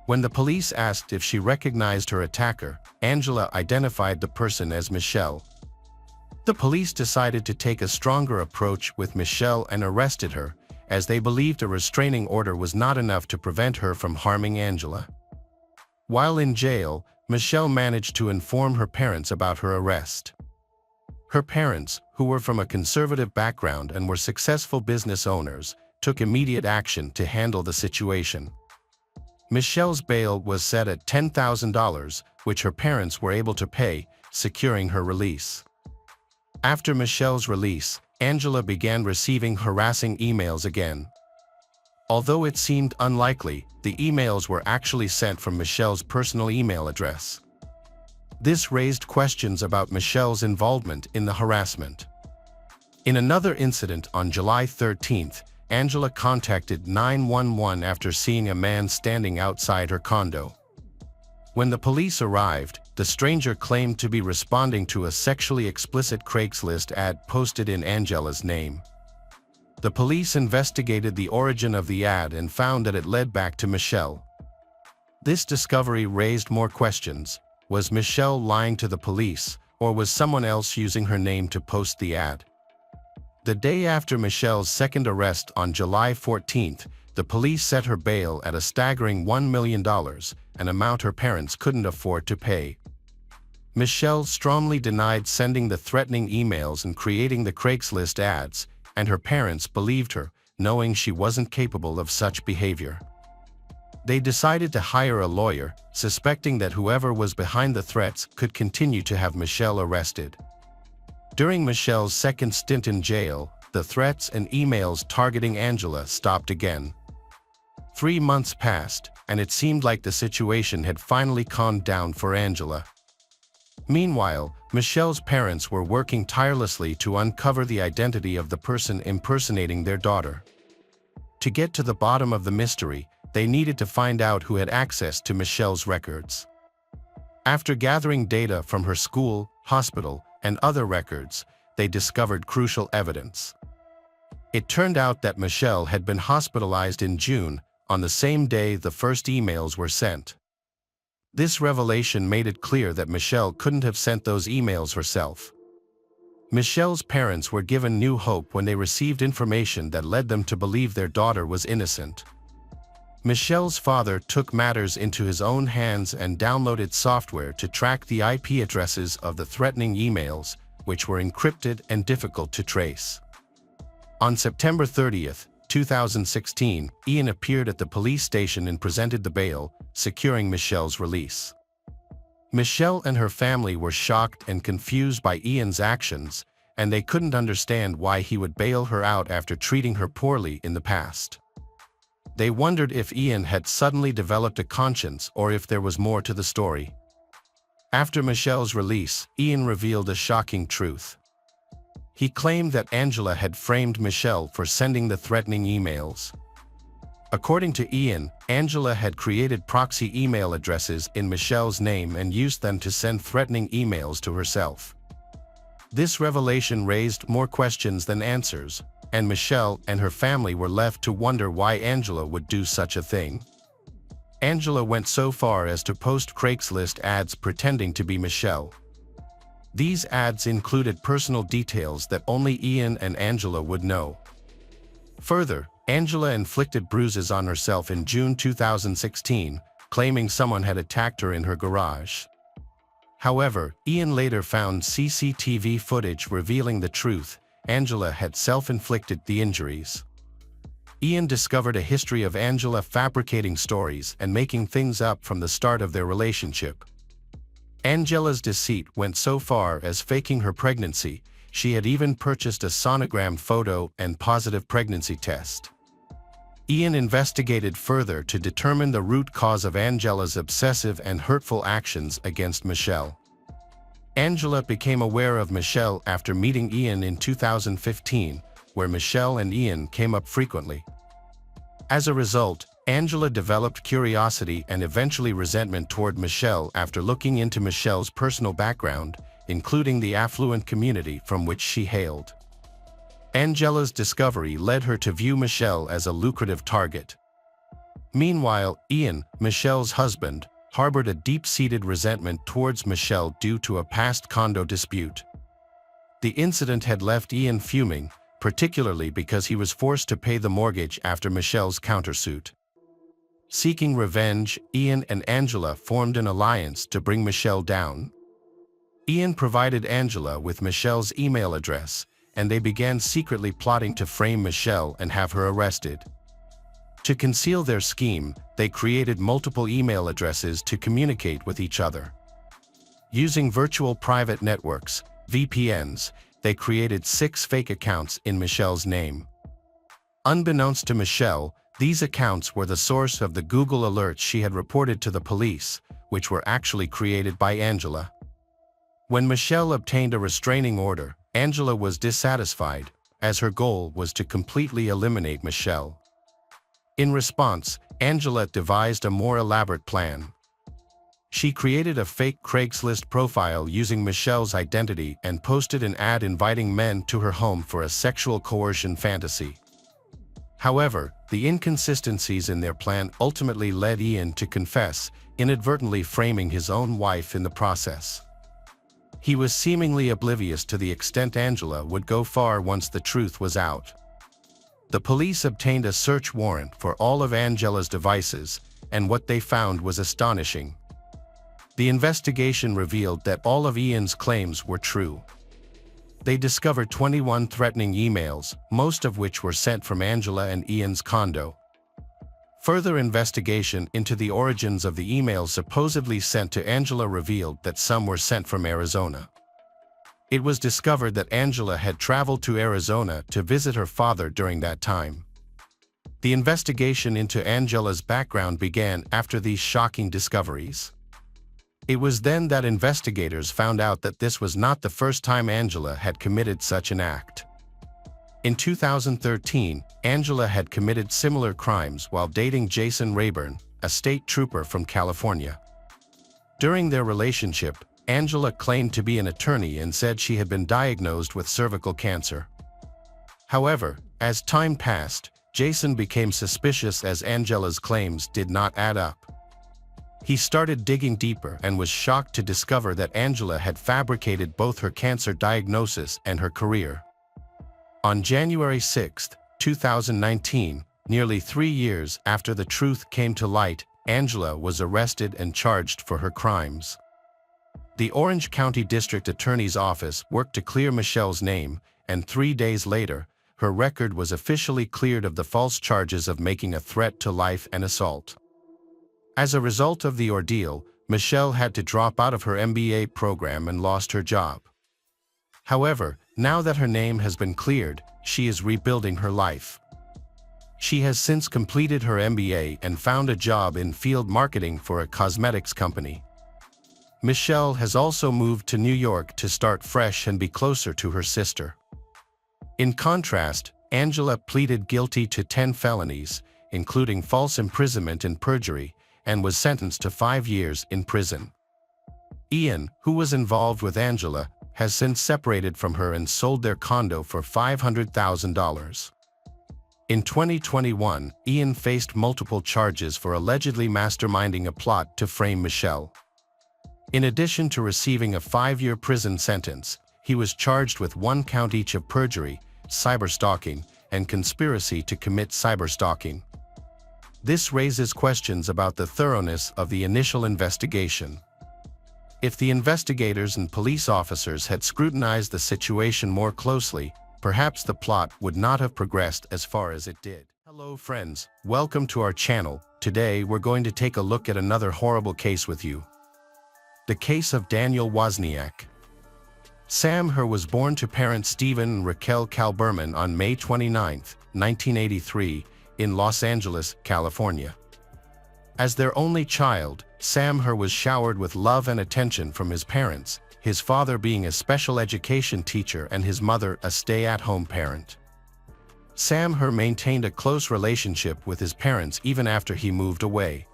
When the police asked if she recognized her attacker, Angela identified the person as Michelle. The police decided to take a stronger approach with Michelle and arrested her, as they believed a restraining order was not enough to prevent her from harming Angela. While in jail, Michelle managed to inform her parents about her arrest. Her parents, who were from a conservative background and were successful business owners, took immediate action to handle the situation. Michelle's bail was set at $10,000, which her parents were able to pay, securing her release. After Michelle's release, Angela began receiving harassing emails again. Although it seemed unlikely, the emails were actually sent from Michelle's personal email address. This raised questions about Michelle's involvement in the harassment. In another incident on July 13, Angela contacted 911 after seeing a man standing outside her condo. When the police arrived, the stranger claimed to be responding to a sexually explicit Craigslist ad posted in Angela's name. The police investigated the origin of the ad and found that it led back to Michelle. This discovery raised more questions. Was Michelle lying to the police, or was someone else using her name to post the ad? The day after Michelle's second arrest on July 14th, the police set her bail at a staggering $1 million, an amount her parents couldn't afford to pay. Michelle strongly denied sending the threatening emails and creating the Craigslist ads, and her parents believed her, knowing she wasn't capable of such behavior. They decided to hire a lawyer, suspecting that whoever was behind the threats could continue to have Michelle arrested. During Michelle's second stint in jail, the threats and emails targeting Angela stopped again. 3 months passed, and it seemed like the situation had finally calmed down for Angela. Meanwhile, Michelle's parents were working tirelessly to uncover the identity of the person impersonating their daughter. To get to the bottom of the mystery, they needed to find out who had access to Michelle's records. After gathering data from her school, hospital, and other records, they discovered crucial evidence. It turned out that Michelle had been hospitalized in June, on the same day the first emails were sent. This revelation made it clear that Michelle couldn't have sent those emails herself. Michelle's parents were given new hope when they received information that led them to believe their daughter was innocent. Michelle's father took matters into his own hands and downloaded software to track the IP addresses of the threatening emails, which were encrypted and difficult to trace. On September 30, 2016, Ian appeared at the police station and presented the bail, securing Michelle's release. Michelle and her family were shocked and confused by Ian's actions, and they couldn't understand why he would bail her out after treating her poorly in the past. They wondered if Ian had suddenly developed a conscience or if there was more to the story. After Michelle's release, Ian revealed a shocking truth. He claimed that Angela had framed Michelle for sending the threatening emails. According to Ian, Angela had created proxy email addresses in Michelle's name and used them to send threatening emails to herself. This revelation raised more questions than answers, and Michelle and her family were left to wonder why Angela would do such a thing. Angela went so far as to post Craigslist ads pretending to be Michelle. These ads included personal details that only Ian and Angela would know. Further, Angela inflicted bruises on herself in June 2016, claiming someone had attacked her in her garage. However, Ian later found CCTV footage revealing the truth: Angela had self-inflicted the injuries. Ian discovered a history of Angela fabricating stories and making things up from the start of their relationship. Angela's deceit went so far as faking her pregnancy. She had even purchased a sonogram photo and positive pregnancy test. Ian investigated further to determine the root cause of Angela's obsessive and hurtful actions against Michelle. Angela became aware of Michelle after meeting Ian in 2015, where Michelle and Ian came up frequently. As a result, Angela developed curiosity and eventually resentment toward Michelle after looking into Michelle's personal background, including the affluent community from which she hailed. Angela's discovery led her to view Michelle as a lucrative target. Meanwhile, Ian, Michelle's husband, harbored a deep-seated resentment towards Michelle due to a past condo dispute. The incident had left Ian fuming, particularly because he was forced to pay the mortgage after Michelle's countersuit. Seeking revenge, Ian and Angela formed an alliance to bring Michelle down. Ian provided Angela with Michelle's email address, and they began secretly plotting to frame Michelle and have her arrested. To conceal their scheme, they created multiple email addresses to communicate with each other. Using virtual private networks, VPNs, they created 6 fake accounts in Michelle's name. Unbeknownst to Michelle, these accounts were the source of the Google alerts she had reported to the police, which were actually created by Angela. When Michelle obtained a restraining order, Angela was dissatisfied, as her goal was to completely eliminate Michelle. In response, Angela devised a more elaborate plan. She created a fake Craigslist profile using Michelle's identity and posted an ad inviting men to her home for a sexual coercion fantasy. However, the inconsistencies in their plan ultimately led Ian to confess, inadvertently framing his own wife in the process. He was seemingly oblivious to the extent Angela would go far once the truth was out. The police obtained a search warrant for all of Angela's devices, and what they found was astonishing. The investigation revealed that all of Ian's claims were true. They discovered 21 threatening emails, most of which were sent from Angela and Ian's condo. Further investigation into the origins of the emails supposedly sent to Angela revealed that some were sent from Arizona. It was discovered that Angela had traveled to Arizona to visit her father during that time. The investigation into Angela's background began after these shocking discoveries. It was then that investigators found out that this was not the first time Angela had committed such an act. In 2013, Angela had committed similar crimes while dating Jason Rayburn, a state trooper from California. During their relationship, Angela claimed to be an attorney and said she had been diagnosed with cervical cancer. However, as time passed, Jason became suspicious as Angela's claims did not add up. He started digging deeper and was shocked to discover that Angela had fabricated both her cancer diagnosis and her career. On January 6, 2019, nearly 3 years after the truth came to light, Angela was arrested and charged for her crimes. The Orange County District Attorney's Office worked to clear Michelle's name, and 3 days later, her record was officially cleared of the false charges of making a threat to life and assault. As a result of the ordeal, Michelle had to drop out of her MBA program and lost her job. However, now that her name has been cleared, she is rebuilding her life. She has since completed her MBA and found a job in field marketing for a cosmetics company. Michelle has also moved to New York to start fresh and be closer to her sister. In contrast, Angela pleaded guilty to 10 felonies, including false imprisonment and perjury, and was sentenced to 5 years in prison. Ian, who was involved with Angela, has since separated from her and sold their condo for $500,000. In 2021, Ian faced multiple charges for allegedly masterminding a plot to frame Michelle. In addition to receiving a 5-year prison sentence, he was charged with 1 count each of perjury, cyberstalking, and conspiracy to commit cyberstalking. This raises questions about the thoroughness of the initial investigation. If the investigators and police officers had scrutinized the situation more closely, perhaps the plot would not have progressed as far as it did. Hello friends, welcome to our channel. Today we're going to take a look at another horrible case with you. The case of Daniel Wozniak. Sam Herr was born to parents Stephen and Raquel Kalberman on May 29, 1983, in Los Angeles, California. As their only child, Sam Herr was showered with love and attention from his parents, his father being a special education teacher and his mother a stay-at-home parent. Sam Herr maintained a close relationship with his parents even after he moved away.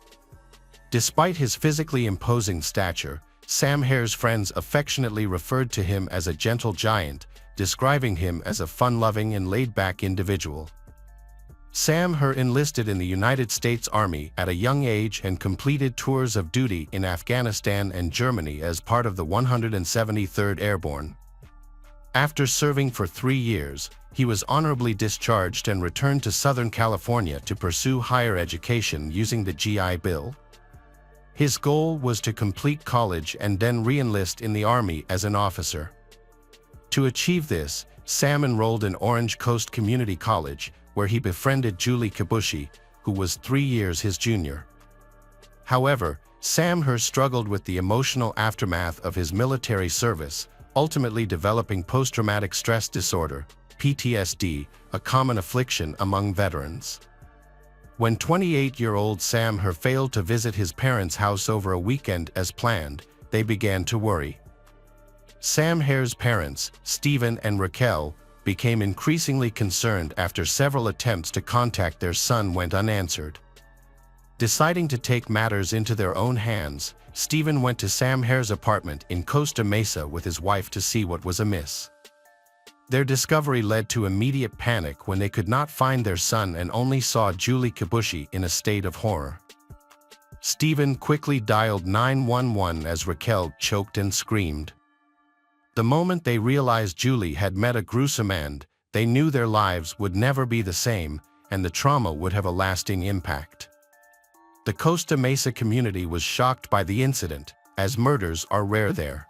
Despite his physically imposing stature, Sam Herr's friends affectionately referred to him as a gentle giant, describing him as a fun-loving and laid-back individual. Sam Herr enlisted in the United States Army at a young age and completed tours of duty in Afghanistan and Germany as part of the 173rd Airborne. After serving for 3 years, he was honorably discharged and returned to Southern California to pursue higher education using the GI Bill. His goal was to complete college and then re-enlist in the Army as an officer. To achieve this, Sam enrolled in Orange Coast Community College, where he befriended Julie Kibushi, who was 3 years his junior. However, Sam Herr struggled with the emotional aftermath of his military service, ultimately developing post-traumatic stress disorder, PTSD, a common affliction among veterans. When 28-year-old Sam Herr failed to visit his parents' house over a weekend as planned, they began to worry. Sam Herr's parents, Stephen and Raquel, became increasingly concerned after several attempts to contact their son went unanswered. Deciding to take matters into their own hands, Stephen went to Sam Herr's apartment in Costa Mesa with his wife to see what was amiss. Their discovery led to immediate panic when they could not find their son and only saw Julie Kibushi in a state of horror. Stephen quickly dialed 911 as Raquel choked and screamed. The moment they realized Julie had met a gruesome end, they knew their lives would never be the same, and the trauma would have a lasting impact. The Costa Mesa community was shocked by the incident, as murders are rare there.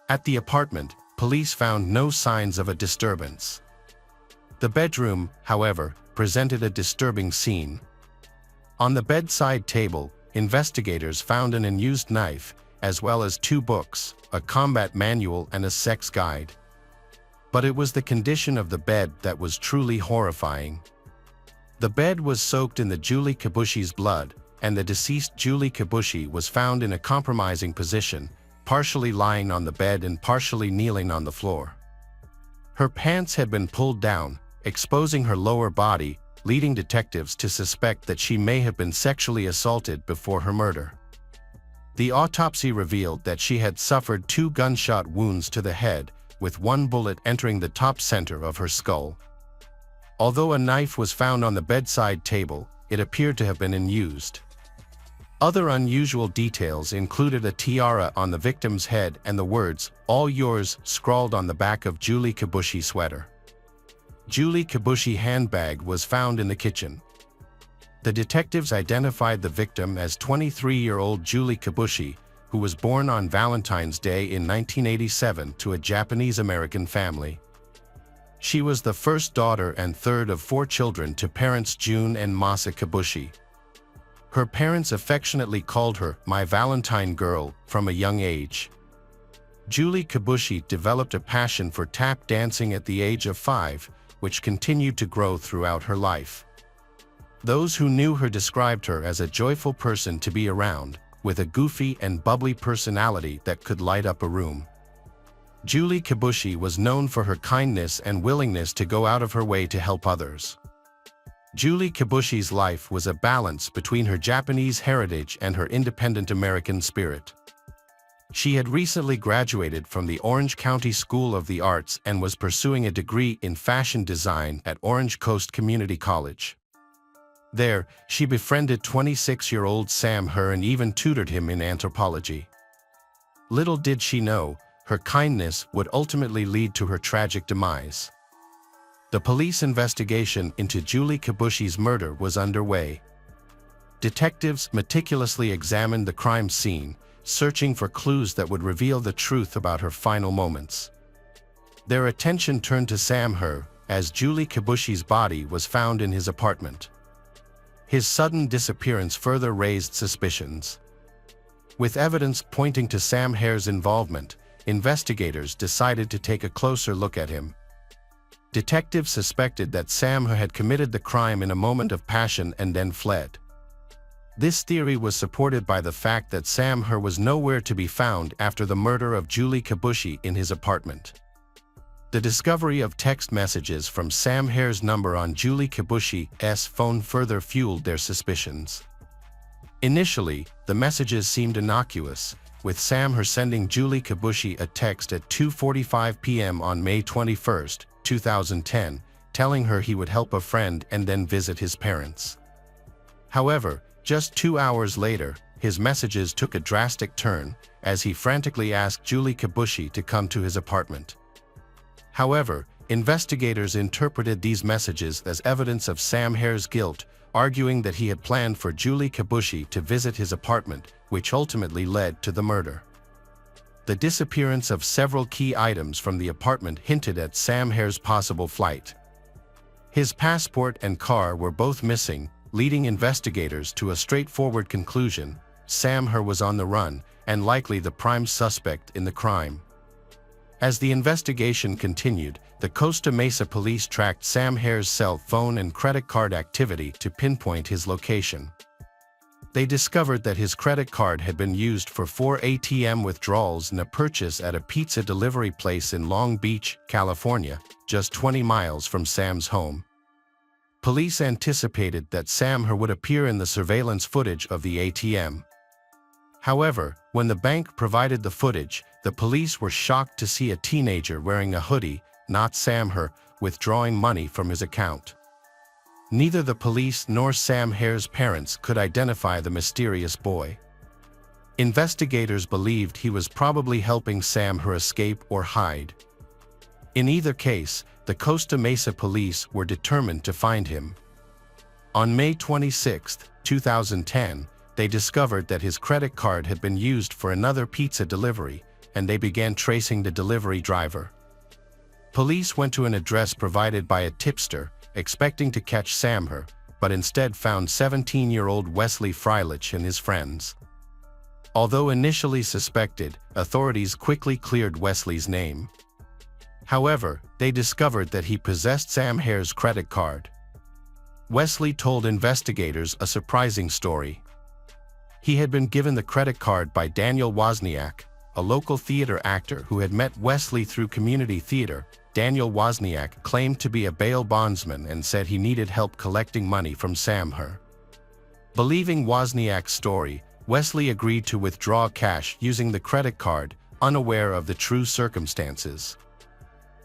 At the apartment, police found no signs of a disturbance. The bedroom, however, presented a disturbing scene. On the bedside table, investigators found an unused knife, as well as 2 books, a combat manual and a sex guide. But it was the condition of the bed that was truly horrifying. The bed was soaked in the Julie Kibushi's blood, and the deceased Julie Kibushi was found in a compromising position, partially lying on the bed and partially kneeling on the floor. Her pants had been pulled down, exposing her lower body, leading detectives to suspect that she may have been sexually assaulted before her murder. The autopsy revealed that she had suffered 2 gunshot wounds to the head, with 1 bullet entering the top center of her skull. Although a knife was found on the bedside table, it appeared to have been unused. Other unusual details included a tiara on the victim's head and the words, "All yours," scrawled on the back of Julie Kibushi sweater. Julie Kibushi handbag was found in the kitchen. The detectives identified the victim as 23-year-old Julie Kibushi, who was born on Valentine's Day in 1987 to a Japanese-American family. She was the first daughter and third of 4 children to parents June and Masa Kibushi. Her parents affectionately called her "my Valentine girl" from a young age. Julie Kibushi developed a passion for tap dancing at the age of 5, which continued to grow throughout her life. Those who knew her described her as a joyful person to be around, with a goofy and bubbly personality that could light up a room. Julie Kibushi was known for her kindness and willingness to go out of her way to help others. Julie Kibushi's life was a balance between her Japanese heritage and her independent American spirit. She had recently graduated from the Orange County School of the Arts and was pursuing a degree in fashion design at Orange Coast Community College. There, she befriended 26-year-old Sam Herr and even tutored him in anthropology. Little did she know, her kindness would ultimately lead to her tragic demise. The police investigation into Julie Kibushi's murder was underway. Detectives meticulously examined the crime scene, searching for clues that would reveal the truth about her final moments. Their attention turned to Sam Herr, as Julie Kibushi's body was found in his apartment. His sudden disappearance further raised suspicions. With evidence pointing to Sam Herr's involvement, investigators decided to take a closer look at him. Detectives suspected that Sam Herr had committed the crime in a moment of passion and then fled. This theory was supported by the fact that Sam Herr was nowhere to be found after the murder of Julie Kibushi in his apartment. The discovery of text messages from Sam Herr's number on Julie Kibushi's phone further fueled their suspicions. Initially, the messages seemed innocuous, with Sam Herr sending Julie Kibushi a text at 2:45 p.m. on May 21, 2010, telling her he would help a friend and then visit his parents. However, just 2 hours later, his messages took a drastic turn, as he frantically asked Julie Kibushi to come to his apartment. However, investigators interpreted these messages as evidence of Sam Herr's guilt, arguing that he had planned for Julie Kibushi to visit his apartment, which ultimately led to the murder. The disappearance of several key items from the apartment hinted at Sam Herr's possible flight. His passport and car were both missing, leading investigators to a straightforward conclusion: Sam Herr was on the run, and likely the prime suspect in the crime. As the investigation continued, the Costa Mesa police tracked Sam Herr's cell phone and credit card activity to pinpoint his location. They discovered that his credit card had been used for 4 ATM withdrawals and a purchase at a pizza delivery place in Long Beach, California, just 20 miles from Sam's home. Police anticipated that Sam Herr would appear in the surveillance footage of the ATM. However, when the bank provided the footage, the police were shocked to see a teenager wearing a hoodie, not Sam Herr, withdrawing money from his account. Neither the police nor Sam Herr's parents could identify the mysterious boy. Investigators believed he was probably helping Sam her escape or hide. In either case, the Costa Mesa police were determined to find him. On May 26, 2010, they discovered that his credit card had been used for another pizza delivery, and they began tracing the delivery driver. Police went to an address provided by a tipster, expecting to catch Sam but instead found 17-year-old Wesley Freilich and his friends. Although initially suspected, authorities quickly cleared Wesley's name. However, they discovered that he possessed Sam Hare's credit card. Wesley told investigators a surprising story. He had been given the credit card by Daniel Wozniak, a local theater actor who had met Wesley through community theater. Daniel Wozniak claimed to be a bail bondsman and said he needed help collecting money from Sam Hare. Believing Wozniak's story, Wesley agreed to withdraw cash using the credit card, unaware of the true circumstances.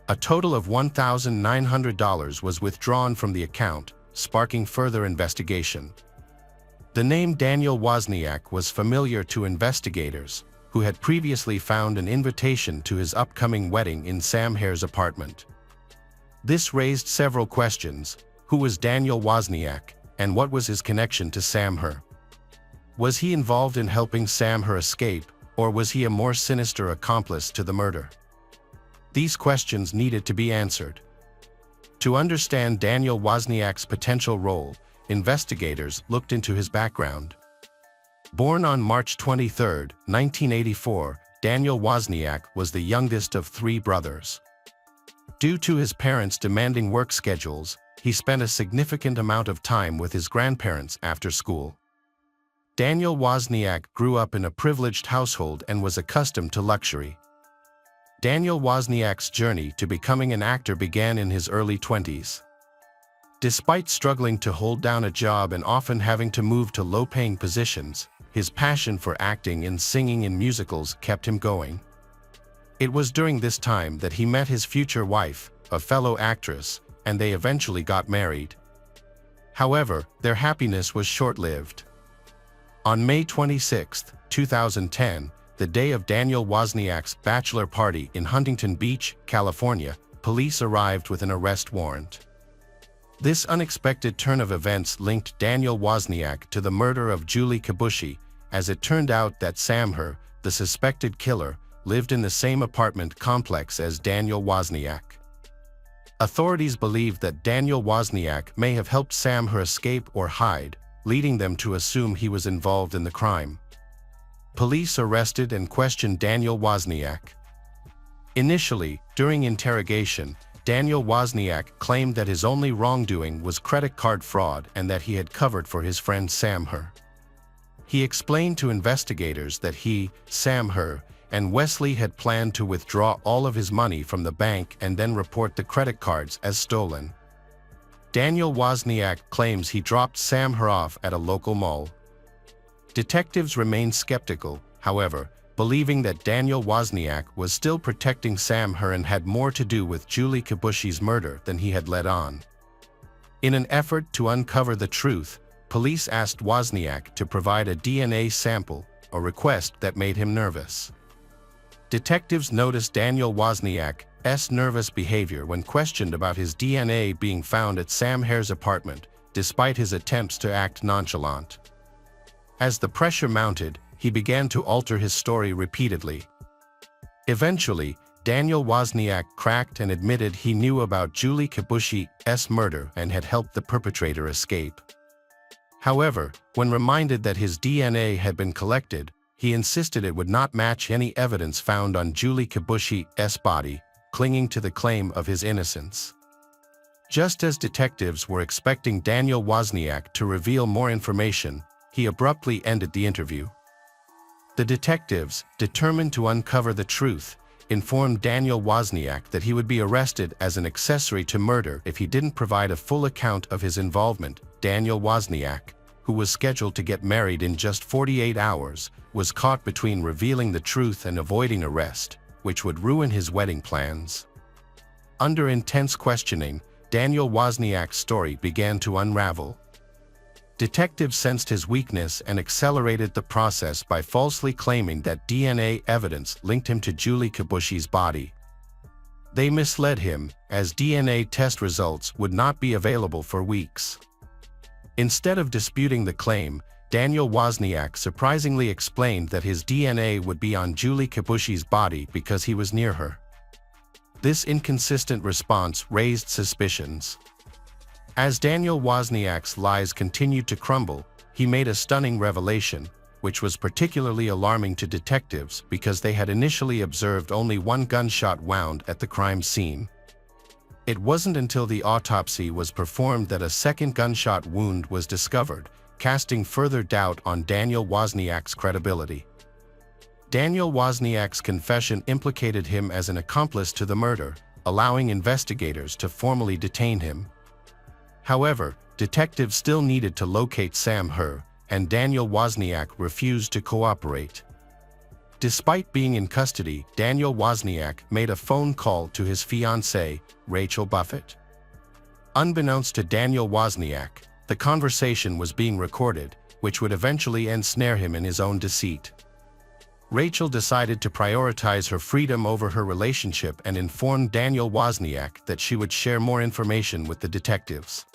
A total of $1,900 was withdrawn from the account, sparking further investigation. The name Daniel Wozniak was familiar to investigators, who had previously found an invitation to his upcoming wedding in Sam Hare's apartment. This raised several questions. Who was Daniel Wozniak, and what was his connection to Sam Hare? Was he involved in helping Sam Hare escape, or was he a more sinister accomplice to the murder? These questions needed to be answered. To understand Daniel Wozniak's potential role, investigators looked into his background. Born on March 23, 1984, Daniel Wozniak was the youngest of three brothers. Due to his parents' demanding work schedules, he spent a significant amount of time with his grandparents after school. Daniel Wozniak grew up in a privileged household and was accustomed to luxury. Daniel Wozniak's journey to becoming an actor began in his early 20s. Despite struggling to hold down a job and often having to move to low-paying positions, his passion for acting and singing in musicals kept him going. It was during this time that he met his future wife, a fellow actress, and they eventually got married. However, their happiness was short-lived. On May 26, 2010, the day of Daniel Wozniak's bachelor party in Huntington Beach, California, police arrived with an arrest warrant. This unexpected turn of events linked Daniel Wozniak to the murder of Julie Kibushi, as it turned out that Sam Hare, the suspected killer, lived in the same apartment complex as Daniel Wozniak. Authorities believed that Daniel Wozniak may have helped Sam Hare escape or hide, leading them to assume he was involved in the crime. Police arrested and questioned Daniel Wozniak. Initially, during interrogation, Daniel Wozniak claimed that his only wrongdoing was credit card fraud and that he had covered for his friend Sam Hare. He explained to investigators that he, Sam Hare, and Wesley had planned to withdraw all of his money from the bank and then report the credit cards as stolen. Daniel Wozniak claims he dropped Sam Hare off at a local mall. Detectives remained skeptical, however, believing that Daniel Wozniak was still protecting Sam Hare and had more to do with Julie Kibushi's murder than he had let on. In an effort to uncover the truth, police asked Wozniak to provide a DNA sample, a request that made him nervous. Detectives noticed Daniel Wozniak's nervous behavior when questioned about his DNA being found at Sam Hare's apartment, despite his attempts to act nonchalant. As the pressure mounted, he began to alter his story repeatedly. Eventually, Daniel Wozniak cracked and admitted he knew about Julie Kibushi's murder and had helped the perpetrator escape. However, when reminded that his DNA had been collected, he insisted it would not match any evidence found on Julie Kibushi's body, clinging to the claim of his innocence. Just as detectives were expecting Daniel Wozniak to reveal more information, he abruptly ended the interview. The detectives, determined to uncover the truth, informed Daniel Wozniak that he would be arrested as an accessory to murder if he didn't provide a full account of his involvement. Daniel Wozniak, who was scheduled to get married in just 48 hours, was caught between revealing the truth and avoiding arrest, which would ruin his wedding plans. Under intense questioning, Daniel Wozniak's story began to unravel. Detectives sensed his weakness and accelerated the process by falsely claiming that DNA evidence linked him to Julie Kibushi's body. They misled him, as DNA test results would not be available for weeks. Instead of disputing the claim, Daniel Wozniak surprisingly explained that his DNA would be on Julie Kibushi's body because he was near her. This inconsistent response raised suspicions. As Daniel Wozniak's lies continued to crumble, he made a stunning revelation, which was particularly alarming to detectives because they had initially observed only one gunshot wound at the crime scene. It wasn't until the autopsy was performed that a second gunshot wound was discovered, casting further doubt on Daniel Wozniak's credibility. Daniel Wozniak's confession implicated him as an accomplice to the murder, allowing investigators to formally detain him. However, detectives still needed to locate Sam Herr, and Daniel Wozniak refused to cooperate. Despite being in custody, Daniel Wozniak made a phone call to his fiancée, Rachel Buffett. Unbeknownst to Daniel Wozniak, the conversation was being recorded, which would eventually ensnare him in his own deceit. Rachel decided to prioritize her freedom over her relationship and informed Daniel Wozniak that she would share more information with the detectives.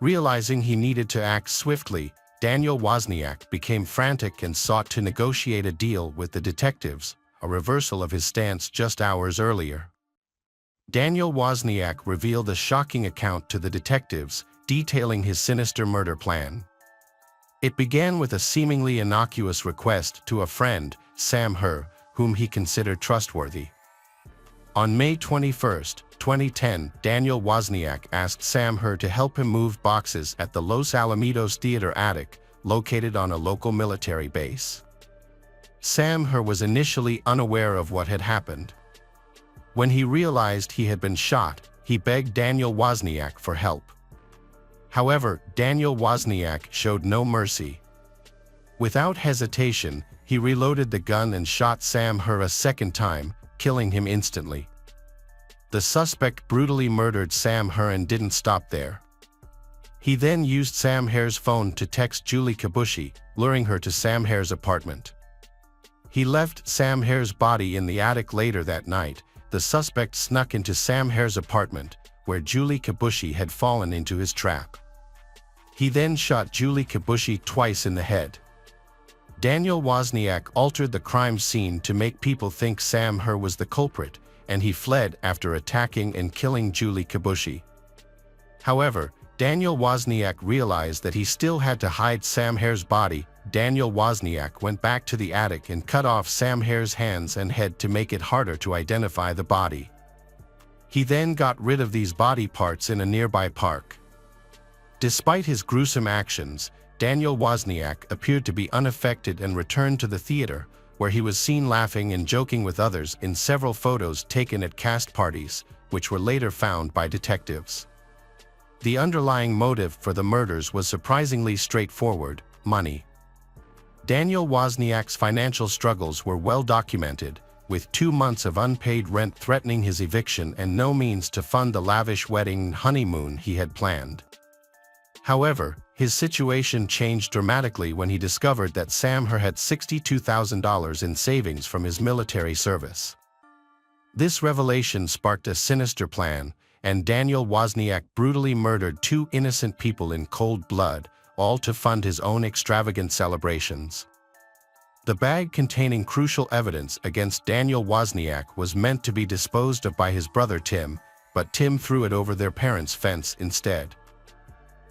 Realizing he needed to act swiftly, Daniel Wozniak became frantic and sought to negotiate a deal with the detectives, a reversal of his stance just hours earlier. Daniel Wozniak revealed a shocking account to the detectives, detailing his sinister murder plan. It began with a seemingly innocuous request to a friend, Sam Herr, whom he considered trustworthy. On May 21, 2010, Daniel Wozniak asked Sam Herr to help him move boxes at the Los Alamitos Theater attic, located on a local military base. Sam Herr was initially unaware of what had happened. When he realized he had been shot, he begged Daniel Wozniak for help. However, Daniel Wozniak showed no mercy. Without hesitation, he reloaded the gun and shot Sam Herr a second time, killing him instantly. The suspect brutally murdered Sam Herr and didn't stop there. He then used Sam Herr's phone to text Julie Kibushi, luring her to Sam Herr's apartment. He left Sam Herr's body in the attic later that night. The suspect snuck into Sam Herr's apartment, where Julie Kibushi had fallen into his trap. He then shot Julie Kibushi twice in the head. Daniel Wozniak altered the crime scene to make people think Sam Herr was the culprit, and he fled after attacking and killing Julie Kibushi. However, Daniel Wozniak realized that he still had to hide Sam Herr's body. Daniel Wozniak went back to the attic and cut off Sam Herr's hands and head to make it harder to identify the body. He then got rid of these body parts in a nearby park. Despite his gruesome actions, Daniel Wozniak appeared to be unaffected and returned to the theater, where he was seen laughing and joking with others in several photos taken at cast parties, which were later found by detectives. The underlying motive for the murders was surprisingly straightforward: money. Daniel Wozniak's financial struggles were well documented, with 2 months of unpaid rent threatening his eviction and no means to fund the lavish wedding and honeymoon he had planned. However, his situation changed dramatically when he discovered that Sam Herr had $62,000 in savings from his military service. This revelation sparked a sinister plan, and Daniel Wozniak brutally murdered 2 innocent people in cold blood, all to fund his own extravagant celebrations. The bag containing crucial evidence against Daniel Wozniak was meant to be disposed of by his brother Tim, but Tim threw it over their parents' fence instead.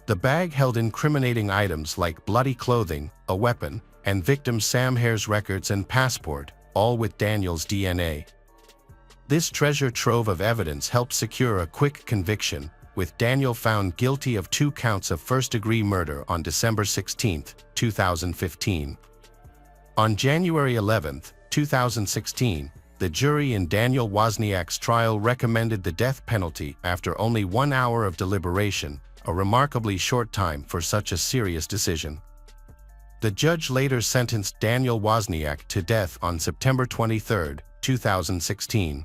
The bag held incriminating items like bloody clothing, a weapon, and victim Sam Herr's records and passport, all with Daniel's DNA. This treasure trove of evidence helped secure a quick conviction, with Daniel found guilty of 2 counts of first-degree murder on December 16, 2015. On January 11, 2016, the jury in Daniel Wozniak's trial recommended the death penalty after only 1 hour of deliberation, a remarkably short time for such a serious decision. The judge later sentenced Daniel Wozniak to death on September 23, 2016.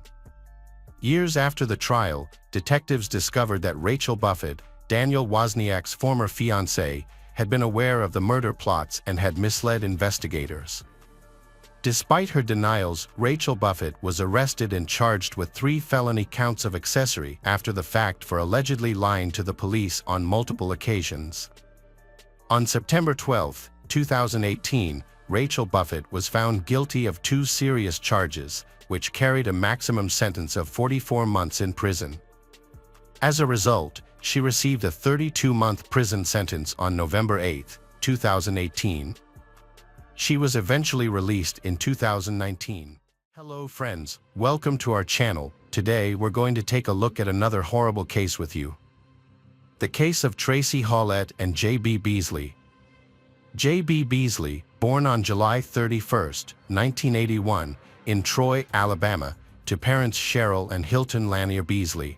Years after the trial, detectives discovered that Rachel Buffett, Daniel Wozniak's former fiancée, had been aware of the murder plots and had misled investigators. Despite her denials, Rachel Buffett was arrested and charged with 3 felony counts of accessory after the fact for allegedly lying to the police on multiple occasions. On September 12, 2018, Rachel Buffett was found guilty of 2 serious charges, which carried a maximum sentence of 44 months in prison. As a result, she received a 32-month prison sentence on November 8, 2018. She was eventually released in 2019. Hello friends, welcome to our channel. Today we're going to take a look at another horrible case with you. The case of Tracy Howlett and J.B. Beasley. J.B. Beasley, born on July 31, 1981, in Troy, Alabama, to parents Cheryl and Hilton Lanier Beasley.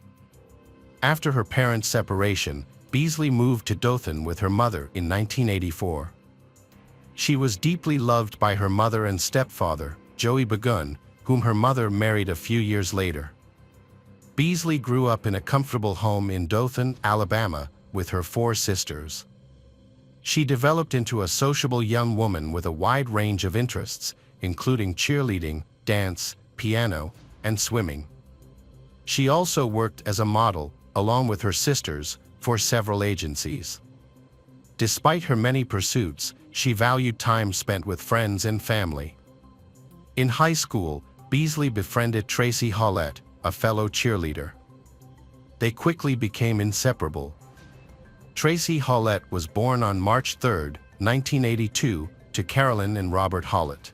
After her parents' separation, Beasley moved to Dothan with her mother in 1984. She was deeply loved by her mother and stepfather, Joey Begun, whom her mother married a few years later. Beasley grew up in a comfortable home in Dothan, Alabama, with her 4 sisters. She developed into a sociable young woman with a wide range of interests, including cheerleading, dance, piano, and swimming. She also worked as a model, along with her sisters, for several agencies. Despite her many pursuits, she valued time spent with friends and family. In high school, Beasley befriended Tracy Howlett, a fellow cheerleader. They quickly became inseparable. Tracy Howlett was born on March 3, 1982, to Carolyn and Robert Howlett.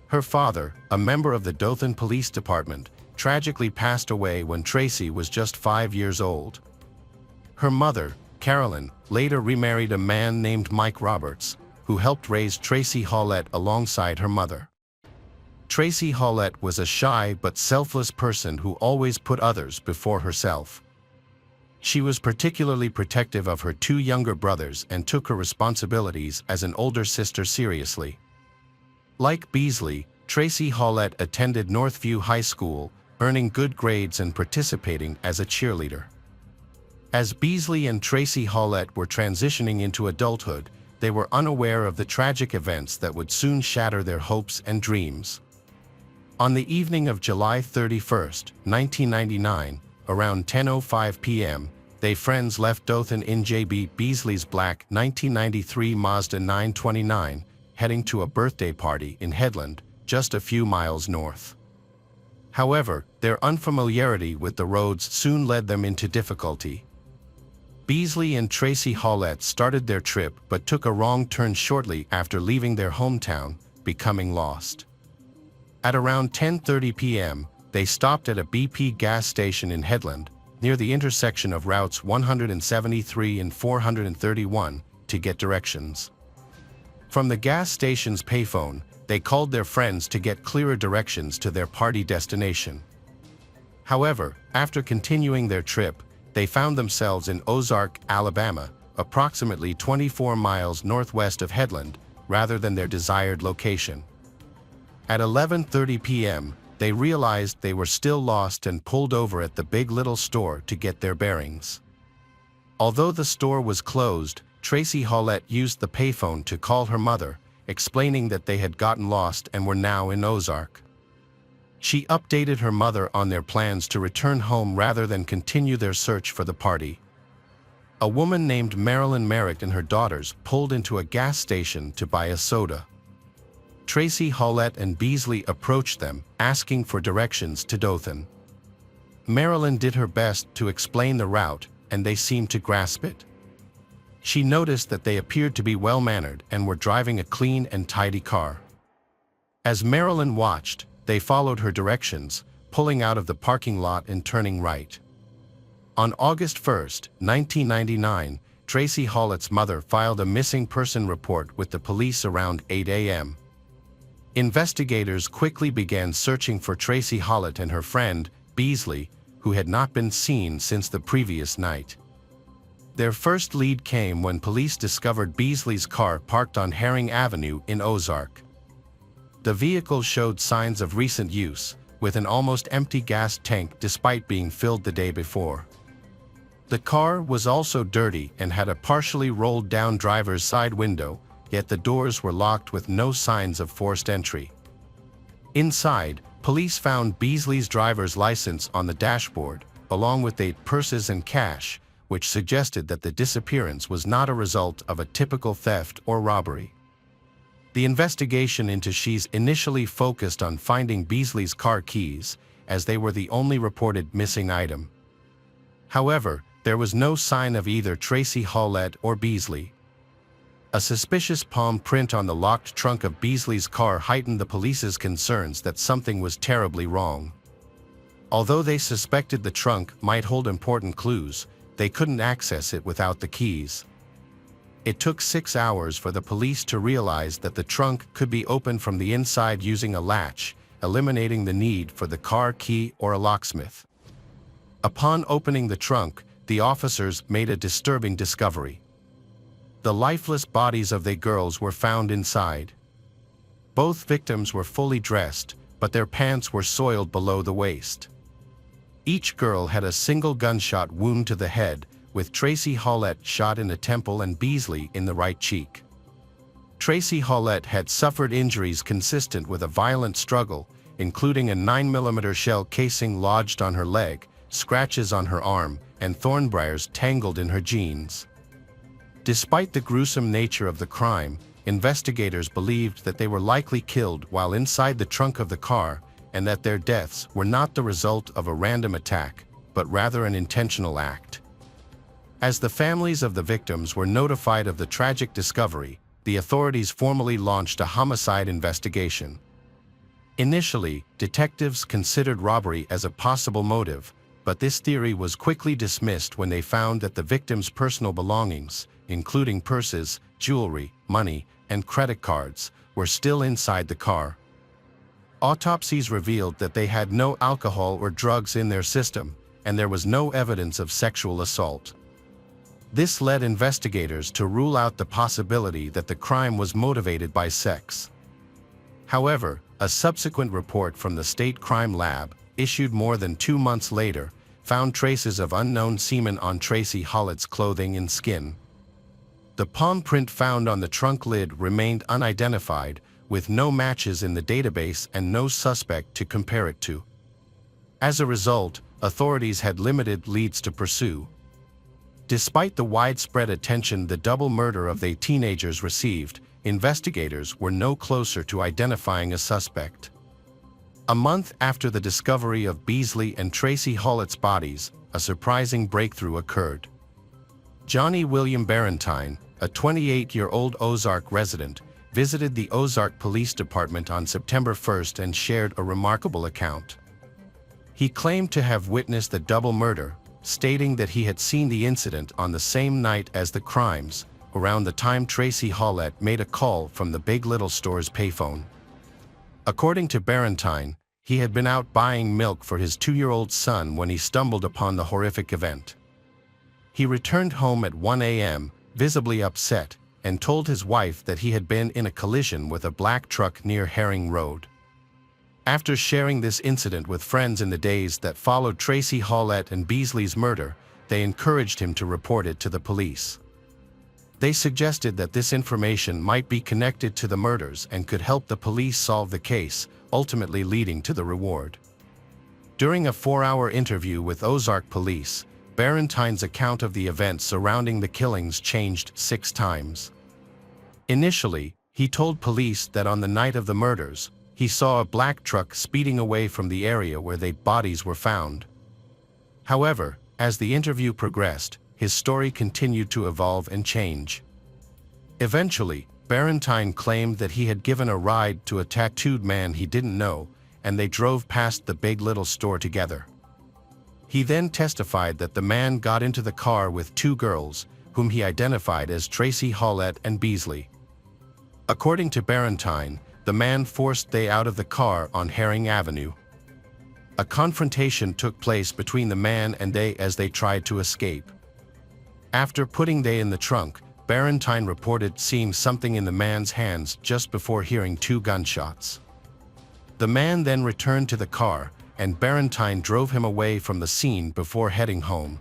Her father, a member of the Dothan Police Department, tragically passed away when Tracy was just 5 years old. Her mother, Carolyn, later remarried a man named Mike Roberts, who helped raise Tracy Howlett alongside her mother. Tracy Howlett was a shy but selfless person who always put others before herself. She was particularly protective of her 2 younger brothers and took her responsibilities as an older sister seriously. Like Beasley, Tracy Howlett attended Northview High School, earning good grades and participating as a cheerleader. As Beasley and Tracy Howlett were transitioning into adulthood, they were unaware of the tragic events that would soon shatter their hopes and dreams. On the evening of July 31, 1999, around 10:05 p.m., they friends left Dothan in J.B. Beasley's black 1993 Mazda 929, heading to a birthday party in Headland, just a few miles north. However, their unfamiliarity with the roads soon led them into difficulty. Beasley and Tracy Howlett started their trip but took a wrong turn shortly after leaving their hometown, becoming lost. At around 10:30 p.m., they stopped at a BP gas station in Headland, near the intersection of routes 173 and 431, to get directions. From the gas station's payphone, they called their friends to get clearer directions to their party destination. However, after continuing their trip, they found themselves in Ozark, Alabama, approximately 24 miles northwest of Headland, rather than their desired location. At 11:30 p.m., they realized they were still lost and pulled over at the Big Little store to get their bearings. Although the store was closed, Tracy Howlett used the payphone to call her mother, explaining that they had gotten lost and were now in Ozark. She updated her mother on their plans to return home rather than continue their search for the party. A woman named Marilyn Merrick and her daughters pulled into a gas station to buy a soda. Tracy Howlett and Beasley approached them, asking for directions to Dothan. Marilyn did her best to explain the route, and they seemed to grasp it. She noticed that they appeared to be well-mannered and were driving a clean and tidy car. As Marilyn watched, they followed her directions, pulling out of the parking lot and turning right. On August 1, 1999, Tracy Howlett's mother filed a missing person report with the police around 8 a.m. Investigators quickly began searching for Tracy Howlett and her friend, Beasley, who had not been seen since the previous night. Their first lead came when police discovered Beasley's car parked on Herring Avenue in Ozark. The vehicle showed signs of recent use, with an almost empty gas tank despite being filled the day before. The car was also dirty and had a partially rolled down driver's side window, yet the doors were locked with no signs of forced entry. Inside, police found Beasley's driver's license on the dashboard, along with 8 purses and cash, which suggested that the disappearance was not a result of a typical theft or robbery. The investigation into She's initially focused on finding Beasley's car keys, as they were the only reported missing item. However, there was no sign of either Tracy Howlett or Beasley. A suspicious palm print on the locked trunk of Beasley's car heightened the police's concerns that something was terribly wrong. Although they suspected the trunk might hold important clues, they couldn't access it without the keys. It took 6 hours for the police to realize that the trunk could be opened from the inside using a latch, eliminating the need for the car key or a locksmith. Upon opening the trunk, the officers made a disturbing discovery. The lifeless bodies of the girls were found inside. Both victims were fully dressed, but their pants were soiled below the waist. Each girl had a single gunshot wound to the head, with Tracy Howlett shot in the temple and Beasley in the right cheek. Tracy Howlett had suffered injuries consistent with a violent struggle, including a 9mm shell casing lodged on her leg, scratches on her arm, and thornbriars tangled in her jeans. Despite the gruesome nature of the crime, investigators believed that they were likely killed while inside the trunk of the car, and that their deaths were not the result of a random attack, but rather an intentional act. As the families of the victims were notified of the tragic discovery, the authorities formally launched a homicide investigation. Initially, detectives considered robbery as a possible motive, but this theory was quickly dismissed when they found that the victims' personal belongings, including purses, jewelry, money, and credit cards, were still inside the car. Autopsies revealed that they had no alcohol or drugs in their system, and there was no evidence of sexual assault. This led investigators to rule out the possibility that the crime was motivated by sex. However, a subsequent report from the State Crime Lab, issued more than 2 months later, found traces of unknown semen on Tracy Howlett's clothing and skin. The palm print found on the trunk lid remained unidentified, with no matches in the database and no suspect to compare it to. As a result, authorities had limited leads to pursue. Despite the widespread attention the double murder of the teenagers received, investigators were no closer to identifying a suspect. A month after the discovery of Beasley and Tracy Howlett's bodies, a surprising breakthrough occurred. Johnny William Barentine, a 28-year-old Ozark resident, visited the Ozark Police Department on September 1st and shared a remarkable account. He claimed to have witnessed the double murder, stating that he had seen the incident on the same night as the crimes, around the time Tracy Howlett made a call from the Big Little store's payphone. According to Barentine, he had been out buying milk for his 2-year-old son when he stumbled upon the horrific event. He returned home at 1 a.m., visibly upset, and told his wife that he had been in a collision with a black truck near Herring Road. After sharing this incident with friends in the days that followed Tracy Howlett and Beasley's murder, they encouraged him to report it to the police. They suggested that this information might be connected to the murders and could help the police solve the case, ultimately leading to the reward. During a 4-hour interview with Ozark Police, Barentine's account of the events surrounding the killings changed 6 times. Initially, he told police that on the night of the murders, he saw a black truck speeding away from the area where the bodies were found. However, as the interview progressed, his story continued to evolve and change. Eventually, Barentine claimed that he had given a ride to a tattooed man he didn't know, and they drove past the Big Little store together. He then testified that the man got into the car with 2 girls, whom he identified as Tracy Howlett and Beasley. According to Barentine, the man forced they out of the car on Herring Avenue. A confrontation took place between the man and they as they tried to escape. After putting they in the trunk, Barentine reported seeing something in the man's hands just before hearing 2 gunshots. The man then returned to the car, and Barentine drove him away from the scene before heading home.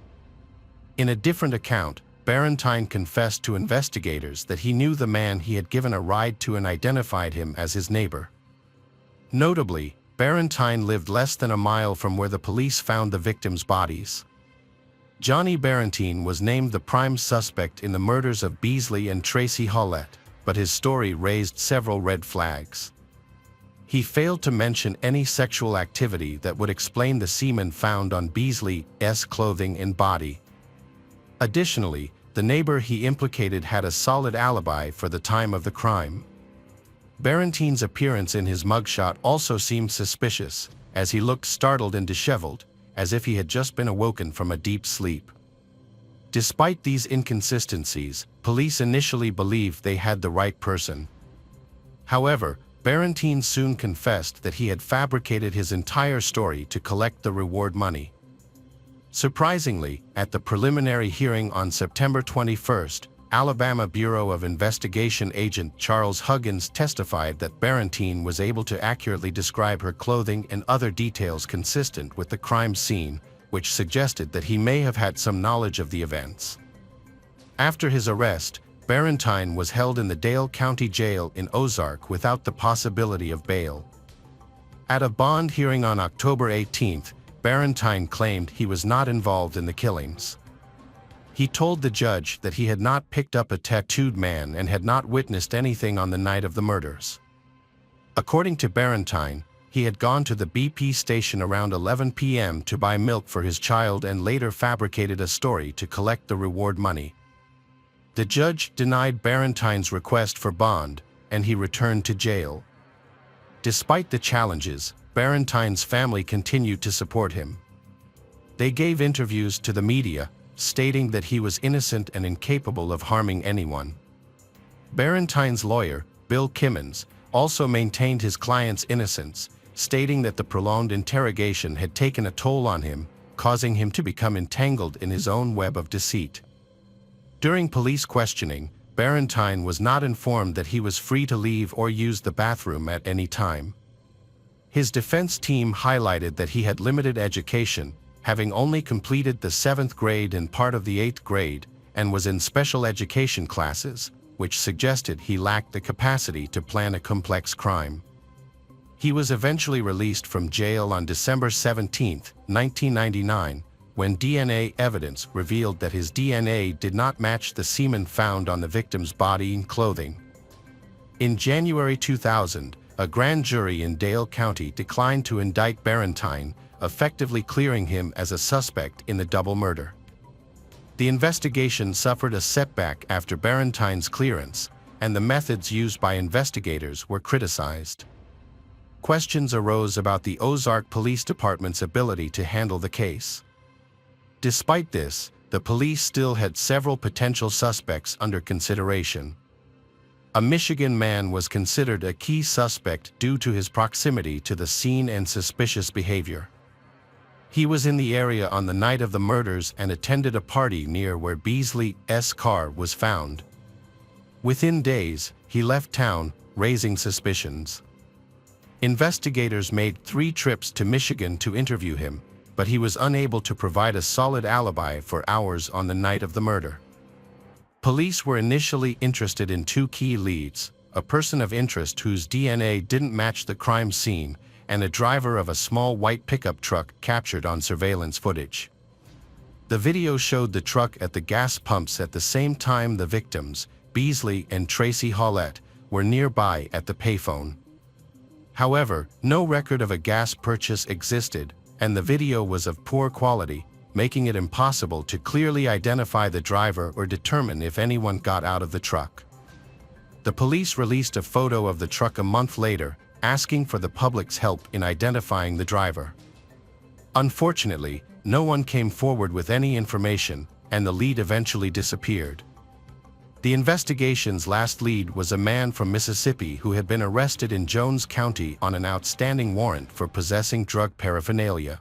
In a different account, Barentine confessed to investigators that he knew the man he had given a ride to and identified him as his neighbor. Notably, Barentine lived less than a mile from where the police found the victims' bodies. Johnny Barentine was named the prime suspect in the murders of Beasley and Tracy Hollett, but his story raised several red flags. He failed to mention any sexual activity that would explain the semen found on Beasley's clothing and body. Additionally, the neighbor he implicated had a solid alibi for the time of the crime. Barentine's appearance in his mugshot also seemed suspicious, as he looked startled and disheveled, as if he had just been awoken from a deep sleep. Despite these inconsistencies, police initially believed they had the right person. However, Barentine soon confessed that he had fabricated his entire story to collect the reward money. Surprisingly, at the preliminary hearing on September 21st, Alabama Bureau of Investigation agent Charles Huggins testified that Barentine was able to accurately describe her clothing and other details consistent with the crime scene, which suggested that he may have had some knowledge of the events. After his arrest, Barentine was held in the Dale County Jail in Ozark without the possibility of bail. At a bond hearing on October 18th, Barentine claimed he was not involved in the killings. He told the judge that he had not picked up a tattooed man and had not witnessed anything on the night of the murders. According to Barentine, he had gone to the BP station around 11 p.m. to buy milk for his child and later fabricated a story to collect the reward money. The judge denied Barentine's request for bond, and he returned to jail. Despite the challenges, Barentine's family continued to support him. They gave interviews to the media, stating that he was innocent and incapable of harming anyone. Barentine's lawyer, Bill Kimmons, also maintained his client's innocence, stating that the prolonged interrogation had taken a toll on him, causing him to become entangled in his own web of deceit. During police questioning, Barentine was not informed that he was free to leave or use the bathroom at any time. His defense team highlighted that he had limited education, having only completed the 7th grade and part of the 8th grade, and was in special education classes, which suggested he lacked the capacity to plan a complex crime. He was eventually released from jail on December 17, 1999, when DNA evidence revealed that his DNA did not match the semen found on the victim's body and clothing. In January 2000, a grand jury in Dale County declined to indict Barentine, effectively clearing him as a suspect in the double murder. The investigation suffered a setback after Barentine's clearance, and the methods used by investigators were criticized. Questions arose about the Ozark Police Department's ability to handle the case. Despite this, the police still had several potential suspects under consideration. A Michigan man was considered a key suspect due to his proximity to the scene and suspicious behavior. He was in the area on the night of the murders and attended a party near where Beasley's car was found. Within days, he left town, raising suspicions. Investigators made 3 trips to Michigan to interview him, but he was unable to provide a solid alibi for hours on the night of the murder. Police were initially interested in 2 key leads, a person of interest whose DNA didn't match the crime scene, and a driver of a small white pickup truck captured on surveillance footage. The video showed the truck at the gas pumps at the same time the victims, Beasley and Tracy Hollett, were nearby at the payphone. However, no record of a gas purchase existed, and the video was of poor quality, making it impossible to clearly identify the driver or determine if anyone got out of the truck. The police released a photo of the truck a month later, asking for the public's help in identifying the driver. Unfortunately, no one came forward with any information, and the lead eventually disappeared. The investigation's last lead was a man from Mississippi who had been arrested in Jones County on an outstanding warrant for possessing drug paraphernalia.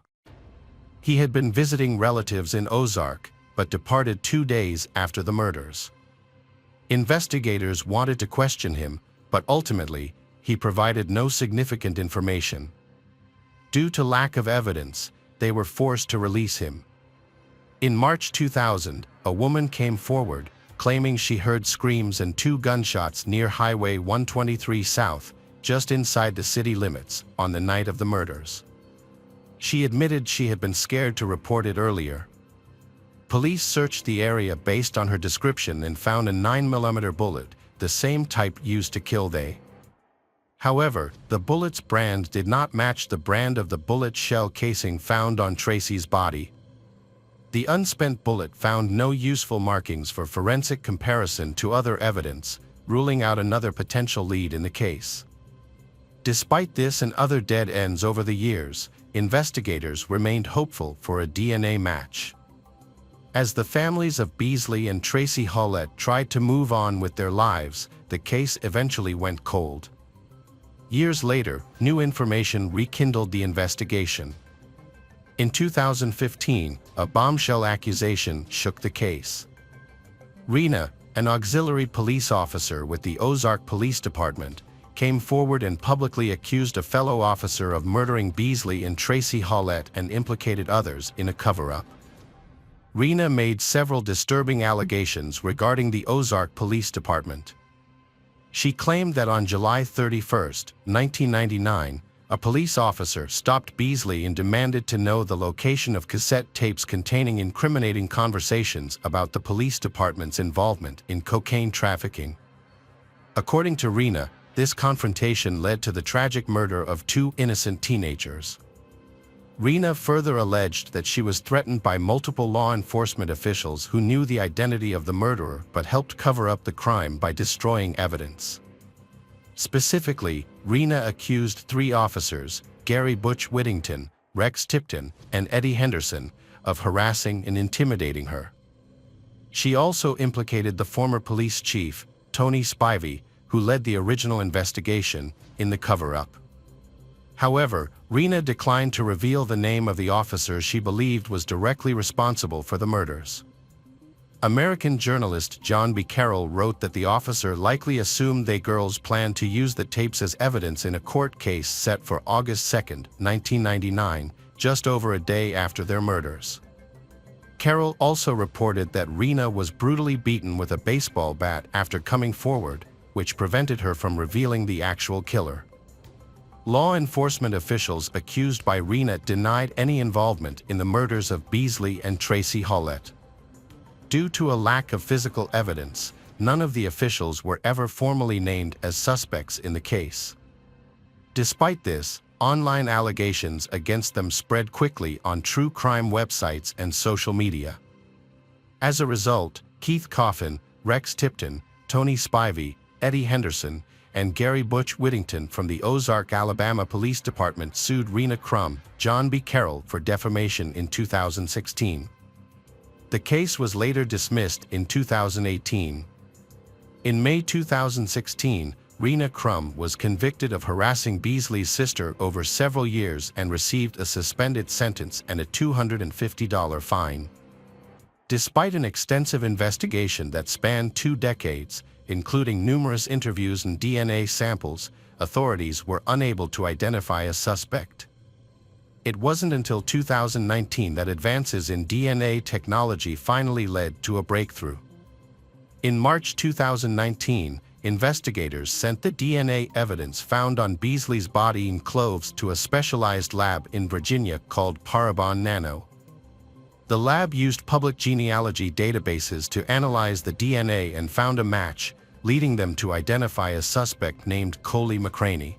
He had been visiting relatives in Ozark, but departed 2 days after the murders. Investigators wanted to question him, but ultimately, he provided no significant information. Due to lack of evidence, they were forced to release him. In March 2000, a woman came forward, claiming she heard screams and 2 gunshots near Highway 123 South, just inside the city limits, on the night of the murders. She admitted she had been scared to report it earlier. Police searched the area based on her description and found a 9mm bullet, the same type used to kill they. However, the bullet's brand did not match the brand of the bullet shell casing found on Tracy's body. The unspent bullet found no useful markings for forensic comparison to other evidence, ruling out another potential lead in the case. Despite this and other dead ends over the years, investigators remained hopeful for a DNA match. As the families of Beasley and Tracy Howlett tried to move on with their lives, the case eventually went cold. Years later, new information rekindled the investigation. In 2015, a bombshell accusation shook the case. Rena, an auxiliary police officer with the Ozark Police Department, came forward and publicly accused a fellow officer of murdering Beasley and Tracy Howlett and implicated others in a cover-up. Rena made several disturbing allegations regarding the Ozark Police Department. She claimed that on July 31, 1999, a police officer stopped Beasley and demanded to know the location of cassette tapes containing incriminating conversations about the police department's involvement in cocaine trafficking. According to Rena, this confrontation led to the tragic murder of 2 innocent teenagers. Rena further alleged that she was threatened by multiple law enforcement officials who knew the identity of the murderer but helped cover up the crime by destroying evidence. Specifically, Rena accused 3 officers, Gary Butch Whittington, Rex Tipton, and Eddie Henderson, of harassing and intimidating her. She also implicated the former police chief, Tony Spivey, who led the original investigation, in the cover-up. However, Rena declined to reveal the name of the officer she believed was directly responsible for the murders. American journalist John B. Carroll wrote that the officer likely assumed they girls planned to use the tapes as evidence in a court case set for August 2, 1999, just over a day after their murders. Carroll also reported that Rena was brutally beaten with a baseball bat after coming forward, which prevented her from revealing the actual killer. Law enforcement officials accused by Rena denied any involvement in the murders of Beasley and Tracy Howlett. Due to a lack of physical evidence, none of the officials were ever formally named as suspects in the case. Despite this, online allegations against them spread quickly on true crime websites and social media. As a result, Keith Coffin, Rex Tipton, Tony Spivey, Eddie Henderson, and Gary Butch Whittington from the Ozark, Alabama Police Department sued Rena Crum, John B. Carroll for defamation in 2016. The case was later dismissed in 2018. In May 2016, Rena Crum was convicted of harassing Beasley's sister over several years and received a suspended sentence and a $250 fine. Despite an extensive investigation that spanned 2 decades, including numerous interviews and DNA samples, authorities were unable to identify a suspect. It wasn't until 2019 that advances in DNA technology finally led to a breakthrough. In March 2019, investigators sent the DNA evidence found on Beasley's body in clothes to a specialized lab in Virginia called Parabon Nano. The lab used public genealogy databases to analyze the DNA and found a match, leading them to identify a suspect named Coley McCraney.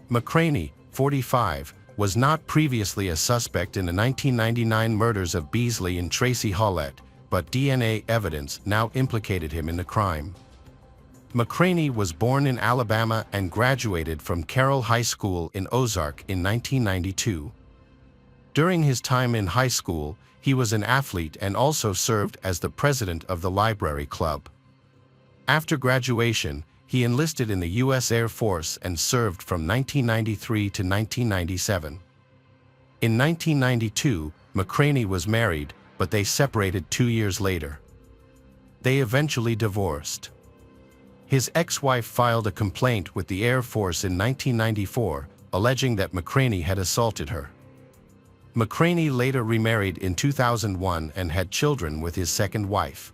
McCraney, 45, was not previously a suspect in the 1999 murders of Beasley and Tracy Howlett, but DNA evidence now implicated him in the crime. McCraney was born in Alabama and graduated from Carroll High School in Ozark in 1992. During his time in high school, he was an athlete and also served as the president of the library club. After graduation, he enlisted in the U.S. Air Force and served from 1993 to 1997. In 1992, McCraney was married, but they separated 2 years later. They eventually divorced. His ex-wife filed a complaint with the Air Force in 1994, alleging that McCraney had assaulted her. McCraney later remarried in 2001 and had children with his second wife.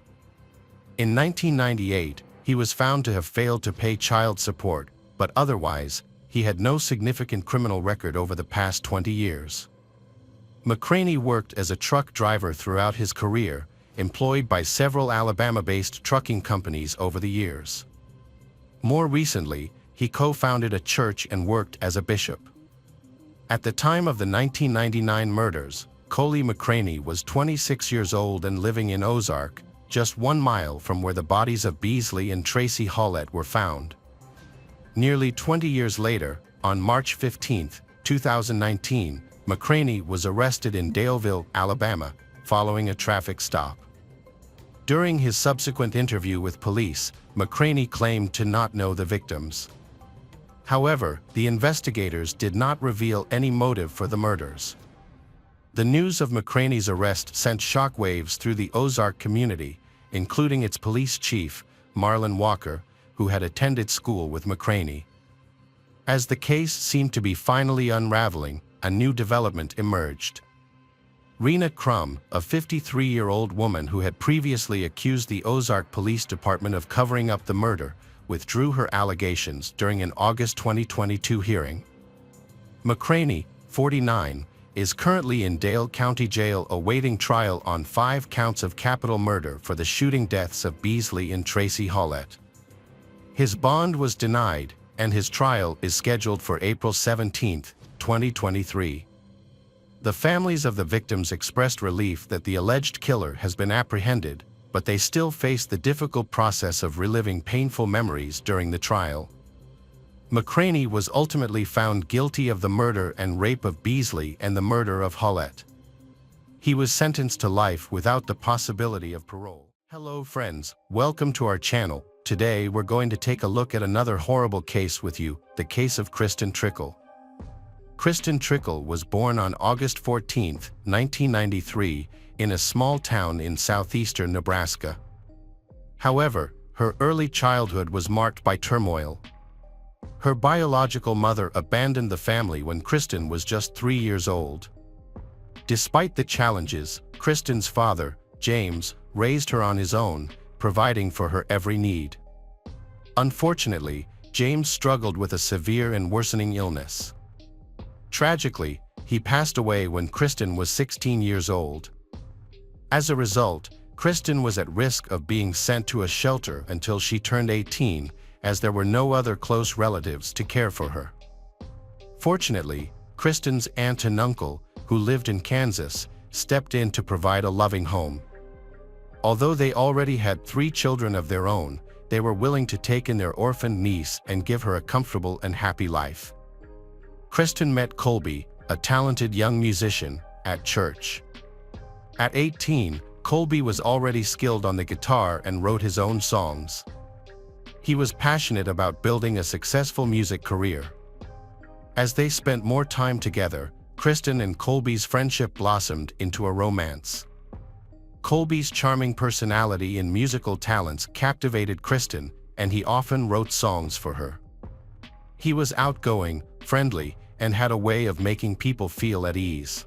In 1998, he was found to have failed to pay child support, but otherwise, he had no significant criminal record over the past 20 years. McCraney worked as a truck driver throughout his career, employed by several Alabama-based trucking companies over the years. More recently, he co-founded a church and worked as a bishop. At the time of the 1999 murders, Kauai McCraney was 26 years old and living in Ozark, just 1 mile from where the bodies of Beasley and Tracy Hallett were found. Nearly 20 years later, on March 15, 2019, McCraney was arrested in Daleville, Alabama, following a traffic stop. During his subsequent interview with police, McCraney claimed to not know the victims. However, the investigators did not reveal any motive for the murders. The news of McCraney's arrest sent shockwaves through the Ozark community, including its police chief, Marlon Walker, who had attended school with McCraney. As the case seemed to be finally unraveling, a new development emerged. Rena Crum, a 53-year-old woman who had previously accused the Ozark Police Department of covering up the murder, withdrew her allegations during an August 2022 hearing. McCraney, 49, is currently in Dale County Jail awaiting trial on 5 counts of capital murder for the shooting deaths of Beasley and Tracy Hallett. His bond was denied, and his trial is scheduled for April 17, 2023. The families of the victims expressed relief that the alleged killer has been apprehended, but they still face the difficult process of reliving painful memories during the trial. McCraney was ultimately found guilty of the murder and rape of Beasley and the murder of Hallett. He was sentenced to life without the possibility of parole. Hello friends, welcome to our channel. Today we're going to take a look at another horrible case with you, the case of Kristen Trickle. Kristen Trickle was born on August 14, 1993, in a small town in southeastern Nebraska. However, her early childhood was marked by turmoil. Her biological mother abandoned the family when Kristen was just 3 years old. Despite the challenges, Kristen's father, James, raised her on his own, providing for her every need. Unfortunately, James struggled with a severe and worsening illness. Tragically, he passed away when Kristen was 16 years old. As a result, Kristen was at risk of being sent to a shelter until she turned 18, as there were no other close relatives to care for her. Fortunately, Kristen's aunt and uncle, who lived in Kansas, stepped in to provide a loving home. Although they already had 3 children of their own, they were willing to take in their orphaned niece and give her a comfortable and happy life. Kristen met Colby, a talented young musician, at church. At 18, Colby was already skilled on the guitar and wrote his own songs. He was passionate about building a successful music career. As they spent more time together, Kristen and Colby's friendship blossomed into a romance. Colby's charming personality and musical talents captivated Kristen, and he often wrote songs for her. He was outgoing, friendly, and had a way of making people feel at ease.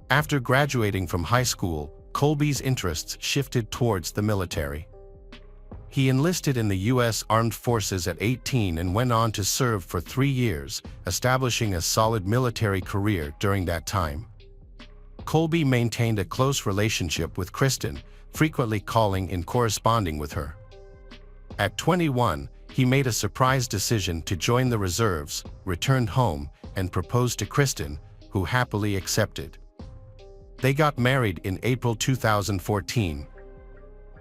After graduating from high school, Colby's interests shifted towards the military. He enlisted in the U.S. Armed Forces at 18 and went on to serve for 3 years, establishing a solid military career during that time. Colby maintained a close relationship with Kristen, frequently calling and corresponding with her. At 21, he made a surprise decision to join the reserves, returned home, and proposed to Kristen, who happily accepted. They got married in April 2014.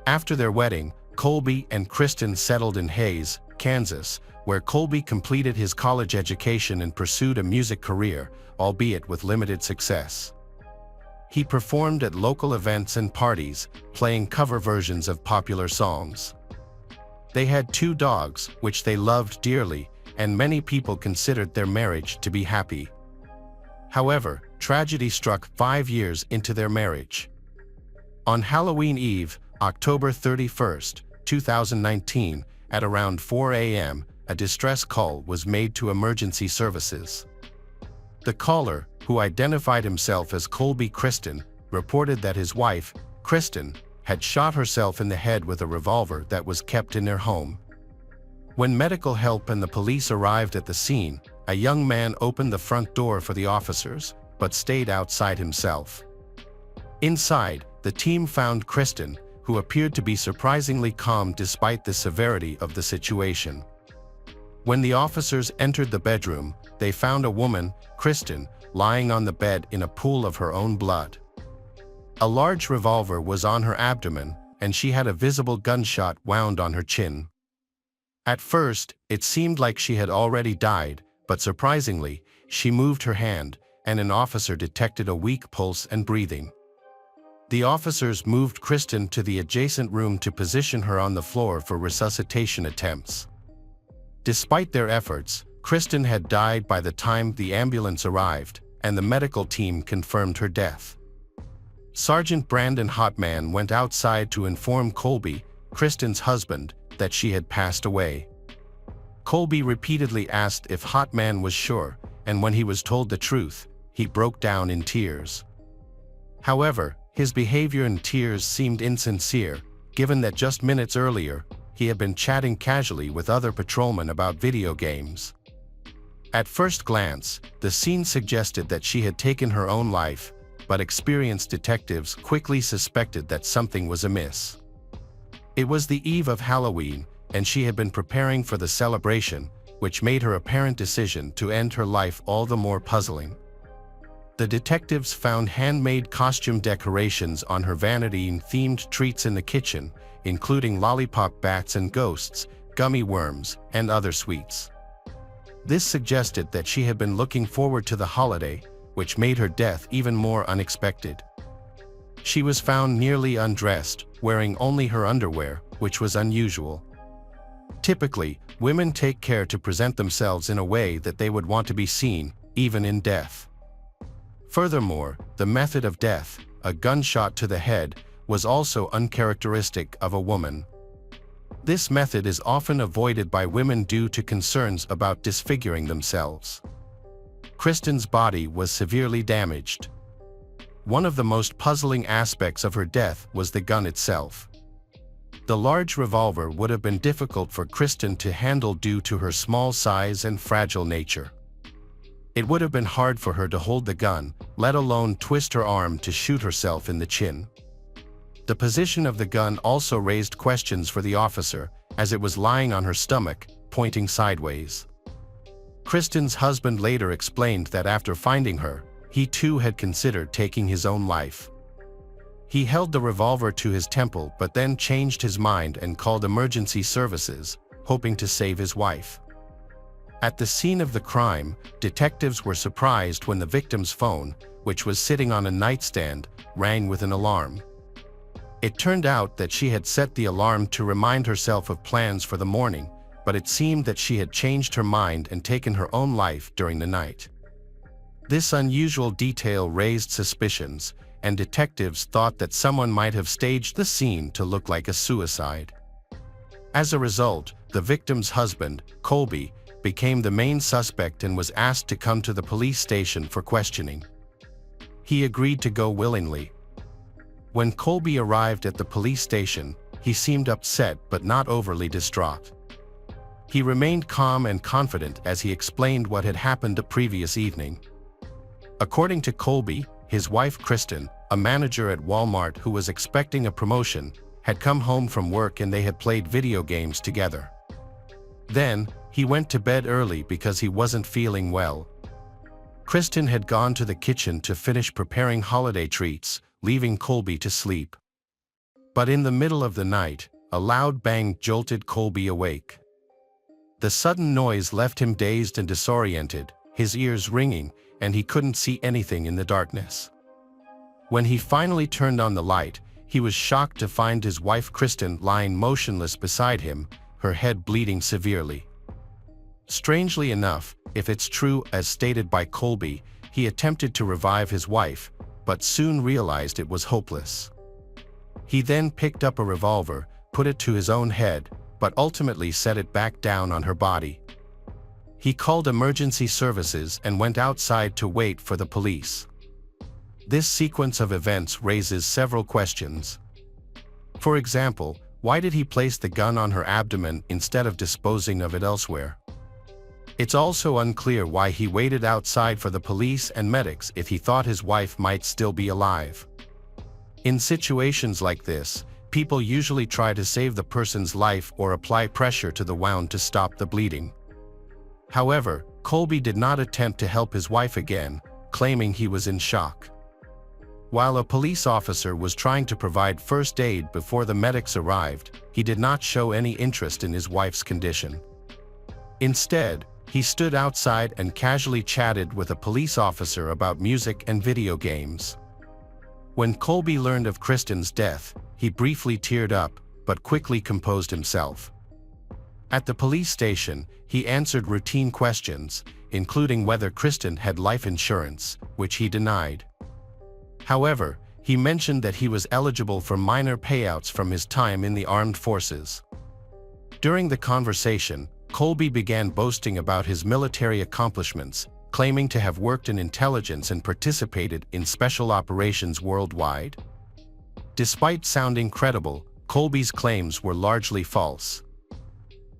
After their wedding, Colby and Kristen settled in Hays, Kansas, where Colby completed his college education and pursued a music career, albeit with limited success. He performed at local events and parties, playing cover versions of popular songs. They had 2 dogs, which they loved dearly, and many people considered their marriage to be happy. However, tragedy struck 5 years into their marriage. On Halloween Eve, October 31, 2019, at around 4 a.m., a distress call was made to emergency services. The caller, who identified himself as Colby Kristen, reported that his wife, Kristen, had shot herself in the head with a revolver that was kept in their home. When medical help and the police arrived at the scene, a young man opened the front door for the officers, but stayed outside himself. Inside, the team found Kristen, who appeared to be surprisingly calm despite the severity of the situation. When the officers entered the bedroom, they found a woman, Kristen, lying on the bed in a pool of her own blood. A large revolver was on her abdomen, and she had a visible gunshot wound on her chin. At first, it seemed like she had already died, but surprisingly, she moved her hand, and an officer detected a weak pulse and breathing. The officers moved Kristen to the adjacent room to position her on the floor for resuscitation attempts. Despite their efforts, Kristen had died by the time the ambulance arrived, and the medical team confirmed her death. Sergeant Brandon Hotman went outside to inform Colby, Kristen's husband, that she had passed away. Colby repeatedly asked if Hotman was sure, and when he was told the truth, he broke down in tears. However, his behavior and tears seemed insincere, given that just minutes earlier, he had been chatting casually with other patrolmen about video games. At first glance, the scene suggested that she had taken her own life, but experienced detectives quickly suspected that something was amiss. It was the eve of Halloween, and she had been preparing for the celebration, which made her apparent decision to end her life all the more puzzling. The detectives found handmade costume decorations on her vanity and themed treats in the kitchen, including lollipop bats and ghosts, gummy worms, and other sweets. This suggested that she had been looking forward to the holiday, which made her death even more unexpected. She was found nearly undressed, wearing only her underwear, which was unusual. Typically, women take care to present themselves in a way that they would want to be seen, even in death. Furthermore, the method of death, a gunshot to the head, was also uncharacteristic of a woman. This method is often avoided by women due to concerns about disfiguring themselves. Kristen's body was severely damaged. One of the most puzzling aspects of her death was the gun itself. The large revolver would have been difficult for Kristen to handle due to her small size and fragile nature. It would have been hard for her to hold the gun, let alone twist her arm to shoot herself in the chin. The position of the gun also raised questions for the officer, as it was lying on her stomach, pointing sideways. Kristen's husband later explained that after finding her, he too had considered taking his own life. He held the revolver to his temple but then changed his mind and called emergency services, hoping to save his wife. At the scene of the crime, detectives were surprised when the victim's phone, which was sitting on a nightstand, rang with an alarm. It turned out that she had set the alarm to remind herself of plans for the morning, but it seemed that she had changed her mind and taken her own life during the night. This unusual detail raised suspicions, and detectives thought that someone might have staged the scene to look like a suicide. As a result, the victim's husband, Colby, became the main suspect and was asked to come to the police station for questioning. He agreed to go willingly. When Colby arrived at the police station, he seemed upset but not overly distraught. He remained calm and confident as he explained what had happened the previous evening. According to Colby, his wife Kristen, a manager at Walmart who was expecting a promotion, had come home from work and they had played video games together. Then, he went to bed early because he wasn't feeling well. Kristen had gone to the kitchen to finish preparing holiday treats, leaving Colby to sleep. But in the middle of the night, a loud bang jolted Colby awake. The sudden noise left him dazed and disoriented, his ears ringing, and he couldn't see anything in the darkness. When he finally turned on the light, he was shocked to find his wife Kristen lying motionless beside him, her head bleeding severely. Strangely enough, if it's true as stated by Colby, he attempted to revive his wife, but soon realized it was hopeless. He then picked up a revolver, put it to his own head, but ultimately set it back down on her body. He called emergency services and went outside to wait for the police. This sequence of events raises several questions. For example, why did he place the gun on her abdomen instead of disposing of it elsewhere? It's also unclear why he waited outside for the police and medics if he thought his wife might still be alive. In situations like this, people usually try to save the person's life or apply pressure to the wound to stop the bleeding. However, Colby did not attempt to help his wife again, claiming he was in shock. While a police officer was trying to provide first aid before the medics arrived, he did not show any interest in his wife's condition. Instead, he stood outside and casually chatted with a police officer about music and video games. When Colby learned of Kristen's death, he briefly teared up, but quickly composed himself. At the police station, he answered routine questions, including whether Kristen had life insurance, which he denied. However, he mentioned that he was eligible for minor payouts from his time in the armed forces. During the conversation, Colby began boasting about his military accomplishments, claiming to have worked in intelligence and participated in special operations worldwide. Despite sounding credible, Colby's claims were largely false.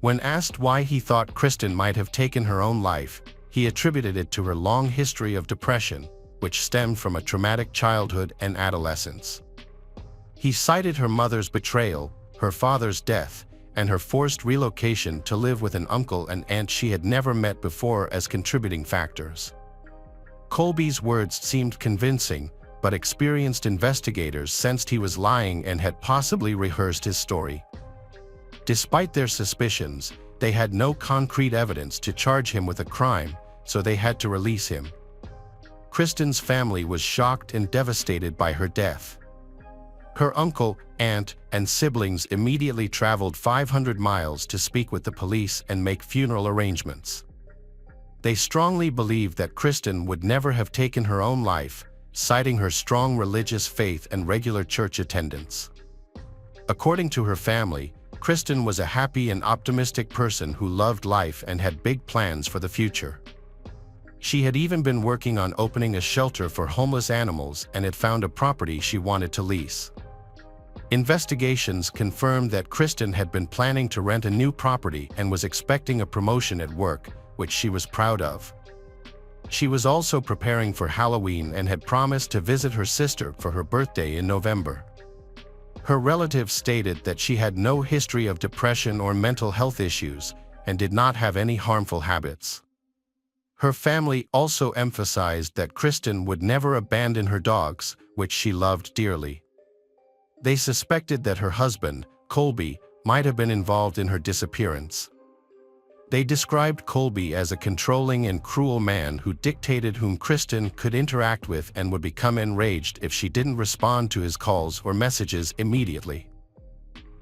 When asked why he thought Kristen might have taken her own life, he attributed it to her long history of depression, which stemmed from a traumatic childhood and adolescence. He cited her mother's betrayal, her father's death, and her forced relocation to live with an uncle and aunt she had never met before as contributing factors. Colby's words seemed convincing, but experienced investigators sensed he was lying and had possibly rehearsed his story. Despite their suspicions, they had no concrete evidence to charge him with a crime, so they had to release him. Kristen's family was shocked and devastated by her death. Her uncle, aunt, and siblings immediately traveled 500 miles to speak with the police and make funeral arrangements. They strongly believed that Kristen would never have taken her own life, citing her strong religious faith and regular church attendance. According to her family, Kristen was a happy and optimistic person who loved life and had big plans for the future. She had even been working on opening a shelter for homeless animals and had found a property she wanted to lease. Investigations confirmed that Kristen had been planning to rent a new property and was expecting a promotion at work, which she was proud of. She was also preparing for Halloween and had promised to visit her sister for her birthday in November. Her relatives stated that she had no history of depression or mental health issues and did not have any harmful habits. Her family also emphasized that Kristen would never abandon her dogs, which she loved dearly. They suspected that her husband, Colby, might have been involved in her disappearance. They described Colby as a controlling and cruel man who dictated whom Kristen could interact with and would become enraged if she didn't respond to his calls or messages immediately.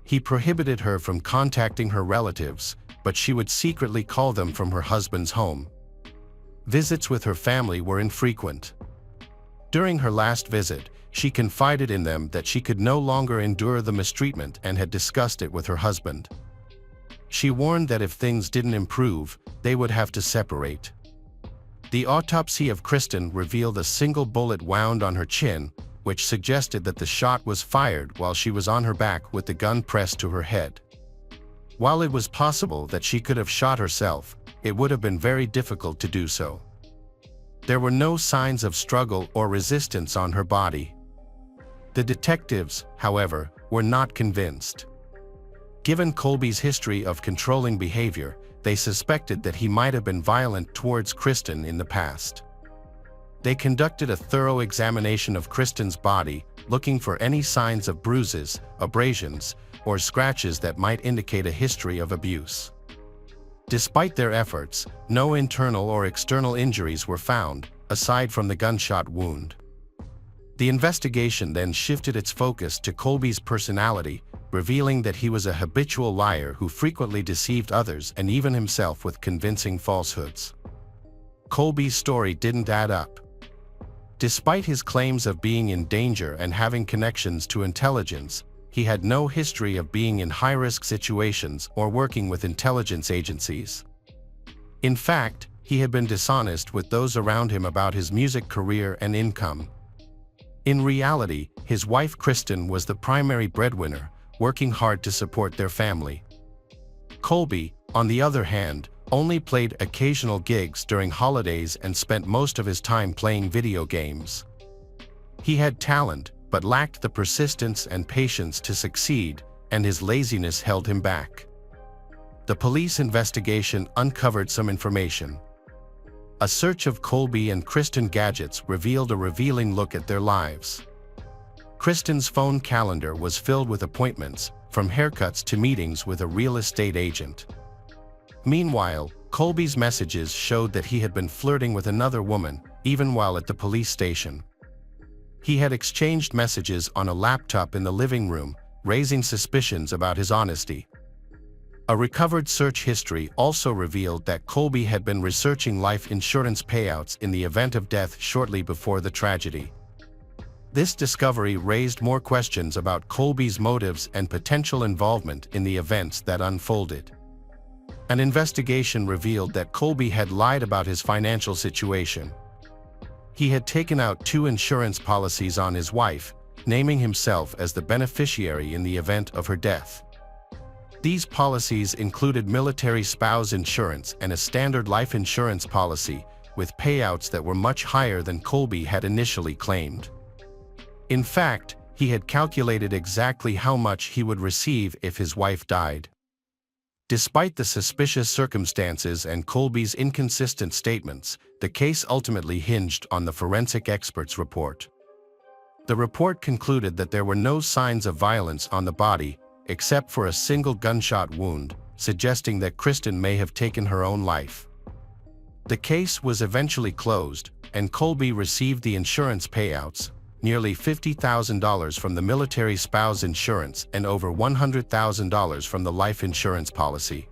He prohibited her from contacting her relatives, but she would secretly call them from her husband's home. Visits with her family were infrequent. During her last visit, she confided in them that she could no longer endure the mistreatment and had discussed it with her husband. She warned that if things didn't improve, they would have to separate. The autopsy of Kristen revealed a single bullet wound on her chin, which suggested that the shot was fired while she was on her back with the gun pressed to her head. While it was possible that she could have shot herself, it would have been very difficult to do so. There were no signs of struggle or resistance on her body. The detectives, however, were not convinced. Given Colby's history of controlling behavior, they suspected that he might have been violent towards Kristen in the past. They conducted a thorough examination of Kristen's body, looking for any signs of bruises, abrasions, or scratches that might indicate a history of abuse. Despite their efforts, no internal or external injuries were found, aside from the gunshot wound. The investigation then shifted its focus to Colby's personality, revealing that he was a habitual liar who frequently deceived others and even himself with convincing falsehoods. Colby's story didn't add up. Despite his claims of being in danger and having connections to intelligence, he had no history of being in high-risk situations or working with intelligence agencies. In fact, he had been dishonest with those around him about his music career and income. In reality, his wife Kristen was the primary breadwinner, working hard to support their family. Colby, on the other hand, only played occasional gigs during holidays and spent most of his time playing video games. He had talent, but lacked the persistence and patience to succeed, and his laziness held him back. The police investigation uncovered some information. A search of Colby and Kristen gadgets revealed a revealing look at their lives. Kristen's phone calendar was filled with appointments, from haircuts to meetings with a real estate agent. Meanwhile, Colby's messages showed that he had been flirting with another woman, even while at the police station. He had exchanged messages on a laptop in the living room, raising suspicions about his honesty. A recovered search history also revealed that Colby had been researching life insurance payouts in the event of death shortly before the tragedy. This discovery raised more questions about Colby's motives and potential involvement in the events that unfolded. An investigation revealed that Colby had lied about his financial situation. He had taken out 2 insurance policies on his wife, naming himself as the beneficiary in the event of her death. These policies included military spouse insurance and a standard life insurance policy, with payouts that were much higher than Colby had initially claimed. In fact, he had calculated exactly how much he would receive if his wife died. Despite the suspicious circumstances and Colby's inconsistent statements, the case ultimately hinged on the forensic expert's report. The report concluded that there were no signs of violence on the body, except for a single gunshot wound, suggesting that Kristen may have taken her own life. The case was eventually closed, and Colby received the insurance payouts, nearly $50,000 from the military spouse insurance and over $100,000 from the life insurance policy.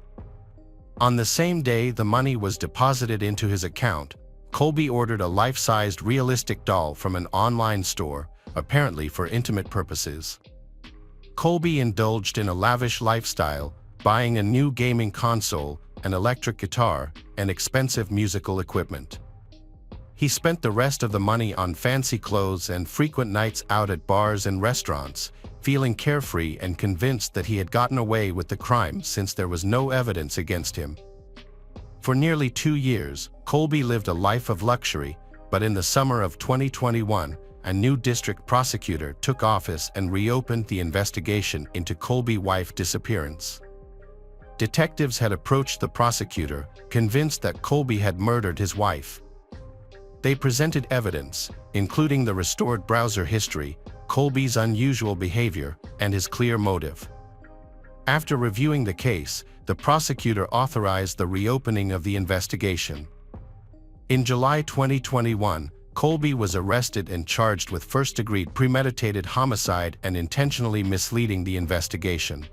On the same day the money was deposited into his account, Colby ordered a life-sized realistic doll from an online store, apparently for intimate purposes. Colby indulged in a lavish lifestyle, buying a new gaming console, an electric guitar, and expensive musical equipment. He spent the rest of the money on fancy clothes and frequent nights out at bars and restaurants, feeling carefree and convinced that he had gotten away with the crime since there was no evidence against him. For nearly 2 years, Colby lived a life of luxury, but in the summer of 2021, a new district prosecutor took office and reopened the investigation into Colby's wife's disappearance. Detectives had approached the prosecutor, convinced that Colby had murdered his wife. They presented evidence, including the restored browser history, Colby's unusual behavior, and his clear motive. After reviewing the case, the prosecutor authorized the reopening of the investigation. In July 2021, Colby was arrested and charged with first-degree premeditated homicide and intentionally misleading the investigation.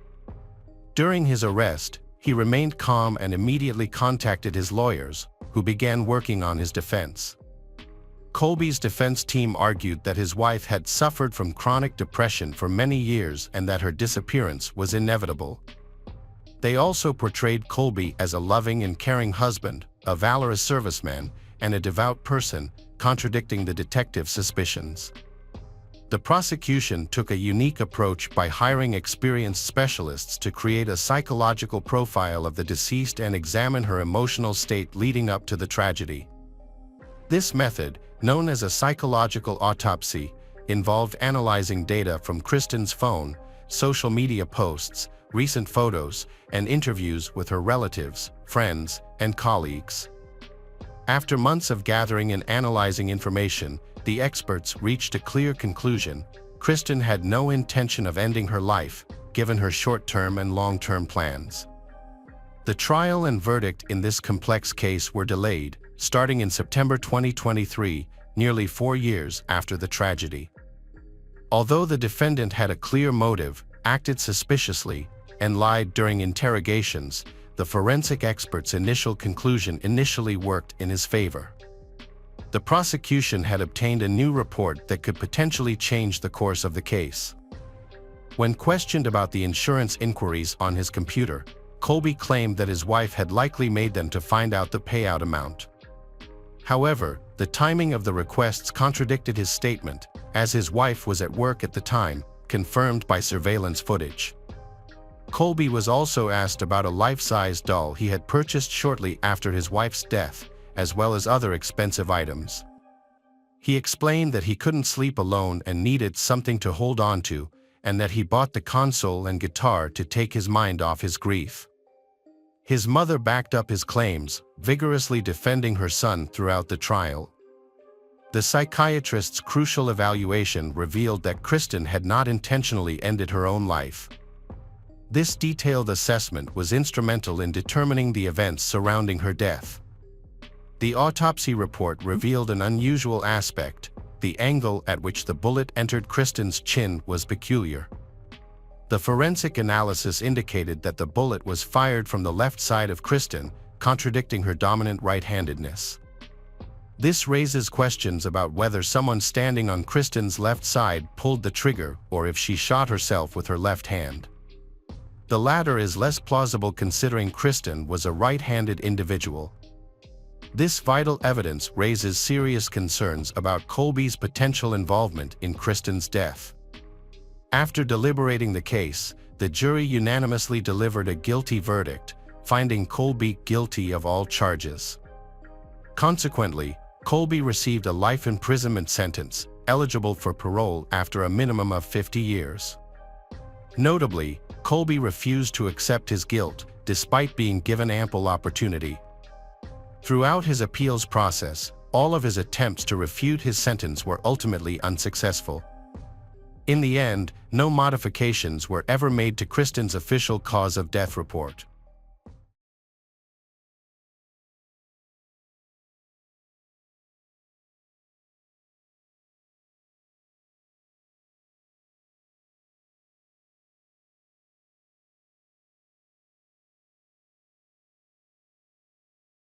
During his arrest, he remained calm and immediately contacted his lawyers, who began working on his defense. Colby's defense team argued that his wife had suffered from chronic depression for many years and that her disappearance was inevitable. They also portrayed Colby as a loving and caring husband, a valorous serviceman, and a devout person, contradicting the detective's suspicions. The prosecution took a unique approach by hiring experienced specialists to create a psychological profile of the deceased and examine her emotional state leading up to the tragedy. This method, known as a psychological autopsy, involved analyzing data from Kristen's phone, social media posts, recent photos, and interviews with her relatives, friends, and colleagues. After months of gathering and analyzing information, the experts reached a clear conclusion: Kristen had no intention of ending her life, given her short-term and long-term plans. The trial and verdict in this complex case were delayed, starting in September 2023, nearly 4 years after the tragedy. Although the defendant had a clear motive, acted suspiciously, and lied during interrogations, the forensic expert's initial conclusion initially worked in his favor. The prosecution had obtained a new report that could potentially change the course of the case. When questioned about the insurance inquiries on his computer, Colby claimed that his wife had likely made them to find out the payout amount. However, the timing of the requests contradicted his statement, as his wife was at work at the time, confirmed by surveillance footage. Colby was also asked about a life-size doll he had purchased shortly after his wife's death, as well as other expensive items. He explained that he couldn't sleep alone and needed something to hold on to, and that he bought the console and guitar to take his mind off his grief. His mother backed up his claims, vigorously defending her son throughout the trial. The psychiatrist's crucial evaluation revealed that Kristen had not intentionally ended her own life. This detailed assessment was instrumental in determining the events surrounding her death. The autopsy report revealed an unusual aspect: the angle at which the bullet entered Kristen's chin was peculiar. The forensic analysis indicated that the bullet was fired from the left side of Kristen, contradicting her dominant right-handedness. This raises questions about whether someone standing on Kristen's left side pulled the trigger or if she shot herself with her left hand. The latter is less plausible considering Kristen was a right-handed individual. This vital evidence raises serious concerns about Colby's potential involvement in Kristen's death. After deliberating the case, the jury unanimously delivered a guilty verdict, finding Colby guilty of all charges. Consequently, Colby received a life imprisonment sentence, eligible for parole after a minimum of 50 years. Notably, Colby refused to accept his guilt, despite being given ample opportunity. Throughout his appeals process, all of his attempts to refute his sentence were ultimately unsuccessful. In the end, no modifications were ever made to Kristen's official cause of death report.